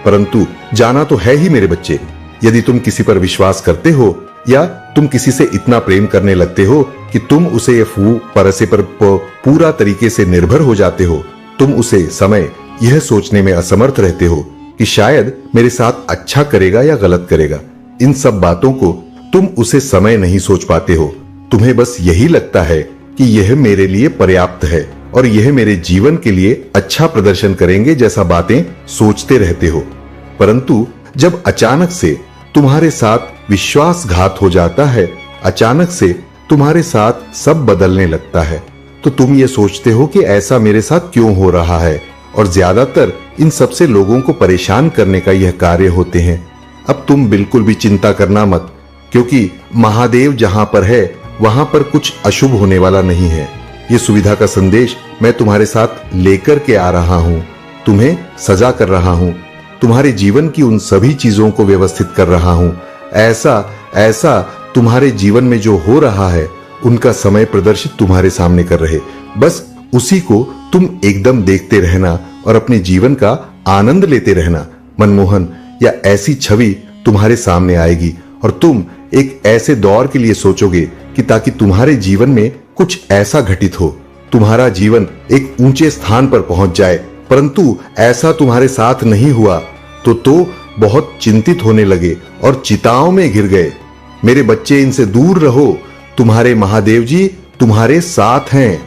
Speaker 1: परंतु जाना तो है ही मेरे बच्चे। यदि तुम किसी पर विश्वास करते हो या तुम किसी से इतना प्रेम करने लगते हो कि तुम उसे परसे पर पूरा तरीके से निर्भर हो जाते हो, तुम उसे समय यह सोचने में असमर्थ रहते हो कि शायद मेरे साथ अच्छा करेगा या गलत करेगा। इन सब बातों को तुम उसे समय नहीं सोच पाते हो। तुम्हें बस यही लगता है कि यह मेरे लिए पर्याप्त है और यह मेरे जीवन के लिए अच्छा प्रदर्शन करेंगे जैसा बातें सोचते रहते हो। परंतु जब अचानक से तुम्हारे साथ विश्वासघात हो जाता है, अचानक से तुम्हारे साथ सब बदलने लगता है, तो तुम ये सोचते हो कि ऐसा मेरे साथ क्यों हो रहा है, और ज्यादातर इन सबसे लोगों को परेशान करने का यह कार्य होते हैं। अब तुम बिल्कुल भी चिंता करना मत, क्योंकि महादेव जहां पर है वहां पर कुछ अशुभ होने वाला नहीं है। ये सुविधा का संदेश मैं तुम्हारे साथ लेकर के आ रहा हूं, तुम्हें सजा कर रहा हूं, तुम्हारे जीवन की उन सभी चीजों को व्यवस्थित कर रहा हूं। ऐसा तुम्हारे जीवन में जो हो रहा है उनका समय प्रदर्शित तुम्हारे सामने कर रहे। बस उसी को तुम एकदम देखते रहना और अपने जीवन का आनंद लेते रहना। मनमोहन या ऐसी छवि तुम्हारे सामने आएगी और तुम एक ऐसे दौर के लिए सोचोगे कि ताकि तुम्हारे जीवन में कुछ ऐसा घटित हो, तुम्हारा जीवन एक ऊंचे स्थान पर पहुंच जाए। परंतु ऐसा तुम्हारे साथ नहीं हुआ तो बहुत चिंतित होने लगे और चिताओं में घिर गए। मेरे बच्चे, इनसे दूर रहो। तुम्हारे महादेव जी तुम्हारे साथ हैं।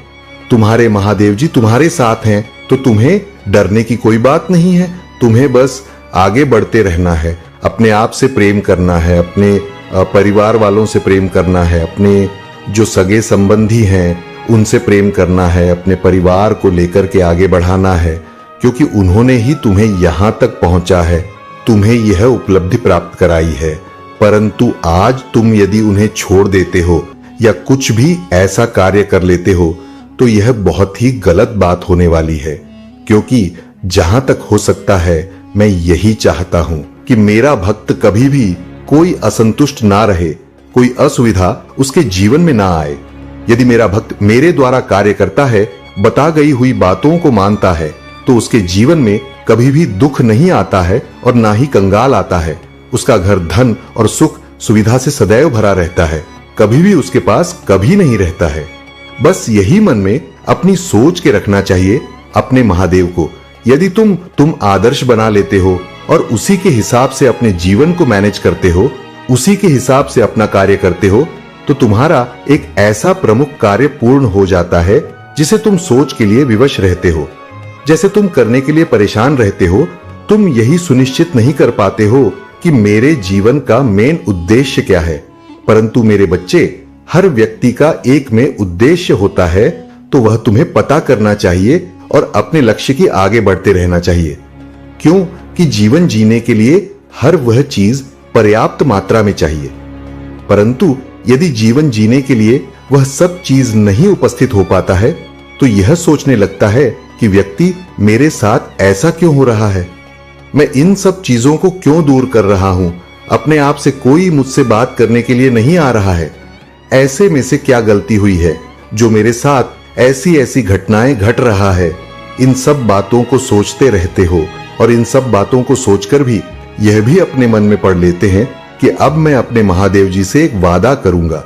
Speaker 1: तुम्हारे महादेव जी तुम्हारे साथ हैं, तो तुम्हें डरने की कोई बात नहीं है। तुम्हें बस आगे बढ़ते रहना है, अपने आप से प्रेम करना है, अपने परिवार वालों से प्रेम करना है, अपने जो सगे संबंधी हैं उनसे प्रेम करना है, अपने परिवार को लेकर के आगे बढ़ाना है, क्योंकि उन्होंने ही तुम्हें यहां तक पहुंचा है, तुम्हें यह उपलब्धि प्राप्त कराई है। परंतु आज तुम यदि उन्हें छोड़ देते हो या कुछ भी ऐसा कार्य कर लेते हो तो यह बहुत ही गलत बात होने वाली है, क्योंकि जहां तक हो सकता है मैं यही चाहता हूं कि मेरा भक्त कभी भी कोई असंतुष्ट ना रहे, कोई असुविधा उसके जीवन में ना आए। यदि मेरा भक्त मेरे द्वारा कार्य करता है, बता गई हुई बातों को मानता है, तो उसके जीवन में कभी भी दुख नहीं आता है और ना ही कंगाल आता है। उसका घर धन और सुख सुविधा से सदैव भरा रहता है, कभी भी उसके पास कभी नहीं रहता है। बस यही मन में अपनी सोच के रखना चाहिए अपने महादेव को। यदि तुम आदर्श बना लेते हो और उसी के हिसाब से अपने जीवन को मैनेज करते हो, उसी के हिसाब से अपना कार्य करते हो, तो तुम्हारा एक ऐसा प्रमुख कार्य पूर्ण हो जाता है जिसे तुम सोच के लिए विवश रहते हो, जैसे तुम करने के लिए परेशान रहते हो। तुम यही सुनिश्चित नहीं कर पाते हो कि मेरे जीवन का मेन उद्देश्य क्या है। परंतु मेरे बच्चे, हर व्यक्ति का एक में उद्देश्य होता है, तो वह तुम्हें पता करना चाहिए और अपने लक्ष्य की आगे बढ़ते रहना चाहिए। क्यों कि जीवन जीने के लिए हर वह चीज पर्याप्त मात्रा में चाहिए। परंतु यदि जीवन जीने के लिए वह सब चीज नहीं उपस्थित हो पाता है, तो यह सोचने लगता है कि व्यक्ति मेरे साथ ऐसा क्यों हो रहा है, मैं इन सब चीजों को क्यों दूर कर रहा हूं, अपने आप से कोई मुझसे बात करने के लिए नहीं आ रहा है, ऐसे में से क्या गलती हुई है जो मेरे साथ ऐसी ऐसी घटनाएं घट रहा है। इन सब बातों को सोचते रहते हो और इन सब बातों को सोचकर भी यह भी अपने मन में पढ़ लेते हैं कि अब मैं अपने महादेव जी से एक वादा करूंगा,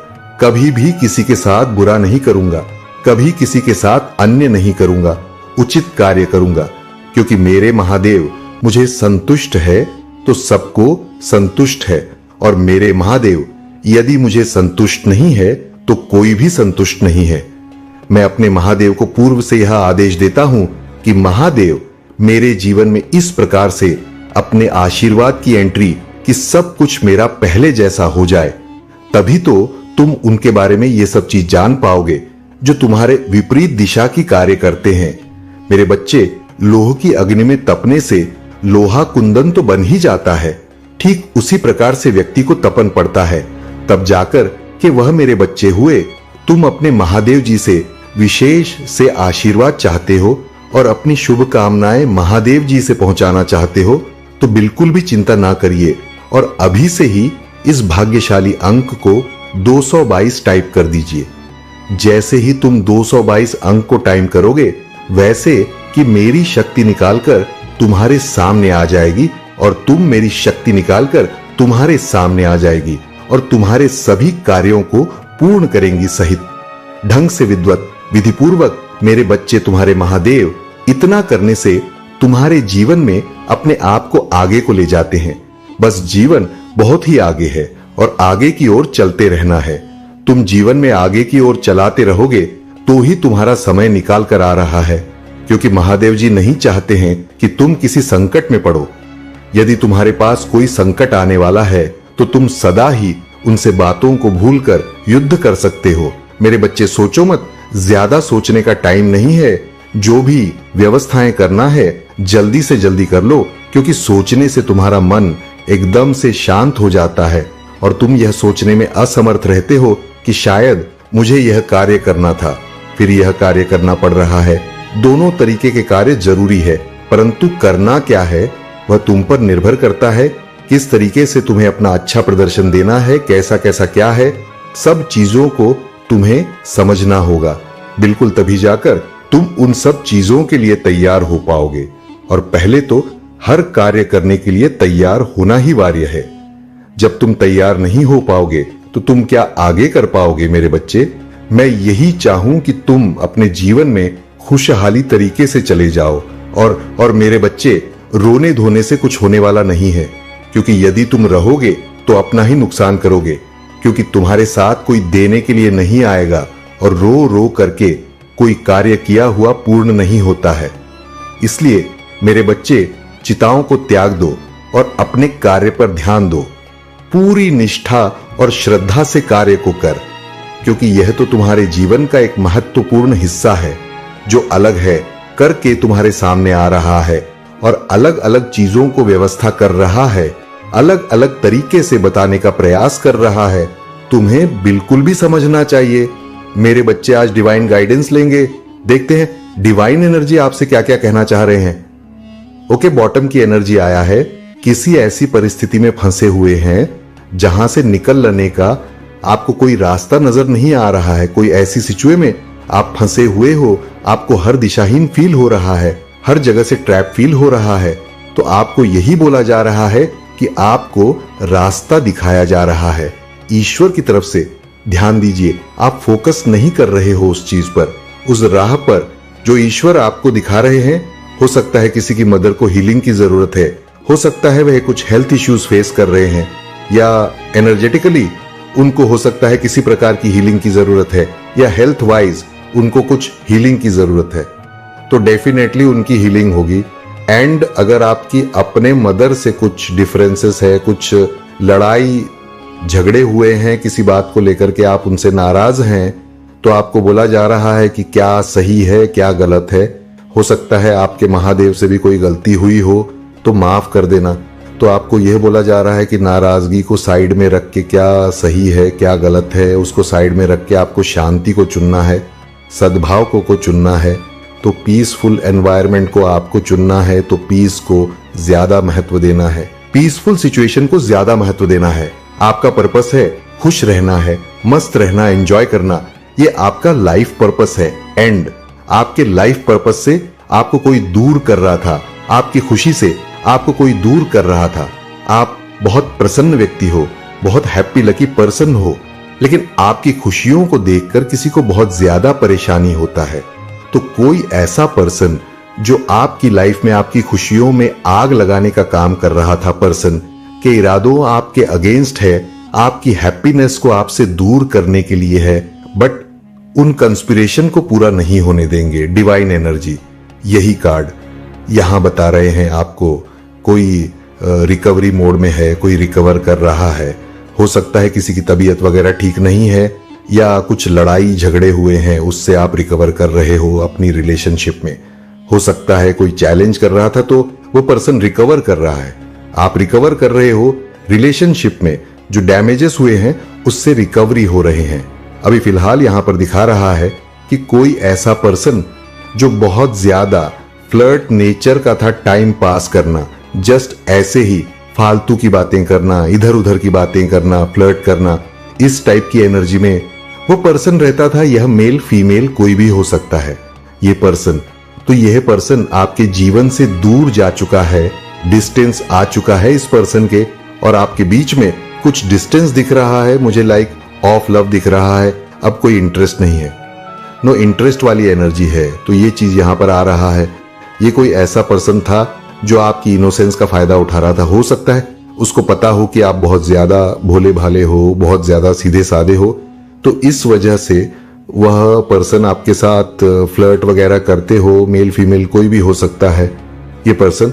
Speaker 1: कभी भी किसी के साथ बुरा नहीं करूंगा, कभी किसी के साथ अन्य नहीं करूंगा, उचित कार्य करूंगा, क्योंकि मेरे महादेव मुझे संतुष्ट है तो सबको संतुष्ट है, और मेरे महादेव यदि मुझे संतुष्ट नहीं है तो कोई भी संतुष्ट नहीं है। मैं अपने महादेव को पूर्व से यह आदेश देता हूं कि महादेव मेरे जीवन में इस प्रकार से अपने आशीर्वाद की एंट्री कि सब कुछ मेरा पहले जैसा हो जाए, तभी तो तुम उनके बारे में ये सब चीज जान पाओगे जो तुम्हारे विपरीत दिशा की कार्य करते हैं। मेरे बच्चे, लोह की अग्नि में तपने से लोहा कुंदन तो बन ही जाता है, ठीक उसी प्रकार से व्यक्ति को तपन पड़ता है, तब जाकर कि वह मेरे बच्चे हुए। तुम अपने महादेव जी से विशेष से आशीर्वाद चाहते हो और अपनी शुभ कामनाएं महादेव जी से पहुंचाना चाहते हो, तो बिल्कुल भी चिंता ना करिए और अभी से ही इस भाग्यशाली अंक को 222 टाइप कर दीजिए। जैसे ही तुम 222 अंक को टाइप करोगे, वैसे कि मेरी शक्ति निकालकर तुम्हारे सामने आ जाएगी और तुम मेरी शक्ति निकालकर तुम्हारे सामने आ जाएगी और तुम्हारे सभी कार्यों को पूर्ण करेंगी सहित ढंग से विद्वत विधिपूर्वक। मेरे बच्चे, तुम्हारे महादेव इतना करने से तुम्हारे जीवन में अपने आप को आगे को ले जाते हैं। बस जीवन बहुत ही आगे है और आगे की ओर चलते रहना है। तुम जीवन में आगे की ओर चलाते रहोगे तो ही तुम्हारा समय निकाल कर आ रहा है, क्योंकि महादेव जी नहीं चाहते हैं कि तुम किसी संकट में पड़ो। यदि तुम्हारे पास कोई संकट आने वाला है तो तुम सदा ही उनसे बातों को भूलकर युद्ध कर सकते हो। मेरे बच्चे, सोचो मत, ज्यादा सोचने का टाइम नहीं है। जो भी व्यवस्थाएं करना है जल्दी से जल्दी कर लो, क्योंकि सोचने से तुम्हारा मन एकदम से शांत हो जाता है और तुम यह सोचने में असमर्थ रहते हो कि शायद मुझे यह कार्य करना था, फिर यह कार्य करना पड़ रहा है। दोनों तरीके के कार्य जरूरी है, परंतु करना क्या है वह तुम पर निर्भर करता है। किस तरीके से तुम्हें अपना अच्छा प्रदर्शन देना है, कैसा कैसा क्या है, सब चीजों को तुम्हें समझना होगा। बिल्कुल तभी जाकर तुम उन सब चीजों के लिए तैयार हो पाओगे, और पहले तो हर कार्य करने के लिए तैयार होना ही वार्य है। जब तुम तैयार नहीं हो पाओगे तो तुम क्या आगे कर पाओगे। मेरे बच्चे, मैं यही चाहूं कि तुम अपने जीवन में खुशहाली तरीके से चले जाओ, और मेरे बच्चे, रोने धोने से कुछ होने वाला नहीं है, क्योंकि यदि तुम रहोगे तो अपना ही नुकसान करोगे, क्योंकि तुम्हारे साथ कोई देने के लिए नहीं आएगा और रो रो करके कोई कार्य किया हुआ पूर्ण नहीं होता है। इसलिए मेरे बच्चे, चिताओं को त्याग दो और अपने कार्य पर ध्यान दो। पूरी निष्ठा और श्रद्धा से कार्य को कर, क्योंकि यह तो तुम्हारे जीवन का एक महत्वपूर्ण हिस्सा है जो अलग है करके तुम्हारे सामने आ रहा है और अलग अलग चीजों को व्यवस्था कर रहा है, अलग अलग तरीके से बताने का प्रयास कर रहा है। तुम्हें बिल्कुल भी समझना चाहिए। मेरे बच्चे आज डिवाइन गाइडेंस लेंगे, देखते हैं डिवाइन एनर्जी आपसे क्या क्या कहना चाह रहे हैं। ओके, बॉटम की एनर्जी आया है। किसी ऐसी परिस्थिति में फंसे हुए हैं जहां से निकलने का आपको कोई रास्ता नजर नहीं आ रहा है। कोई ऐसी सिचुएशन में आप फंसे हुए हो, आपको हर दिशाहीन फील हो रहा है, हर जगह से ट्रैप फील हो रहा है, तो आपको यही बोला जा रहा है कि आपको रास्ता दिखाया जा रहा है ईश्वर की तरफ से। ध्यान दीजिए, आप फोकस नहीं कर रहे हो उस चीज पर, उस राह पर जो ईश्वर आपको दिखा रहे हैं। हो सकता है किसी की मदर को हीलिंग की जरूरत है, हो सकता है वह कुछ हेल्थ इश्यूज फेस कर रहे हैं, या एनर्जेटिकली उनको हो सकता है किसी प्रकार की हीलिंग की जरूरत है, या हेल्थ वाइज उनको कुछ हीलिंग की जरूरत है, तो डेफिनेटली उनकी हीलिंग होगी। एंड अगर आपकी अपने मदर से कुछ डिफरेंसेस है, कुछ लड़ाई झगड़े हुए हैं किसी बात को लेकर के, आप उनसे नाराज हैं, तो आपको बोला जा रहा है कि क्या सही है क्या गलत है। हो सकता है आपके महादेव से भी कोई गलती हुई हो तो माफ कर देना। तो आपको यह बोला जा रहा है कि नाराजगी को साइड में रख के क्या सही है क्या गलत है उसको साइड में रख के आपको शांति को चुनना है, सद्भाव को चुनना है। तो पीसफुल एनवायरनमेंट को आपको चुनना है, तो पीस को ज्यादा महत्व देना है, पीसफुल सिचुएशन को ज्यादा महत्व देना है। आपका पर्पस है खुश रहना है, मस्त रहना, एंजॉय करना, ये आपका लाइफ पर्पस है। एंड आपके लाइफ पर्पस से आपको कोई दूर कर रहा था, आपकी खुशी से आपको कोई दूर कर रहा था, आप बहुत प्रसन्न व्यक्ति हो, बहुत हैप्पी लकी पर्सन हो, लेकिन आपकी खुशियों को देखकर किसी को बहुत ज्यादा परेशानी होता है, तो कोई ऐसा पर्सन जो आपकी लाइफ में आपकी खुशियों में आग लगाने का काम कर रहा था, पर्सन के इरादों आपके अगेंस्ट है, आपकी हैप्पीनेस को आपसे दूर करने के लिए है, बट उन कंस्पिरेशन को पूरा नहीं होने देंगे। डिवाइन एनर्जी, यही कार्ड यहां बता रहे हैं आपको। कोई रिकवरी मोड में है, कोई रिकवर कर रहा है, हो सकता है किसी की तबीयत वगैरह ठीक नहीं है या कुछ लड़ाई झगड़े हुए हैं, उससे आप रिकवर कर रहे हो अपनी रिलेशनशिप में। हो सकता है कोई चैलेंज कर रहा था तो वो पर्सन रिकवर कर रहा है, आप रिकवर कर रहे हो। रिलेशनशिप में जो डैमेजेस हुए हैं उससे रिकवरी हो रहे हैं। अभी फिलहाल यहां पर दिखा रहा है कि कोई ऐसा पर्सन जो बहुत ज्यादा फ्लर्ट नेचर का था, टाइम पास करना, जस्ट ऐसे ही फालतू की बातें करना, इधर उधर की बातें करना, फ्लर्ट करना, इस टाइप की एनर्जी में वो पर्सन रहता था। यह मेल फीमेल कोई भी हो सकता है ये पर्सन। तो यह पर्सन आपके जीवन से दूर जा चुका है, डिस्टेंस आ चुका है इस पर्सन के, और आपके बीच में कुछ डिस्टेंस दिख रहा है मुझे, लाइक ऑफ लव दिख रहा है। अब कोई इंटरेस्ट नहीं है, नो इंटरेस्ट वाली एनर्जी है। तो ये चीज यहां पर आ रहा है। ये कोई ऐसा पर्सन था जो आपकी इनोसेंस का फायदा उठा रहा था। हो सकता है उसको पता हो कि आप बहुत ज्यादा भोले भाले हो, बहुत ज्यादा सीधे साधे हो, तो इस वजह से वह पर्सन आपके साथ फ्लर्ट वगैरह करते हो। मेल फीमेल कोई भी हो सकता है ये पर्सन,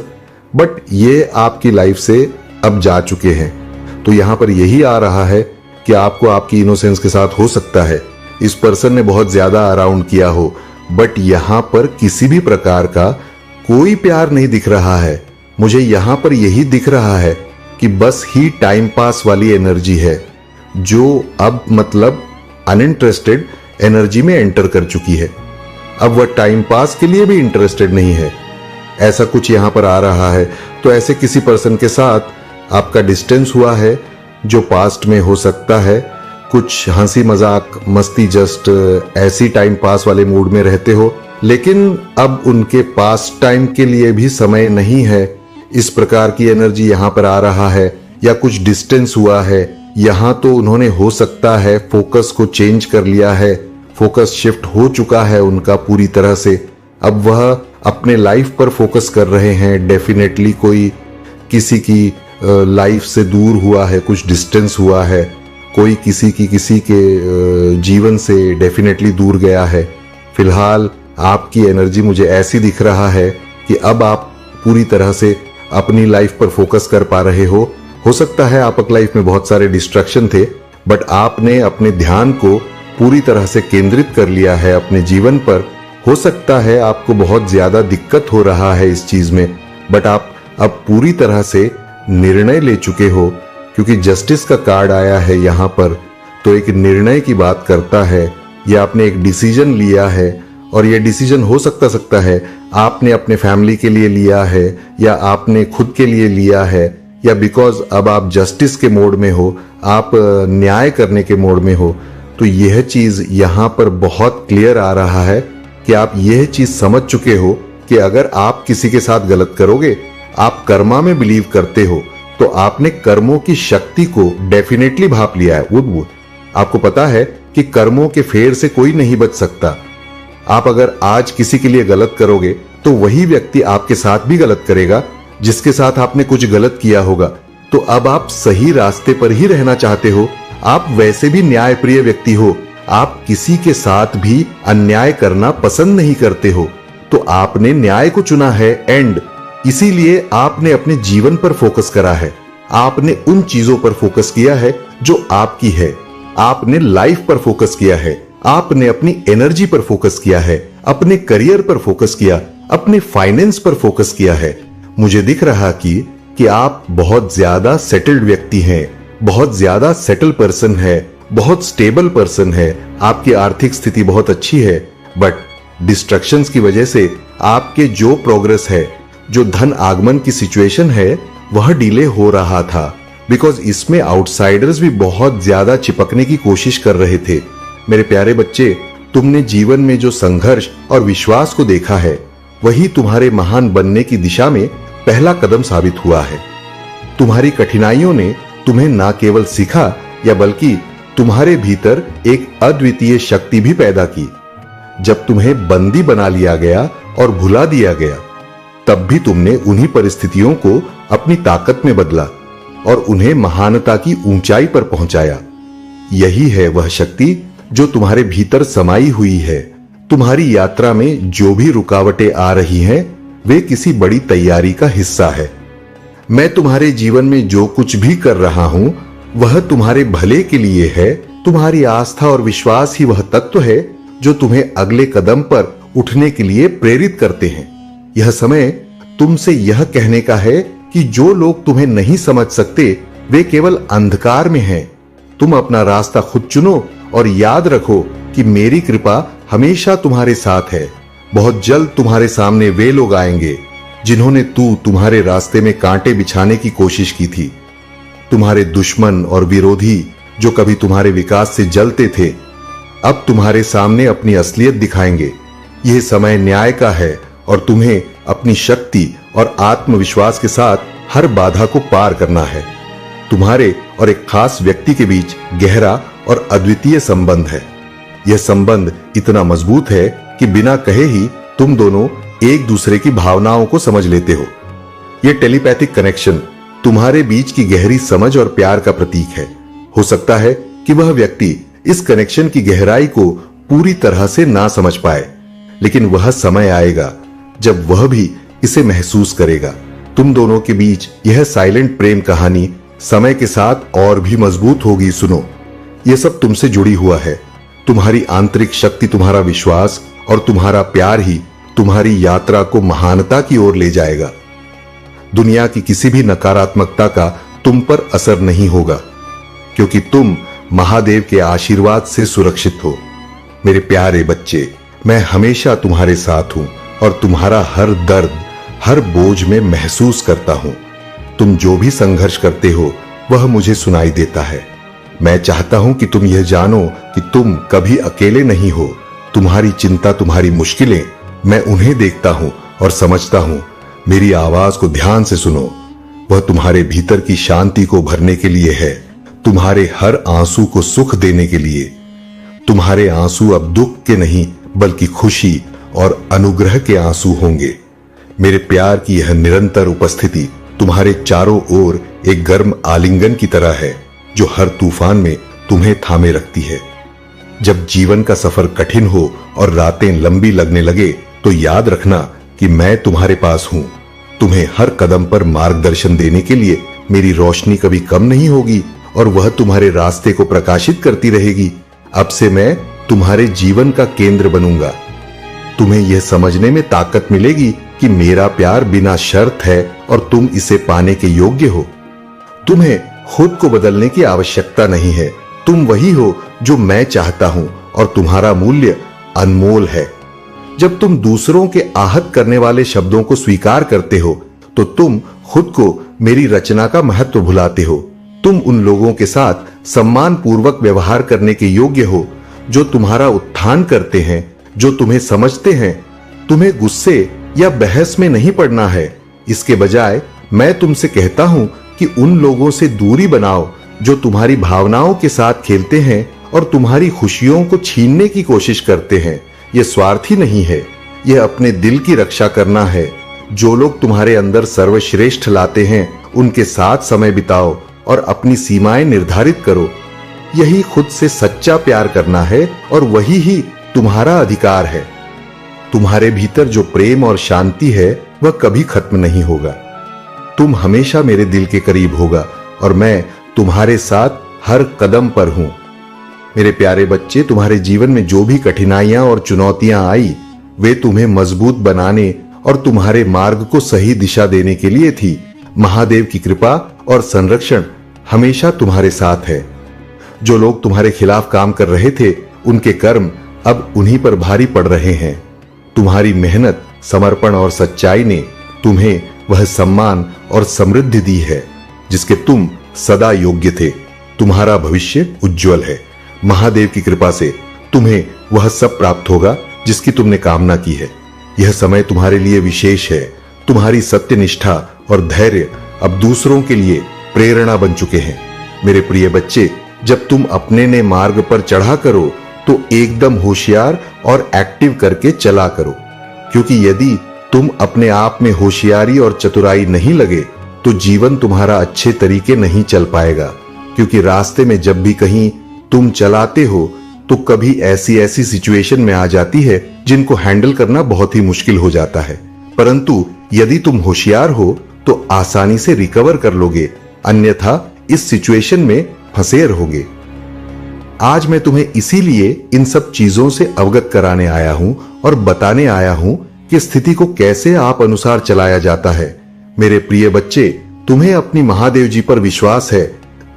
Speaker 1: बट ये आपकी लाइफ से अब जा चुके हैं। तो यहां पर यही आ रहा है कि आपको आपकी इनोसेंस के साथ हो सकता है इस पर्सन ने बहुत ज्यादा अराउंड किया हो, बट यहां पर किसी भी प्रकार का कोई प्यार नहीं दिख रहा है। मुझे यहां पर यही दिख रहा है कि बस ही टाइम पास वाली एनर्जी है जो अब मतलब अनइंटरेस्टेड एनर्जी में एंटर कर चुकी है। अब वह टाइम पास के लिए भी इंटरेस्टेड नहीं है, ऐसा कुछ यहां पर आ रहा है। तो ऐसे किसी पर्सन के साथ आपका डिस्टेंस हुआ है जो पास्ट में हो सकता है, कुछ हंसी मजाक मस्ती, जस्ट ऐसी टाइम पास वाले मूड में रहते हो, लेकिन अब उनके पास टाइम के लिए भी समय नहीं है। इस प्रकार की एनर्जी यहां पर आ रहा है, या कुछ डिस्टेंस हुआ है यहां। तो उन्होंने हो सकता है फोकस को चेंज कर लिया है, फोकस शिफ्ट हो चुका है उनका पूरी तरह से। अब वह अपने लाइफ पर फोकस कर रहे हैं। डेफिनेटली कोई किसी की लाइफ से दूर हुआ है, कुछ डिस्टेंस हुआ है, कोई किसी के जीवन से डेफिनेटली दूर गया है। फिलहाल आपकी एनर्जी मुझे ऐसी दिख रहा है कि अब आप पूरी तरह से अपनी लाइफ पर फोकस कर पा रहे हो। हो सकता है आपकी लाइफ में बहुत सारे डिस्ट्रैक्शन थे, बट आपने अपने ध्यान को पूरी तरह से केंद्रित कर लिया है अपने जीवन पर। हो सकता है आपको बहुत ज्यादा दिक्कत हो रहा है इस चीज में, बट आप अब पूरी तरह से निर्णय ले चुके हो, क्योंकि जस्टिस का कार्ड आया है यहां पर। तो एक निर्णय की बात करता है, या आपने एक डिसीजन लिया है, और यह डिसीजन हो सकता है आपने अपने फैमिली के लिए लिया है, या आपने खुद के लिए लिया है, या बिकॉज अब आप जस्टिस के मोड में हो, आप न्याय करने के मोड में हो। तो यह चीज यहां पर बहुत क्लियर आ रहा है कि आप यह चीज समझ चुके हो कि अगर आप किसी के साथ गलत करोगे, आप कर्मा में बिलीव करते हो, तो आपने कर्मों की शक्ति को डेफिनेटली भाप लिया है। वुड आपको पता है कि कर्मों के फेर से कोई नहीं बच सकता। आप अगर आज किसी के लिए गलत करोगे तो वही व्यक्ति आपके साथ भी गलत करेगा जिसके साथ आपने कुछ गलत किया होगा। तो अब आप सही रास्ते पर ही रहना चाहते हो, आप वैसे भी न्यायप्रिय व्यक्ति हो, आप किसी के साथ भी अन्याय करना पसंद नहीं करते हो, तो आपने न्याय को चुना है। एंड इसीलिए आपने अपने जीवन पर फोकस करा है, आपने उन चीजों पर फोकस किया है जो आपकी है, आपने लाइफ पर फोकस किया है, आपने अपनी एनर्जी पर फोकस किया है, अपने करियर पर फोकस किया, अपने फाइनेंस पर फोकस किया है। मुझे दिख रहा कि आप बहुत ज्यादा सेटल्ड व्यक्ति हैं, बहुत ज्यादा सेटल पर्सन है, बहुत स्टेबल पर्सन है, आपकी आर्थिक स्थिति बहुत अच्छी है, बट डिस्ट्रैक्शंस की वजह से आपके जो प्रोग्रेस है, जो धन आगमन की सिचुएशन है, वह डिले हो रहा था, बिकॉज इसमें आउटसाइडर्स भी बहुत ज्यादा चिपकने की कोशिश कर रहे थे। मेरे प्यारे बच्चे, तुमने जीवन में जो संघर्ष और विश्वास को देखा है, वही तुम्हारे महान बनने की दिशा में पहला कदम साबित हुआ है। तुम्हारी कठिनाइयों ने तुम्हें ना केवल सिखा या बल्कि तुम्हारे भीतर एक अद्वितीय शक्ति भी पैदा की। जब तुम्हें बंदी बना लिया गया और भुला दिया गया, तब भी तुमने उन्हीं परिस्थितियों को अपनी ताकत में बदला और उन्हें महानता की ऊंचाई पर पहुंचाया। यही है वह शक्ति जो तुम्हारे भीतर समाई हुई है। तुम्हारी यात्रा में जो भी रुकावटें आ रही हैं, वे किसी बड़ी तैयारी का हिस्सा है। मैं तुम्हारे जीवन में जो कुछ भी कर रहा हूं, वह तुम्हारे भले के लिए है। तुम्हारी आस्था और विश्वास ही वह तत्व है जो तुम्हें अगले कदम पर उठने के लिए प्रेरित करते हैं। यह समय तुमसे यह कहने का है कि जो लोग तुम्हें नहीं समझ सकते, वे केवल अंधकार में हैं। तुम अपना रास्ता खुद चुनो और याद रखो कि मेरी कृपा हमेशा तुम्हारे साथ है। बहुत जल्द तुम्हारे सामने वे लोग आएंगे जिन्होंने तुम्हारे रास्ते में कांटे बिछाने की कोशिश की थी। तुम्हारे दुश्मन और विरोधी जो कभी तुम्हारे विकास से जलते थे, अब तुम्हारे सामने अपनी असलियत दिखाएंगे। यह समय न्याय का है और तुम्हें अपनी शक्ति और आत्मविश्वास के साथ हर बाधा को पार करना है। तुम्हारे और एक खास व्यक्ति के बीच गहरा और अद्वितीय संबंध है। यह संबंध इतना मजबूत है कि बिना कहे ही तुम दोनों एक दूसरे की भावनाओं को समझ लेते हो। यह टेलीपैथिक कनेक्शन तुम्हारे बीच की गहरी समझ और प्यार का प्रतीक है। हो सकता है कि वह व्यक्ति इस कनेक्शन की गहराई को पूरी तरह से ना समझ पाए, लेकिन वह समय आएगा जब वह भी इसे महसूस करेगा। तुम दोनों के बीच यह साइलेंट प्रेम कहानी समय के साथ और भी मजबूत होगी। सुनो, यह सब तुमसे जुड़ी हुआ है। तुम्हारी आंतरिक शक्ति, तुम्हारा विश्वास और तुम्हारा प्यार ही तुम्हारी यात्रा को महानता की ओर ले जाएगा। दुनिया की किसी भी नकारात्मकता का तुम पर असर नहीं होगा, क्योंकि तुम महादेव के आशीर्वाद से सुरक्षित हो। मेरे प्यारे बच्चे, मैं हमेशा तुम्हारे साथ हूं और तुम्हारा हर दर्द, हर बोझ में महसूस करता हूं। तुम जो भी संघर्ष करते हो, वह मुझे सुनाई देता है। मैं चाहता हूं कि तुम यह जानो कि तुम कभी अकेले नहीं हो। तुम्हारी चिंता, तुम्हारी मुश्किलें, मैं उन्हें देखता हूं और समझता हूं। मेरी आवाज को ध्यान से सुनो, वह तुम्हारे भीतर की शांति को भरने के लिए है, तुम्हारे हर आंसू को सुख देने के लिए। तुम्हारे आंसू अब दुख के नहीं, बल्कि खुशी और अनुग्रह के आंसू होंगे। मेरे प्यार की यह निरंतर उपस्थिति तुम्हारे चारों ओर एक गर्म आलिंगन की तरह है, जो हर तूफान में तुम्हें थामे रखती है। जब जीवन का सफर कठिन हो और रातें लंबी लगने लगे, तो याद रखना कि मैं तुम्हारे पास हूं। तुम्हें हर कदम पर मार्गदर्शन देने के लिए मेरी रोशनी कभी कम नहीं होगी और वह तुम्हारे रास्ते को प्रकाशित करती रहेगी। अब से मैं तुम्हारे जीवन का केंद्र बनूंगा। तुम्हें यह समझने में ताकत मिलेगी कि मेरा प्यार बिना शर्त है और तुम इसे पाने के योग्य हो। तुम्हें खुद को बदलने की आवश्यकता नहीं है। तुम वही हो जो मैं चाहता हूं और तुम्हारा मूल्य अनमोल है। जब तुम दूसरों के आहत करने वाले शब्दों को स्वीकार करते हो, तो तुम खुद को मेरी रचना का महत्व भुलाते हो। तुम उन लोगों के साथ सम्मान पूर्वक व्यवहार करने के योग्य हो जो तुम्हारा उत्थान करते हैं, जो तुम्हें समझते हैं। तुम्हें गुस्से या बहस में नहीं पड़ना है। इसके बजाय मैं तुमसे कहता हूं कि उन लोगों से दूरी बनाओ जो तुम्हारी भावनाओं के साथ खेलते हैं और तुम्हारी खुशियों को छीनने की कोशिश करते हैं। यह स्वार्थी नहीं है, यह अपने दिल की रक्षा करना है। जो लोग तुम्हारे अंदर सर्वश्रेष्ठ लाते हैं, उनके साथ समय बिताओ और अपनी सीमाएं निर्धारित करो। यही खुद से सच्चा प्यार करना है और वही ही तुम्हारा अधिकार है। तुम्हारे भीतर जो प्रेम और शांति है, वह कभी खत्म नहीं होगा। तुम हमेशा मेरे दिल के करीब होगा और मैं तुम्हारे साथ हर कदम पर हूं। मेरे प्यारे बच्चे, तुम्हारे जीवन में जो भी कठिनाइयां और चुनौतियां आई, वे तुम्हें मजबूत बनाने और तुम्हारे मार्ग को सही दिशा देने के लिए थी। महादेव की कृपा और संरक्षण हमेशा तुम्हारे साथ है। जो लोग तुम्हारे खिलाफ काम कर रहे थे, उनके कर्म अब उन्हीं पर भारी पड़ रहे हैं। तुम्हारी मेहनत, समर्पण और सच्चाई ने तुम्हें वह सम्मान और समृद्धि दी है जिसके तुम सदा योग्य थे। तुम्हारा भविष्य उज्जवल है। महादेव की कृपा से तुम्हें वह सब प्राप्त होगा जिसकी तुमने कामना की है। यह समय तुम्हारे लिए विशेष है। तुम्हारी सत्यनिष्ठा और धैर्य अब दूसरों के लिए प्रेरणा बन चुके हैं। मेरे प्रिय बच्चे, जब तुम अपने ने मार्ग पर चढ़ा करो तो एकदम होशियार और एक्टिव करके चला करो, क्योंकि यदि तुम अपने आप में होशियारी और चतुराई नहीं लगे तो जीवन तुम्हारा अच्छे तरीके नहीं चल पाएगा। क्योंकि रास्ते में जब भी कहीं तुम चलाते हो तो कभी ऐसी ऐसी सिचुएशन में आ जाती है जिनको हैंडल करना बहुत ही मुश्किल हो जाता है, परंतु यदि तुम होशियार हो तो आसानी से रिकवर कर लोगे, अन्यथा इस सिचुएशन में फंसे रहोगे। आज मैं तुम्हें इसीलिए इन सब चीजों से अवगत कराने आया हूं और बताने आया हूं कि स्थिति को कैसे आप अनुसार चलाया जाता है। मेरे प्रिय बच्चे, तुम्हें अपनी महादेव जी पर विश्वास है?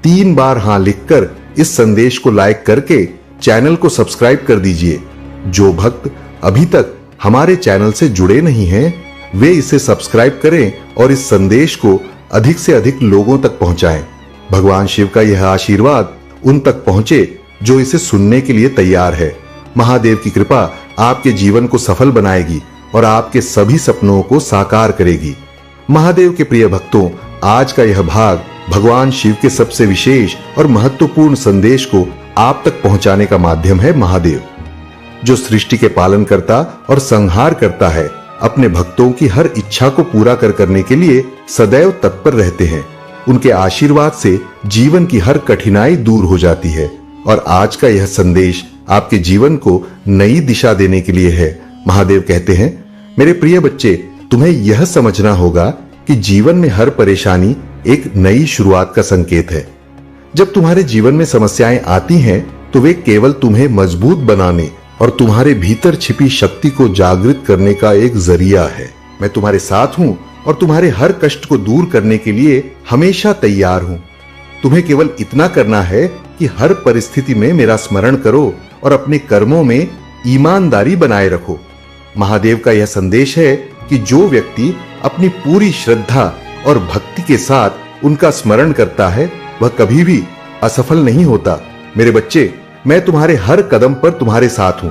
Speaker 1: 3 बार हां लिखकर इस संदेश को लाइक करके चैनल को सब्सक्राइब कर दीजिए। जो भक्त अभी तक हमारे चैनल से जुड़े नहीं हैं, वे इसे सब्सक्राइब करें और इस संदेश को अधिक से अधिक लोगों तक पहुंचाएं। भगवान शिव का यह आशीर्वाद उन तक पहुंचे जो इसे सुनने के लिए तैयार है। महादेव की कृपा आपके जीवन को सफल बनाएगी और आपके सभी सपनों को साकार करेगी। महादेव के प्रिय भक्तों, आज का यह भाग भगवान शिव के सबसे विशेष और महत्वपूर्ण संदेश को आप तक पहुंचाने का माध्यम है। महादेव, जो सृष्टि के पालन करता और संहार करता है, अपने भक्तों की हर इच्छा को पूरा करने के लिए सदैव तत्पर रहते हैं। उनके आशीर्वाद से जीवन की हर कठिनाई दूर हो जाती है और आज का यह संदेश आपके जीवन को नई दिशा देने के लिए है। महादेव कहते हैं, मेरे प्रिय बच्चे, तुम्हें यह समझना होगा कि जीवन में हर परेशानी एक नई शुरुआत का संकेत है। जब तुम्हारे जीवन में समस्याएं आती हैं तो वे केवल तुम्हें मजबूत बनाने और तुम्हारे भीतर छिपी शक्ति को जागृत करने का एक जरिया है। मैं तुम्हारे साथ हूं और तुम्हारे हर कष्ट को दूर करने के लिए हमेशा तैयार हूं। तुम्हें केवल इतना करना है कि हर परिस्थिति में मेरा स्मरण करो और अपने कर्मों में ईमानदारी बनाए रखो। महादेव का यह संदेश है कि जो व्यक्ति अपनी पूरी श्रद्धा और भक्ति के साथ उनका स्मरण करता है, वह कभी भी असफल नहीं होता। मेरे बच्चे, मैं तुम्हारे हर कदम पर तुम्हारे साथ हूं।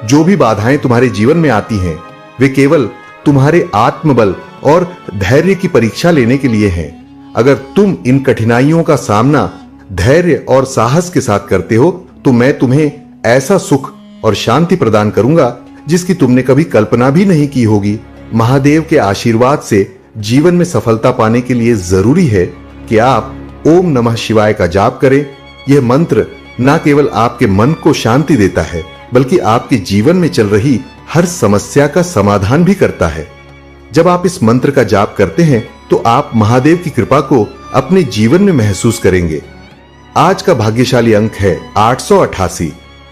Speaker 1: जो भी बाधाएं तुम्हारे जीवन में आती हैं, वे केवल तुम्हारे आत्मबल और धैर्य की परीक्षा लेने के लिए हैं। अगर तुम इन कठिनाइयों का सामना धैर्य और साहस के साथ करते हो तो मैं तुम्हें ऐसा सुख और शांति प्रदान करूंगा जिसकी तुमने कभी कल्पना भी नहीं की होगी। महादेव के आशीर्वाद से जीवन में सफलता पाने के लिए जरूरी है कि आप ओम नमः शिवाय का जाप करें। यह मंत्र न केवल आपके मन को शांति देता है, बल्कि आपके जीवन में चल रही हर समस्या का समाधान भी करता है। जब आप इस मंत्र का जाप करते हैं तो आप महादेव की कृपा को अपने जीवन में महसूस करेंगे। आज का भाग्यशाली अंक है 888।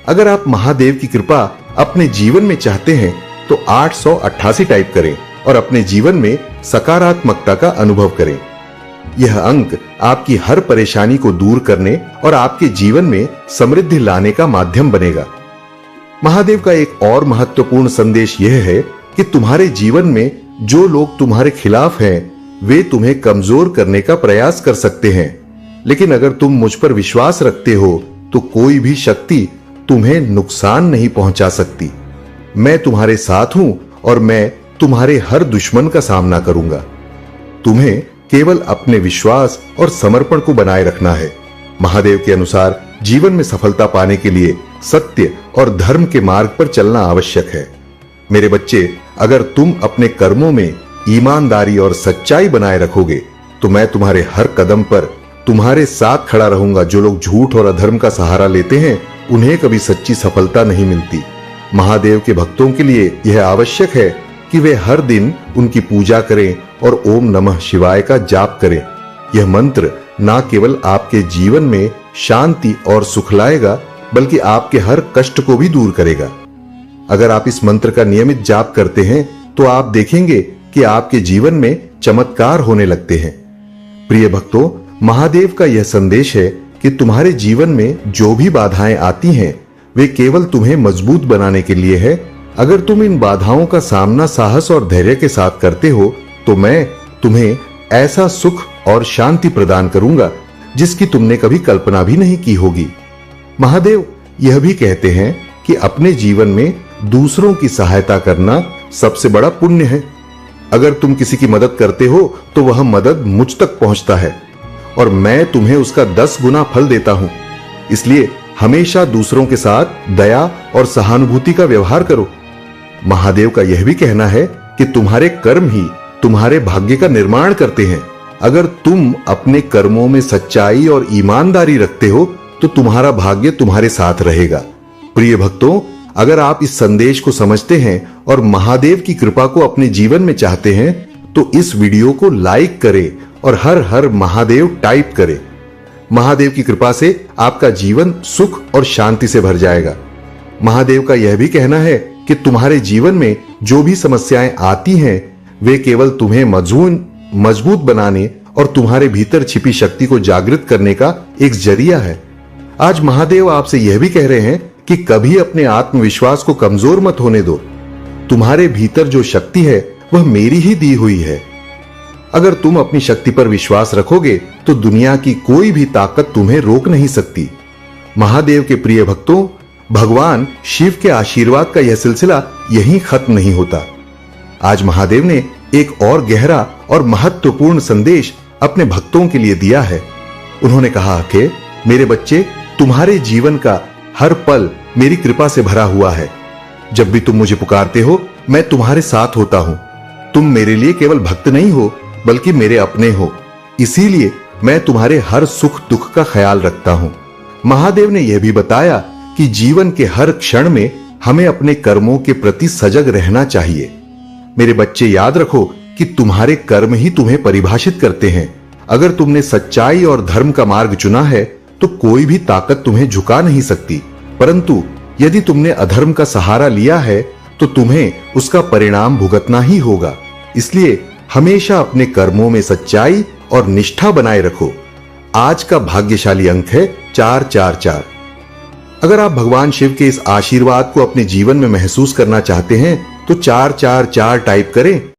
Speaker 1: अगर आप महादेव की कृपा अपने जीवन में चाहते हैं तो 888 टाइप करें और अपने जीवन में सकारात्मकता का अनुभव करें। यह अंक आपकी हर परेशानी को दूर करने और आपके जीवन में समृद्धि लाने का माध्यम बनेगा। महादेव का एक और महत्वपूर्ण संदेश यह है कि तुम्हारे जीवन में जो लोग तुम्हारे खिलाफ हैं, वे तुम्हें कमजोर करने का प्रयास कर सकते हैं, लेकिन अगर तुम मुझ पर विश्वास रखते हो तो कोई भी शक्ति तुम्हें नुकसान नहीं पहुंचा सकती। मैं तुम्हारे साथ हूं और मैं तुम्हारे हर दुश्मन का सामना करूंगा। तुम्हें केवल अपने विश्वास और समर्पण को बनाए रखना है। महादेव के अनुसार जीवन में सफलता पाने के लिए सत्य और धर्म के मार्ग पर चलना आवश्यक है। मेरे बच्चे, अगर तुम अपने कर्मों में ईमानदारी और सच्चाई बनाए रखोगे तो मैं तुम्हारे हर कदम पर तुम्हारे साथ खड़ा रहूंगा। जो लोग झूठ और अधर्म का सहारा लेते हैं, उन्हें कभी सच्ची सफलता नहीं मिलती। महादेव के भक्तों के लिए यह आवश्यक है कि वे हर दिन उनकी पूजा करें और ओम नमः शिवाय का जाप करें। यह मंत्र न केवल आपके जीवन में शांति और सुख लाएगा, बल्कि आपके हर कष्ट को भी दूर करेगा। अगर आप इस मंत्र का नियमित जाप करते हैं तो आप देखेंगे कि आपके जीवन में चमत्कार होने लगते हैं। प्रिय भक्तों, महादेव का यह संदेश है कि तुम्हारे जीवन में जो भी बाधाएं आती हैं, वे केवल तुम्हें मजबूत बनाने के लिए है। अगर तुम इन बाधाओं का सामना साहस और धैर्य के साथ करते हो तो मैं तुम्हें ऐसा सुख और शांति प्रदान करूंगा जिसकी तुमने कभी कल्पना भी नहीं की होगी। महादेव यह भी कहते हैं कि अपने जीवन में दूसरों की सहायता करना सबसे बड़ा पुण्य है। अगर तुम किसी की मदद करते हो तो वह मदद मुझ तक पहुंचता है और मैं तुम्हें उसका 10 गुना फल देता हूं। इसलिए हमेशा दूसरों के साथ दया और सहानुभूति का व्यवहार करो। महादेव का यह भी कहना है कि तुम्हारे कर्म ही तुम्हारे भाग्य का निर्माण करते हैं। अगर तुम अपने कर्मों में सच्चाई और ईमानदारी रखते हो तो तुम्हारा भाग्य तुम्हारे साथ रहेगा। प्रिय भक्तों, अगर आप इस संदेश को समझते हैं और महादेव की कृपा को अपने जीवन में चाहते हैं तो इस वीडियो को लाइक करें और हर हर महादेव टाइप करें। महादेव की कृपा से आपका जीवन सुख और शांति से भर जाएगा। महादेव का यह भी कहना है कि तुम्हारे जीवन में जो भी समस्याएं आती हैं वे केवल तुम्हें मजबूत बनाने और तुम्हारे भीतर छिपी शक्ति को जागृत करने का एक जरिया है। आज महादेव आपसे यह भी कह रहे हैं कि कभी अपने आत्मविश्वास को कमजोर मत होने दो। तुम्हारे भीतर जो शक्ति है वह मेरी ही दी हुई है। अगर तुम अपनी शक्ति पर विश्वास रखोगे तो दुनिया की कोई भी ताकत तुम्हें रोक नहीं सकती। महादेव के प्रिय भक्तों, भगवान शिव के आशीर्वाद का यह सिलसिला यहीं खत्म नहीं होता। आज महादेव ने एक और गहरा और महत्वपूर्ण संदेश अपने भक्तों के लिए दिया है। उन्होंने कहा कि मेरे बच्चे, तुम्हारे जीवन का हर पल मेरी कृपा से भरा हुआ है। जब भी तुम मुझे पुकारते हो मैं तुम्हारे साथ होता हूं। तुम मेरे लिए केवल भक्त नहीं हो बल्कि मेरे अपने हो। इसीलिए मैं तुम्हारे हर सुख दुख का ख्याल रखता हूं। महादेव ने यह भी बताया कि जीवन के हर क्षण में हमें अपने कर्मों के प्रति सजग रहना चाहिए। मेरे बच्चे, याद रखो कि तुम्हारे कर्म ही तुम्हें परिभाषित करते हैं। अगर तुमने सच्चाई और धर्म का मार्ग चुना है तो कोई भी ताकत तुम्हें झुका नहीं सकती, परंतु यदि तुमने अधर्म का सहारा लिया है तो तुम्हें उसका परिणाम भुगतना ही होगा। इसलिए हमेशा अपने कर्मों में सच्चाई और निष्ठा बनाए रखो। आज का भाग्यशाली अंक है 444। अगर आप भगवान शिव के इस आशीर्वाद को अपने जीवन में महसूस करना चाहते हैं तो 444 टाइप करें